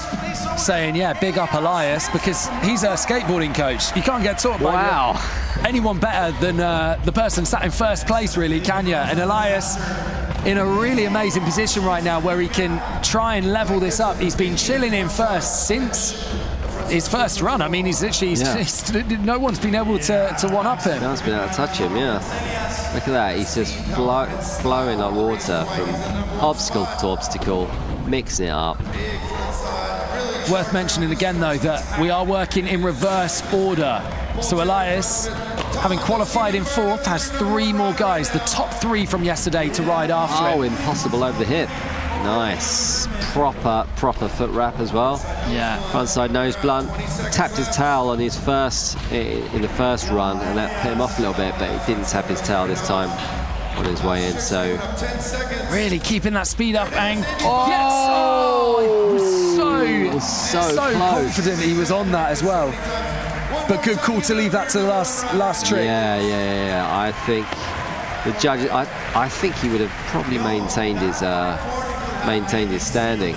saying, yeah, big up Elias, because he's a skateboarding coach. You can't get taught by anyone better than the person sat in first place, really, can you? And Elias in a really amazing position right now where he can try and level this up. He's been chilling in first since his first run. I mean, he's literally, no one's been able to one-up him. No one's been able to touch him, yeah. Look at that, he's just flowing like water from obstacle to obstacle, mixing it up. Worth mentioning again, though, that we are working in reverse order. So Elias, having qualified in 4th, has 3 more guys, the top 3 from yesterday, to ride after him. Oh, impossible over the hip. Nice. Proper foot wrap as well. Yeah. Frontside nose blunt. Tapped his towel on his in the first run, and that put him off a little bit, but he didn't tap his towel this time on his way in, so... Really keeping that speed up and... Yes! Oh! He was so confident he was on that as well. But good call to leave that to the last trick. Yeah. I think the judge. I think he would have probably maintained his standing.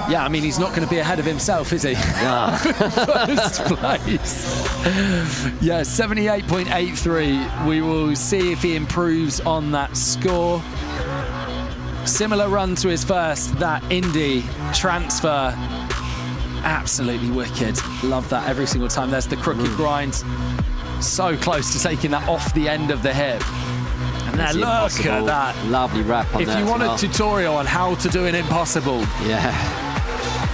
Yeah, I mean, he's not going to be ahead of himself, is he? No. First place. Yeah, 78.83. We will see if he improves on that score. Similar run to his first, that Indy transfer. Absolutely wicked. Love that every single time. There's the crooked grind. So close to taking that off the end of the hip. And then look at that. Lovely wrap on that. If you want a tutorial on how to do an impossible. Yeah.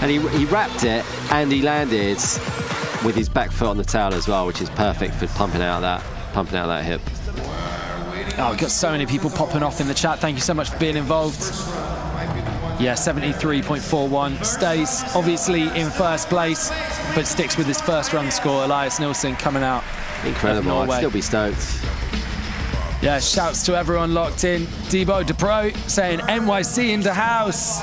And he wrapped it and he landed with his back foot on the towel as well, which is perfect for pumping out that hip. Oh, we've got so many people popping off in the chat. Thank you so much for being involved. Yeah, 73.41. Stays obviously in first place, but sticks with his first run score. Elias Nilsen coming out. Incredible. I'd still be stoked. Yeah, shouts to everyone locked in. Debo DePro saying NYC in the house.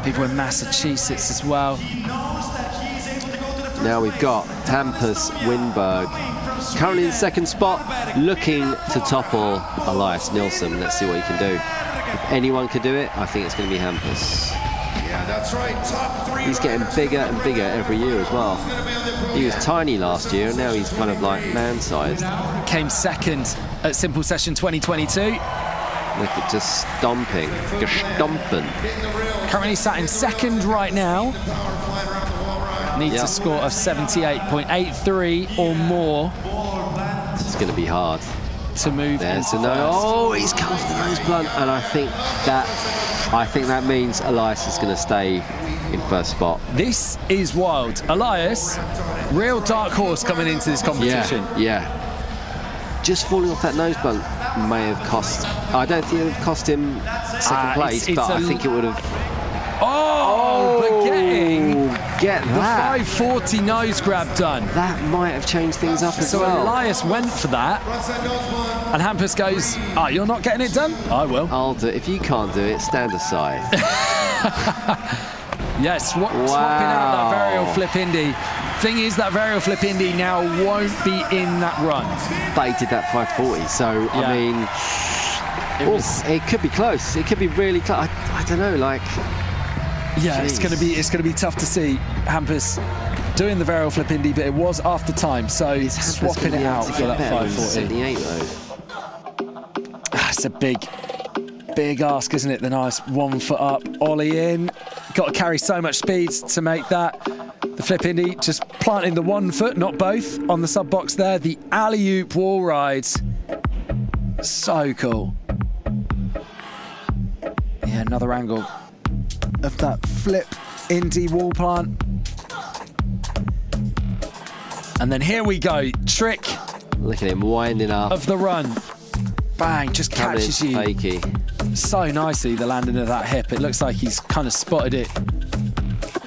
People in Massachusetts as well. Now we've got Hampus Winberg, currently in second spot, looking to topple Elias Nilsen. Let's see what he can do. If anyone could do it, I think it's going to be Hampus. Yeah, that's right. Top 3. He's getting bigger and bigger every year as well. He was tiny last year, and now he's kind of like man-sized. Came second at Simple Session 2022. Look at just stomping, gestomping. Currently sat in second right now. Needs a score of 78.83 or more. It's going to be hard to move. There's the nose. Oh, he's come off the nose blunt, and I think that means Elias is going to stay in first spot. This is wild. Elias, real dark horse coming into this competition. Yeah. Just falling off that nose blunt may have cost. I don't think it would have cost him second place, but I think it would have. But get the 540 nose grab done. That might have changed things up as well. So Elias went for that, and Hampus goes, you're not getting it done? I will. I'll do it. If you can't do it, stand aside. Yes, swapping out that varial flip Indy. Thing is, that varial flip Indy now won't be in that run. But he did that 540, so I mean, it could be close. It could be really close. I don't know, like. Yeah, it's going to be tough to see Hampus doing the varial flip Indy, but it was after time, so he's swapping it out for that 540. It's a big ask, isn't it? The nice 1 foot up, ollie in. Got to carry so much speed to make that. The flip Indy, just planting the 1 foot, not both, on the sub box there. The alley-oop wall ride. So cool. Yeah, another angle of that flip Indy wall plant. And then here we go, trick. Look at him winding up. Of the run. Bang, just catches you. Fakey. So nicely, the landing of that hip. It looks like he's kind of spotted it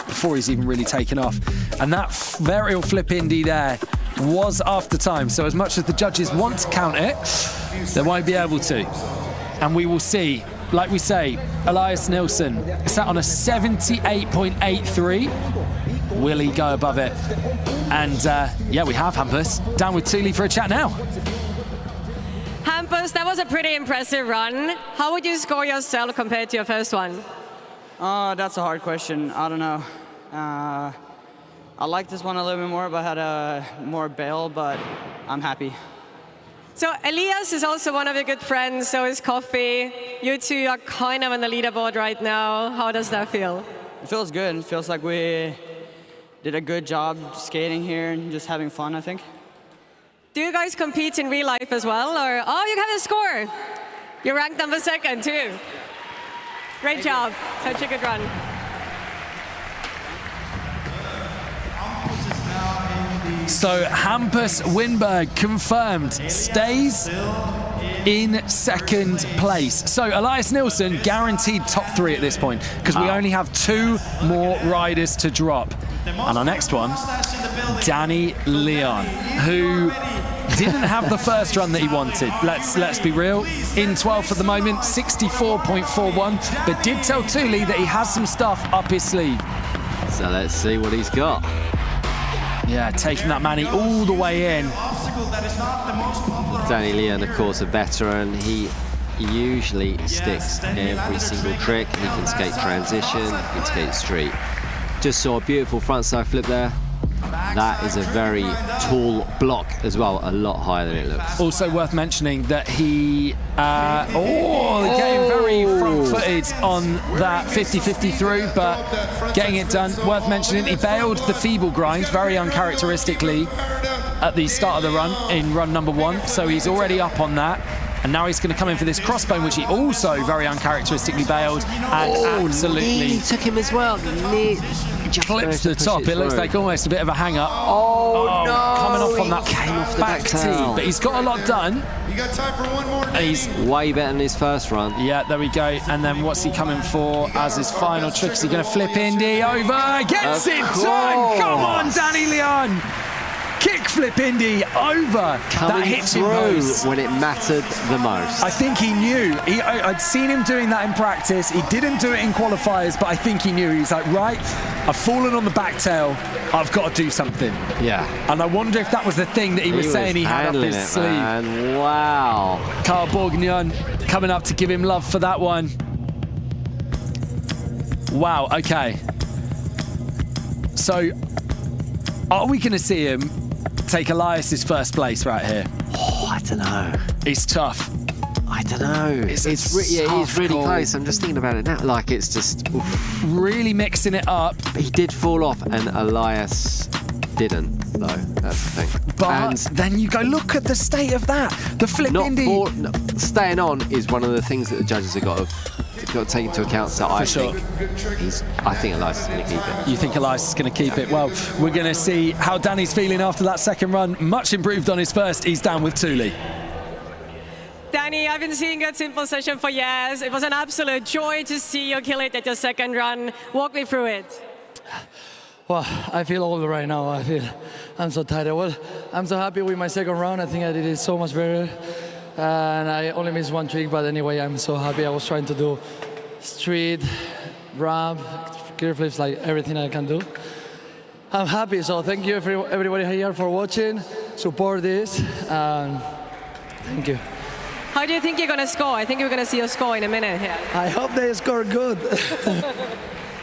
before he's even really taken off. And that varial flip Indy there was after time. So as much as the judges want to count it, they won't be able to. And we will see. Like we say, Elias Nilsen sat on a 78.83. Will he go above it? And yeah, we have Hampus down with Thule for a chat now. Hampus, that was a pretty impressive run. How would you score yourself compared to your first one? That's a hard question. I don't know. I like this one a little bit more, but I had more bail, but I'm happy. So Elias is also one of your good friends, so is Koffe. You two are kind of on the leaderboard right now. How does that feel? It feels good. It feels like we did a good job skating here and just having fun, I think. Do you guys compete in real life as well? Or you have a score. You're ranked number 2nd too. Great job. Such a good run. So Hampus Winberg confirmed stays in second place. So Elias Nilsen guaranteed top 3 at this point because we only have 2 more riders to drop. And our next one, Danny Leon, who didn't have the first run that he wanted. Let's be real. In 12th at the moment, 64.41, but did tell Thule that he has some stuff up his sleeve. So let's see what he's got. Yeah, taking that Manny all the way in. Danny Leon, of course, a veteran. He usually sticks every single trick. He can skate transition, he can skate street. Just saw a beautiful frontside flip there. That is a very tall block as well, a lot higher than it looks. Also worth mentioning that he getting very front-footed on that 50-50 through, but getting it done. Worth mentioning, he bailed the feeble grind very uncharacteristically at the start of the run in run number 1, so he's already up on that. And now he's going to come in for this crossbone, which he also very uncharacteristically bailed, and absolutely he took him as well. Clips the top. It looks like almost a bit of a hang-up. Oh no! Coming off on that came off the back tee, but he's got a lot done. You got time for one more. He's way better than his first run. Yeah, there we go. And then what's he coming for as his final trick? Is he going to flip Indy over? Gets it done! Come on, Danny Leon! Kickflip Indy over Coming that hitching through post when it mattered the most. I think he knew. I'd seen him doing that in practice. He didn't do it in qualifiers, but I think he knew. He's like, right, I've fallen on the back tail. I've got to do something. Yeah. And I wonder if that was the thing that he was saying he had up his sleeve. Man. Wow. Carl Borgnon coming up to give him love for that one. Wow, okay. So, are we going to see him take Elias's first place right here? Oh, I don't know. It's tough. I don't know. It's really close. I'm just thinking about it now. Like, it's just oof. Really mixing it up. He did fall off, and Elias didn't, though. That's the thing. But then you go, look at the state of that. The flip Indy. Staying on is one of the things that the judges have got to take into account. So I think Elias is going to keep it. You think Elias is going to keep it? Well, we're going to see how Danny's feeling after that second run. Much improved on his first. He's down with Thule. Danny, I've been seeing your simple session for years. It was an absolute joy to see you kill it at your second run. Walk me through it. Well, I feel old right now. I'm so tired. Well, I'm so happy with my second round. I think I did it so much better. And I only missed one trick, but anyway, I'm so happy. I was trying to do street, ramp, gear flips, like everything I can do. I'm happy, so thank you everybody here for watching. Support this, and thank you. How do you think you're going to score? I think we're going to see a score in a minute here. I hope they score good.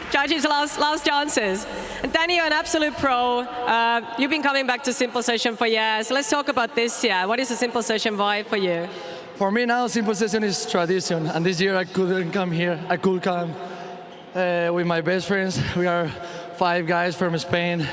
Judges, last chances. And Danny, you're an absolute pro. You've been coming back to simple session for years. Let's talk about this year. What is the simple session vibe for you? For me now, simple session is tradition. And this year I couldn't come here. I could come with my best friends. We are 5 guys from Spain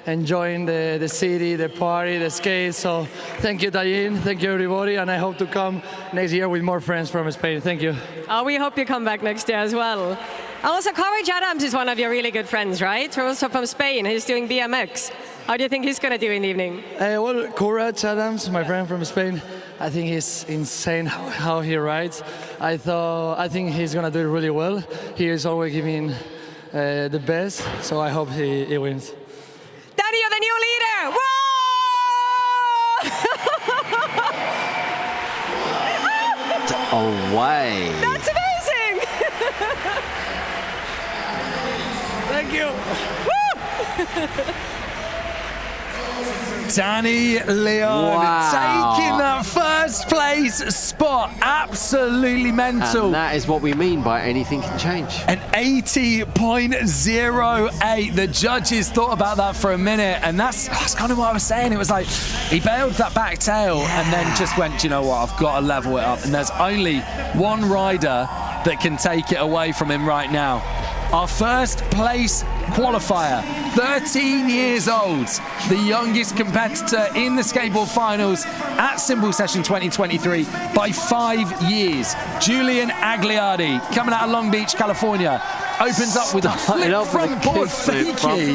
enjoying the city, the party, the skate. So thank you, Tallinn. Thank you, everybody. And I hope to come next year with more friends from Spain. Thank you. We hope you come back next year as well. Also, Courage Adams is one of your really good friends, right? Also from Spain. He's doing BMX. How do you think he's going to do in the evening? Well, Courage Adams, my friend from Spain, I think he's insane how he rides. I think he's going to do it really well. He is always giving the best, so I hope he wins. Danny, you're the new leader! Whoa! Away! That's amazing! Thank you. Danny Leon taking that first place spot. Absolutely mental. And that is what we mean by anything can change. An 80.08. The judges thought about that for a minute, and that's kind of what I was saying. It was like he bailed that back tail and then just went, do you know what, I've got to level it up. And there's only one rider that can take it away from him right now. Our first place qualifier, 13 years old, the youngest competitor in the skateboard finals at Simple Session 2023 by 5 years. Julian Agliardi, coming out of Long Beach, California, opens up with a flip front board fakie.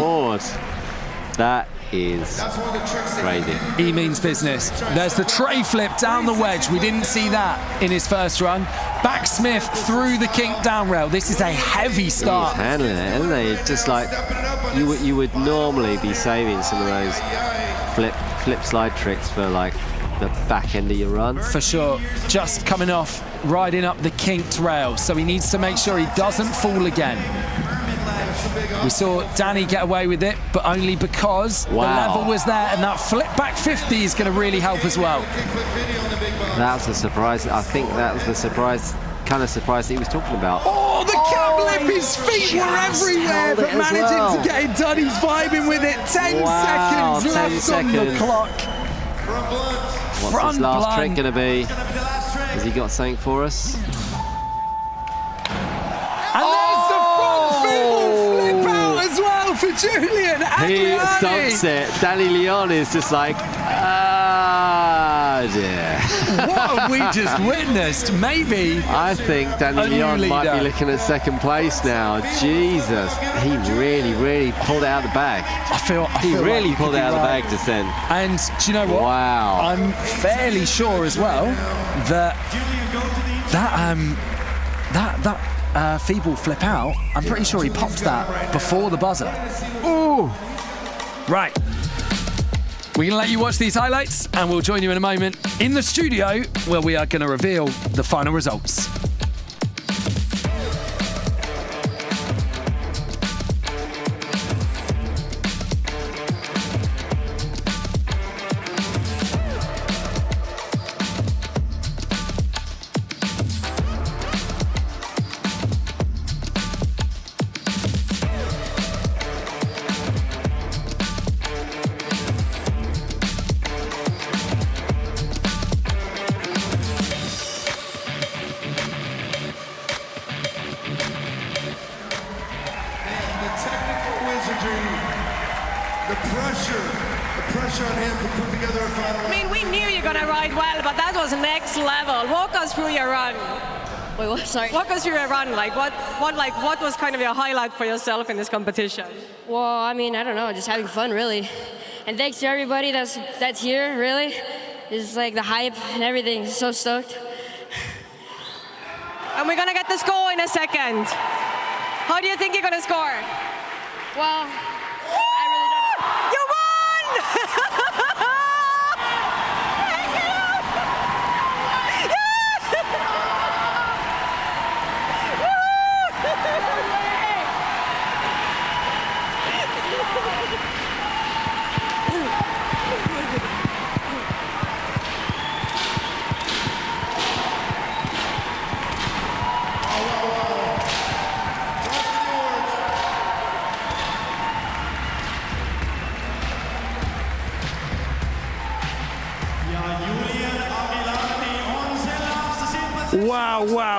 That is crazy. He means business. There's the tray flip down the wedge. We didn't see that in his first run. Backsmith through the kink down rail. This is a heavy start. He's handling it, isn't he? Just like you would normally be saving some of those flip slide tricks for like the back end of your run. For sure. Just coming off, riding up the kinked rail. So he needs to make sure he doesn't fall again. We saw Danny get away with it, but only because the level was there, and that flip back 50 is going to really help as well. That was a surprise. I think that was the surprise, kind of surprise that he was talking about. Oh, the cab lip, his feet were everywhere, but managing to get it done. He's vibing with it. 10 seconds left on the clock. What's his last trick going to be? Has he got something for us? And there's the front feeble flip out as well for Julian Agliardi. He stumps it. Danny Leon is just like, ah, dear. What have we just witnessed? Maybe. I think Danny Leon might be looking at second place now. Jesus, he really pulled it out of the bag. I feel he really like pulled it out of the bag to send. And do you know what? Wow. I'm fairly sure as well that feeble flip out, I'm pretty sure he popped that before the buzzer. Ooh. Right. We're going to let you watch these highlights, and we'll join you in a moment in the studio where we are going to reveal the final results. Wait, what? Sorry. Walk us through your run. What was kind of your highlight for yourself in this competition? Well, I mean, I don't know, just having fun, really. And thanks to everybody that's here, really. It's like the hype and everything. So stoked. And we're gonna get the score in a second. How do you think you're gonna score? Well, I really don't know. You won!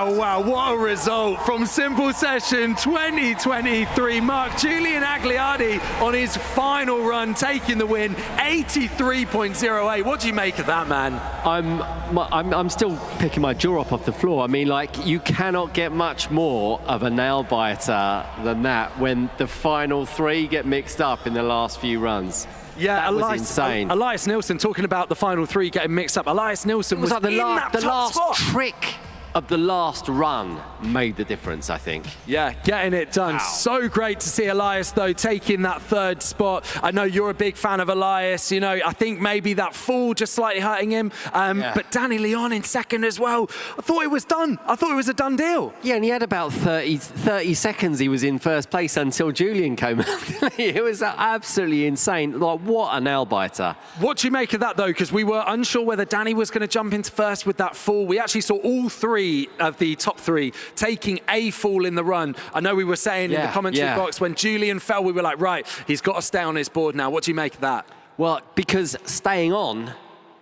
Wow, what a result from Simple Session 2023. Mark Julian Agliardi on his final run, taking the win, 83.08. What do you make of that, man? I'm still picking my jaw up off the floor. I mean, like, you cannot get much more of a nail biter than that when the final three get mixed up in the last few runs. Yeah, that was insane. Elias Nilsen talking about the final three getting mixed up. Elias Nilsen was like the last spot. Trick of the last run made the difference, I think. Yeah, getting it done. Wow. So great to see Elias, though, taking that third spot. I know you're a big fan of Elias. You know, I think maybe that fall just slightly hurting him. But Danny Leon in second as well. I thought it was done. I thought it was a done deal. Yeah, and he had about 30 seconds he was in first place until Julian came out. It was absolutely insane. Like, what a nail biter. What do you make of that, though? Because we were unsure whether Danny was going to jump into first with that fall. We actually saw all three of the top three taking a fall in the run. I know we were saying in the commentary box when Julian fell, we were like, right, he's got to stay on his board now. What do you make of that? Well, because staying on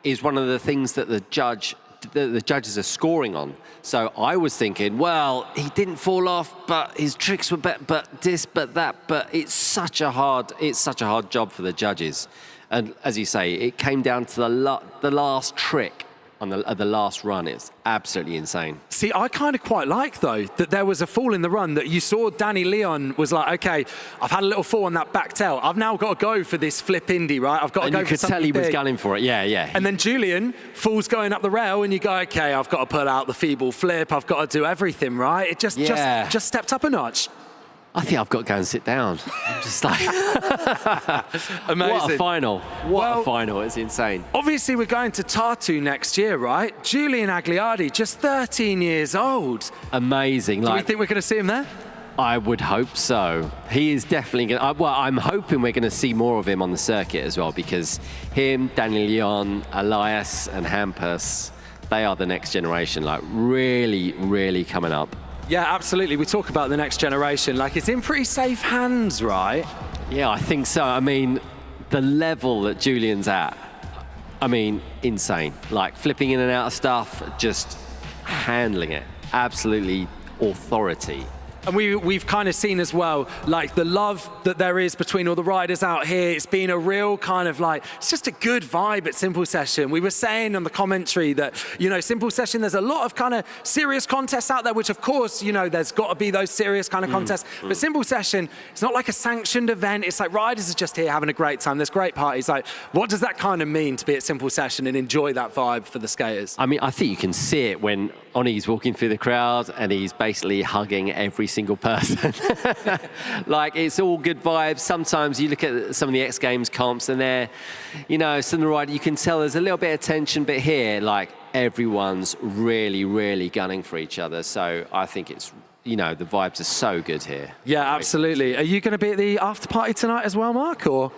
is one of the things that the judges are scoring on. So I was thinking, well, he didn't fall off, but his tricks were better, but this, but that. But it's such a hard job for the judges. And as you say, it came down to the last trick on the last run. It's absolutely insane. See, I kind of quite like, though, that there was a fall in the run, that you saw Danny Leon was like, okay, I've had a little fall on that back tail. I've now got to go for this flip indie, right? I've got to go for something. And you could tell he was gunning for it, yeah. And then Julian falls going up the rail, and you go, okay, I've got to pull out the feeble flip. I've got to do everything, right? It just stepped up a notch. I think I've got to go and sit down. I'm just like... Amazing. What a final. What a final. It's insane. Obviously, we're going to Tartu next year, right? Julian Agliardi, just 13 years old. Amazing. Do we think we're going to see him there? I would hope so. He is definitely going to... Well, I'm hoping we're going to see more of him on the circuit as well, because him, Daniel Leon, Elias and Hampus, they are the next generation, like really, really coming up. Yeah, absolutely. We talk about the next generation. Like, it's in pretty safe hands, right? Yeah, I think so. I mean, the level that Julian's at, I mean, insane. Like, flipping in and out of stuff, just handling it. Absolutely authority. And we've kind of seen as well, like the love that there is between all the riders out here. It's been a real kind of like, it's just a good vibe at Simple Session. We were saying on the commentary that, you know, Simple Session, there's a lot of kind of serious contests out there, which of course, you know, there's got to be those serious kind of contests. But Simple Session, it's not like a sanctioned event. It's like riders are just here having a great time. There's great parties. Like, what does that kind of mean to be at Simple Session and enjoy that vibe for the skaters? I mean, I think you can see it when Onni's walking through the crowd and he's basically hugging every single person. Like, it's all good vibes. Sometimes you look at some of the XGames comps and they're, you know, some of the riders, you can tell there's a little bit of tension, but here, like, everyone's really, really gunning for each other. So I think it's, you know, the vibes are so good here. Yeah, absolutely. Are you going to be at the after party tonight as well, Mark, or?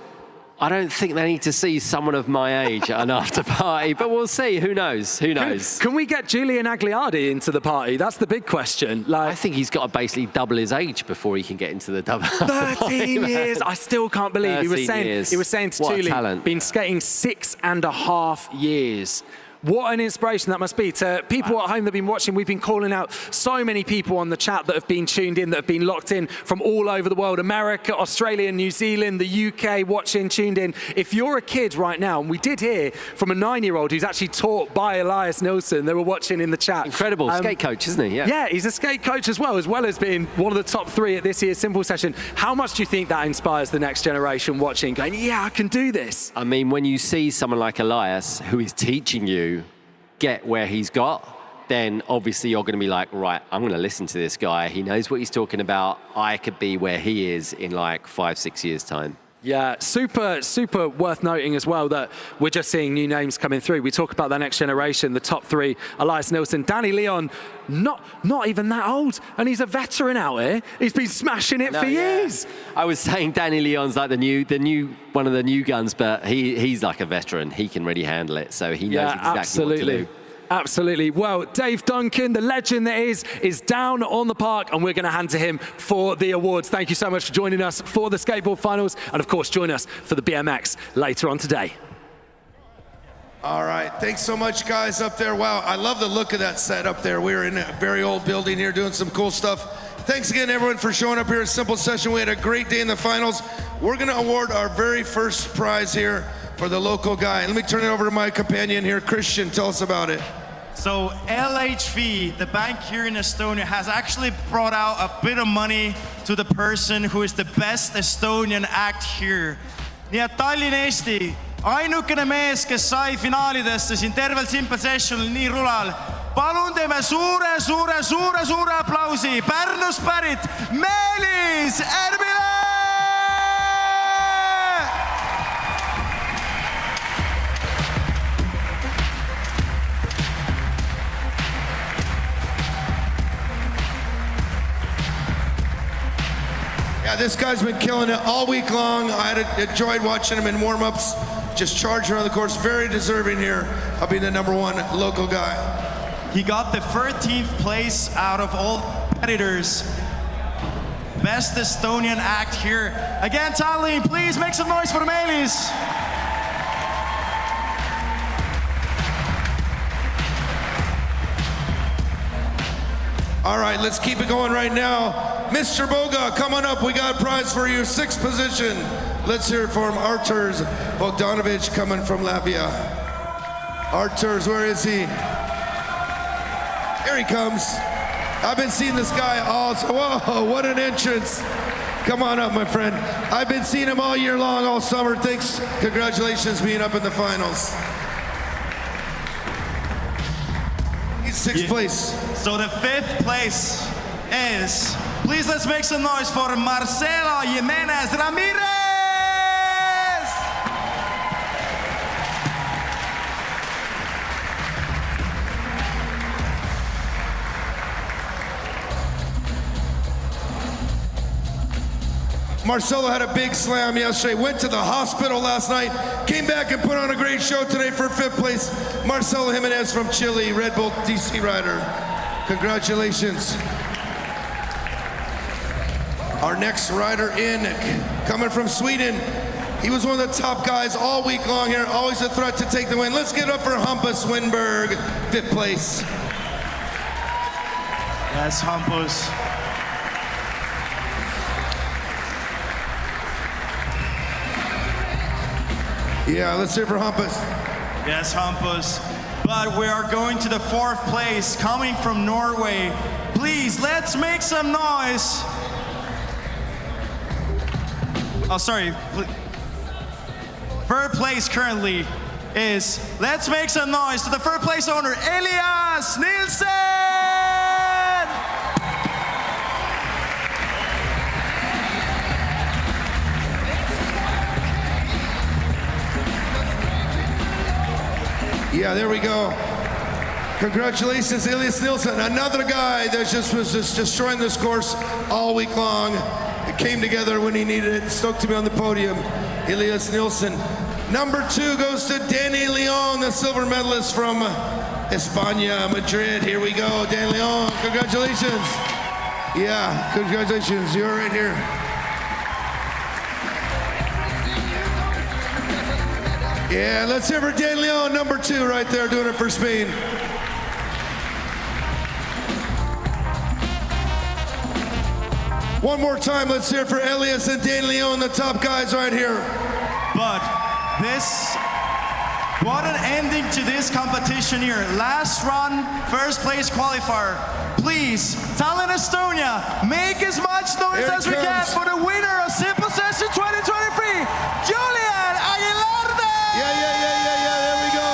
I don't think they need to see someone of my age at an after party, but we'll see. Who knows? Who knows? Can we get Julian Agliardi into the party? That's the big question. Like, I think he's got to basically double his age before he can get into the double. 13 years. I still can't believe. He was saying to What a Julie, talent. been skating 6.5 years. What an inspiration that must be to people at home that have been watching. We've been calling out so many people on the chat that have been tuned in, that have been locked in from all over the world. America, Australia, New Zealand, the UK, watching, tuned in. If you're a kid right now, and we did hear from a 9-year-old who's actually taught by Elias Nilsen, they were watching in the chat. Incredible, skate coach, isn't he? Yeah, he's a skate coach as well as being one of the top 3 at this year's Simple Session. How much do you think that inspires the next generation watching, going, yeah, I can do this? I mean, when you see someone like Elias, who is teaching you, get where he's got, then obviously you're going to be like, right, I'm going to listen to this guy. He knows what he's talking about. I could be where he is in like 5-6 years' time. Yeah, super, super worth noting as well that we're just seeing new names coming through. We talk about that next generation, the top 3, Elias Nilsen, Danny Leon, not even that old, and he's a veteran out here. He's been smashing it for years. I was saying Danny Leon's like the new one of the new guns, but he's like a veteran. He can really handle it, so he knows exactly what to do. Absolutely. Well, Dave Duncan, the legend that is down on the park, and we're going to hand to him for the awards. Thank you so much for joining us for the skateboard finals, and of course, join us for the BMX later on today. All right, thanks so much, guys, up there. Wow, I love the look of that set up there. We're in a very old building here doing some cool stuff. Thanks again, everyone, for showing up here at Simple Session. We had a great day in the finals. We're going to award our very first prize here for the local guy. Let me turn it over to my companion here, Christian. Tell us about it. So LHV, the bank here in Estonia, has actually brought out a bit of money to the person who is the best Estonian act here. Nii et Tallinn, Eesti, ainukene mees, kes sai finaalidesse siin tervel Simple Sessionil nii rulal. Palun teeme suure aplausi Pärnust pärit Meelis Ermile! Yeah, this guy's been killing it all week long. I enjoyed watching him in warm-ups, just charging around the course. Very deserving here of being the #1 local guy. He got the 13th place out of all competitors. Best Estonian act here. Again, Tallinn, please make some noise for Meelis. All right, let's keep it going right now. Mr. Boga, come on up. We got a prize for you, 6th position. Let's hear it from Arturs Bogdanovics coming from Latvia. Arturs, where is he? Here he comes. I've been seeing this guy all, whoa, what an entrance. Come on up, my friend. I've been seeing him all year long, all summer. Thanks, congratulations being up in the finals. He's 6th place. So the 5th place is, please let's make some noise for Marcelo Jimenez Ramirez! Marcelo had a big slam yesterday, went to the hospital last night, came back and put on a great show today for 5th place. Marcelo Jimenez from Chile, Red Bull DC rider. Congratulations. Our next rider in, coming from Sweden. He was one of the top guys all week long here, always a threat to take the win. Let's get up for Hampus Winberg, 5th place. Yes, Hampus. Yeah, let's hear for Hampus. Yes, Hampus. But we are going to the 4th place, coming from Norway. Please, let's make some noise. Oh, sorry. 3rd place currently is, let's make some noise to the 3rd place owner, Elias Nilsen! Yeah, there we go. Congratulations, Elias Nilsen. Another guy that was just destroying this course all week long. It came together when he needed it. Stoked to be on the podium. Elias Nilsen. Number 2 goes to Danny Leon, the silver medalist from España, Madrid. Here we go, Dan Leon. Congratulations. Yeah, congratulations. You're right here. Yeah, let's hear for Dan Leon, number 2 right there, doing it for Spain. One more time, let's hear for Elias and Dan Leon, the top guys right here. But what an ending to this competition here. Last run, 1st place qualifier. Please, Tallinn, Estonia, make as much noise as we can for the winner of Simple Session 2023, Julian Agliardi! Yeah, there we go.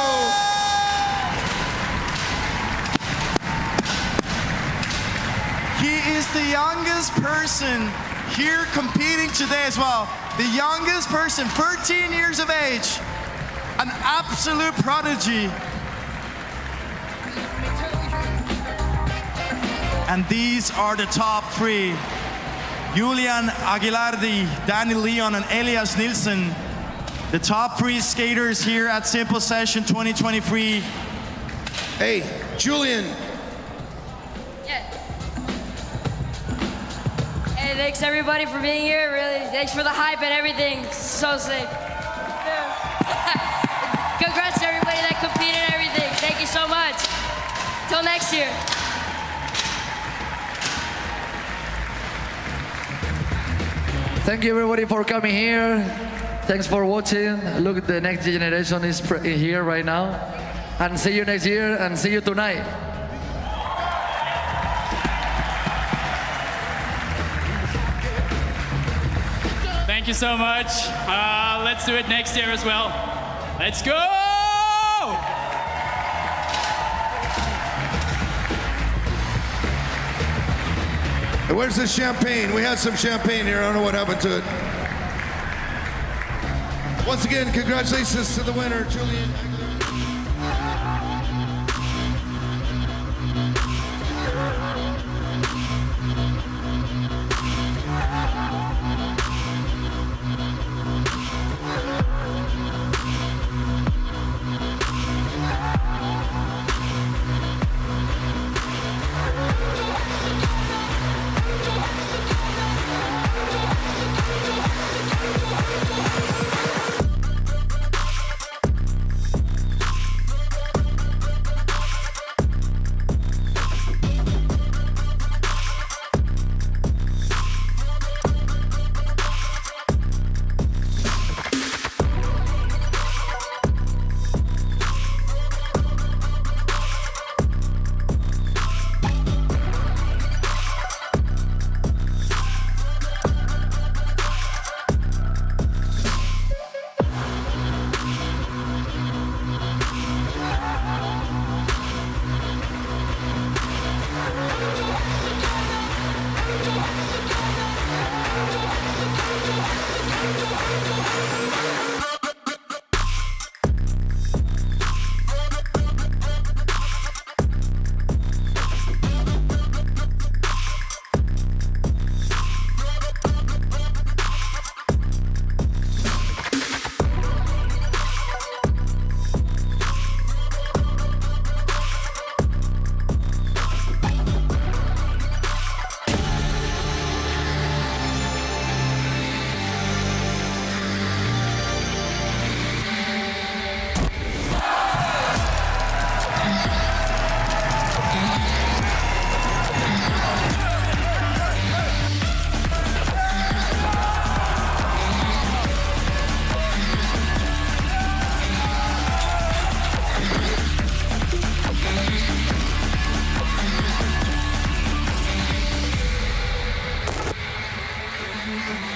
He is the youngest person here competing today as well. The youngest person, 13 years of age. An absolute prodigy. And these are the top 3. Julian Agliardi, Danny Leon, and Elias Nilsen. The top 3 skaters here at Simple Session 2023. Hey, Julian. Yeah. Hey, thanks everybody for being here. Really, thanks for the hype and everything. So sick. Congrats to everybody that competed and everything. Thank you so much. Till next year. Thank you everybody for coming here. Thanks for watching. Look, the next generation is here right now. And see you next year and see you tonight. Thank you so much. Let's do it next year as well. Let's go! Where's the champagne? We had some champagne here. I don't know what happened to it. Once again, congratulations to the winner, Julian Agliardi. Thank you.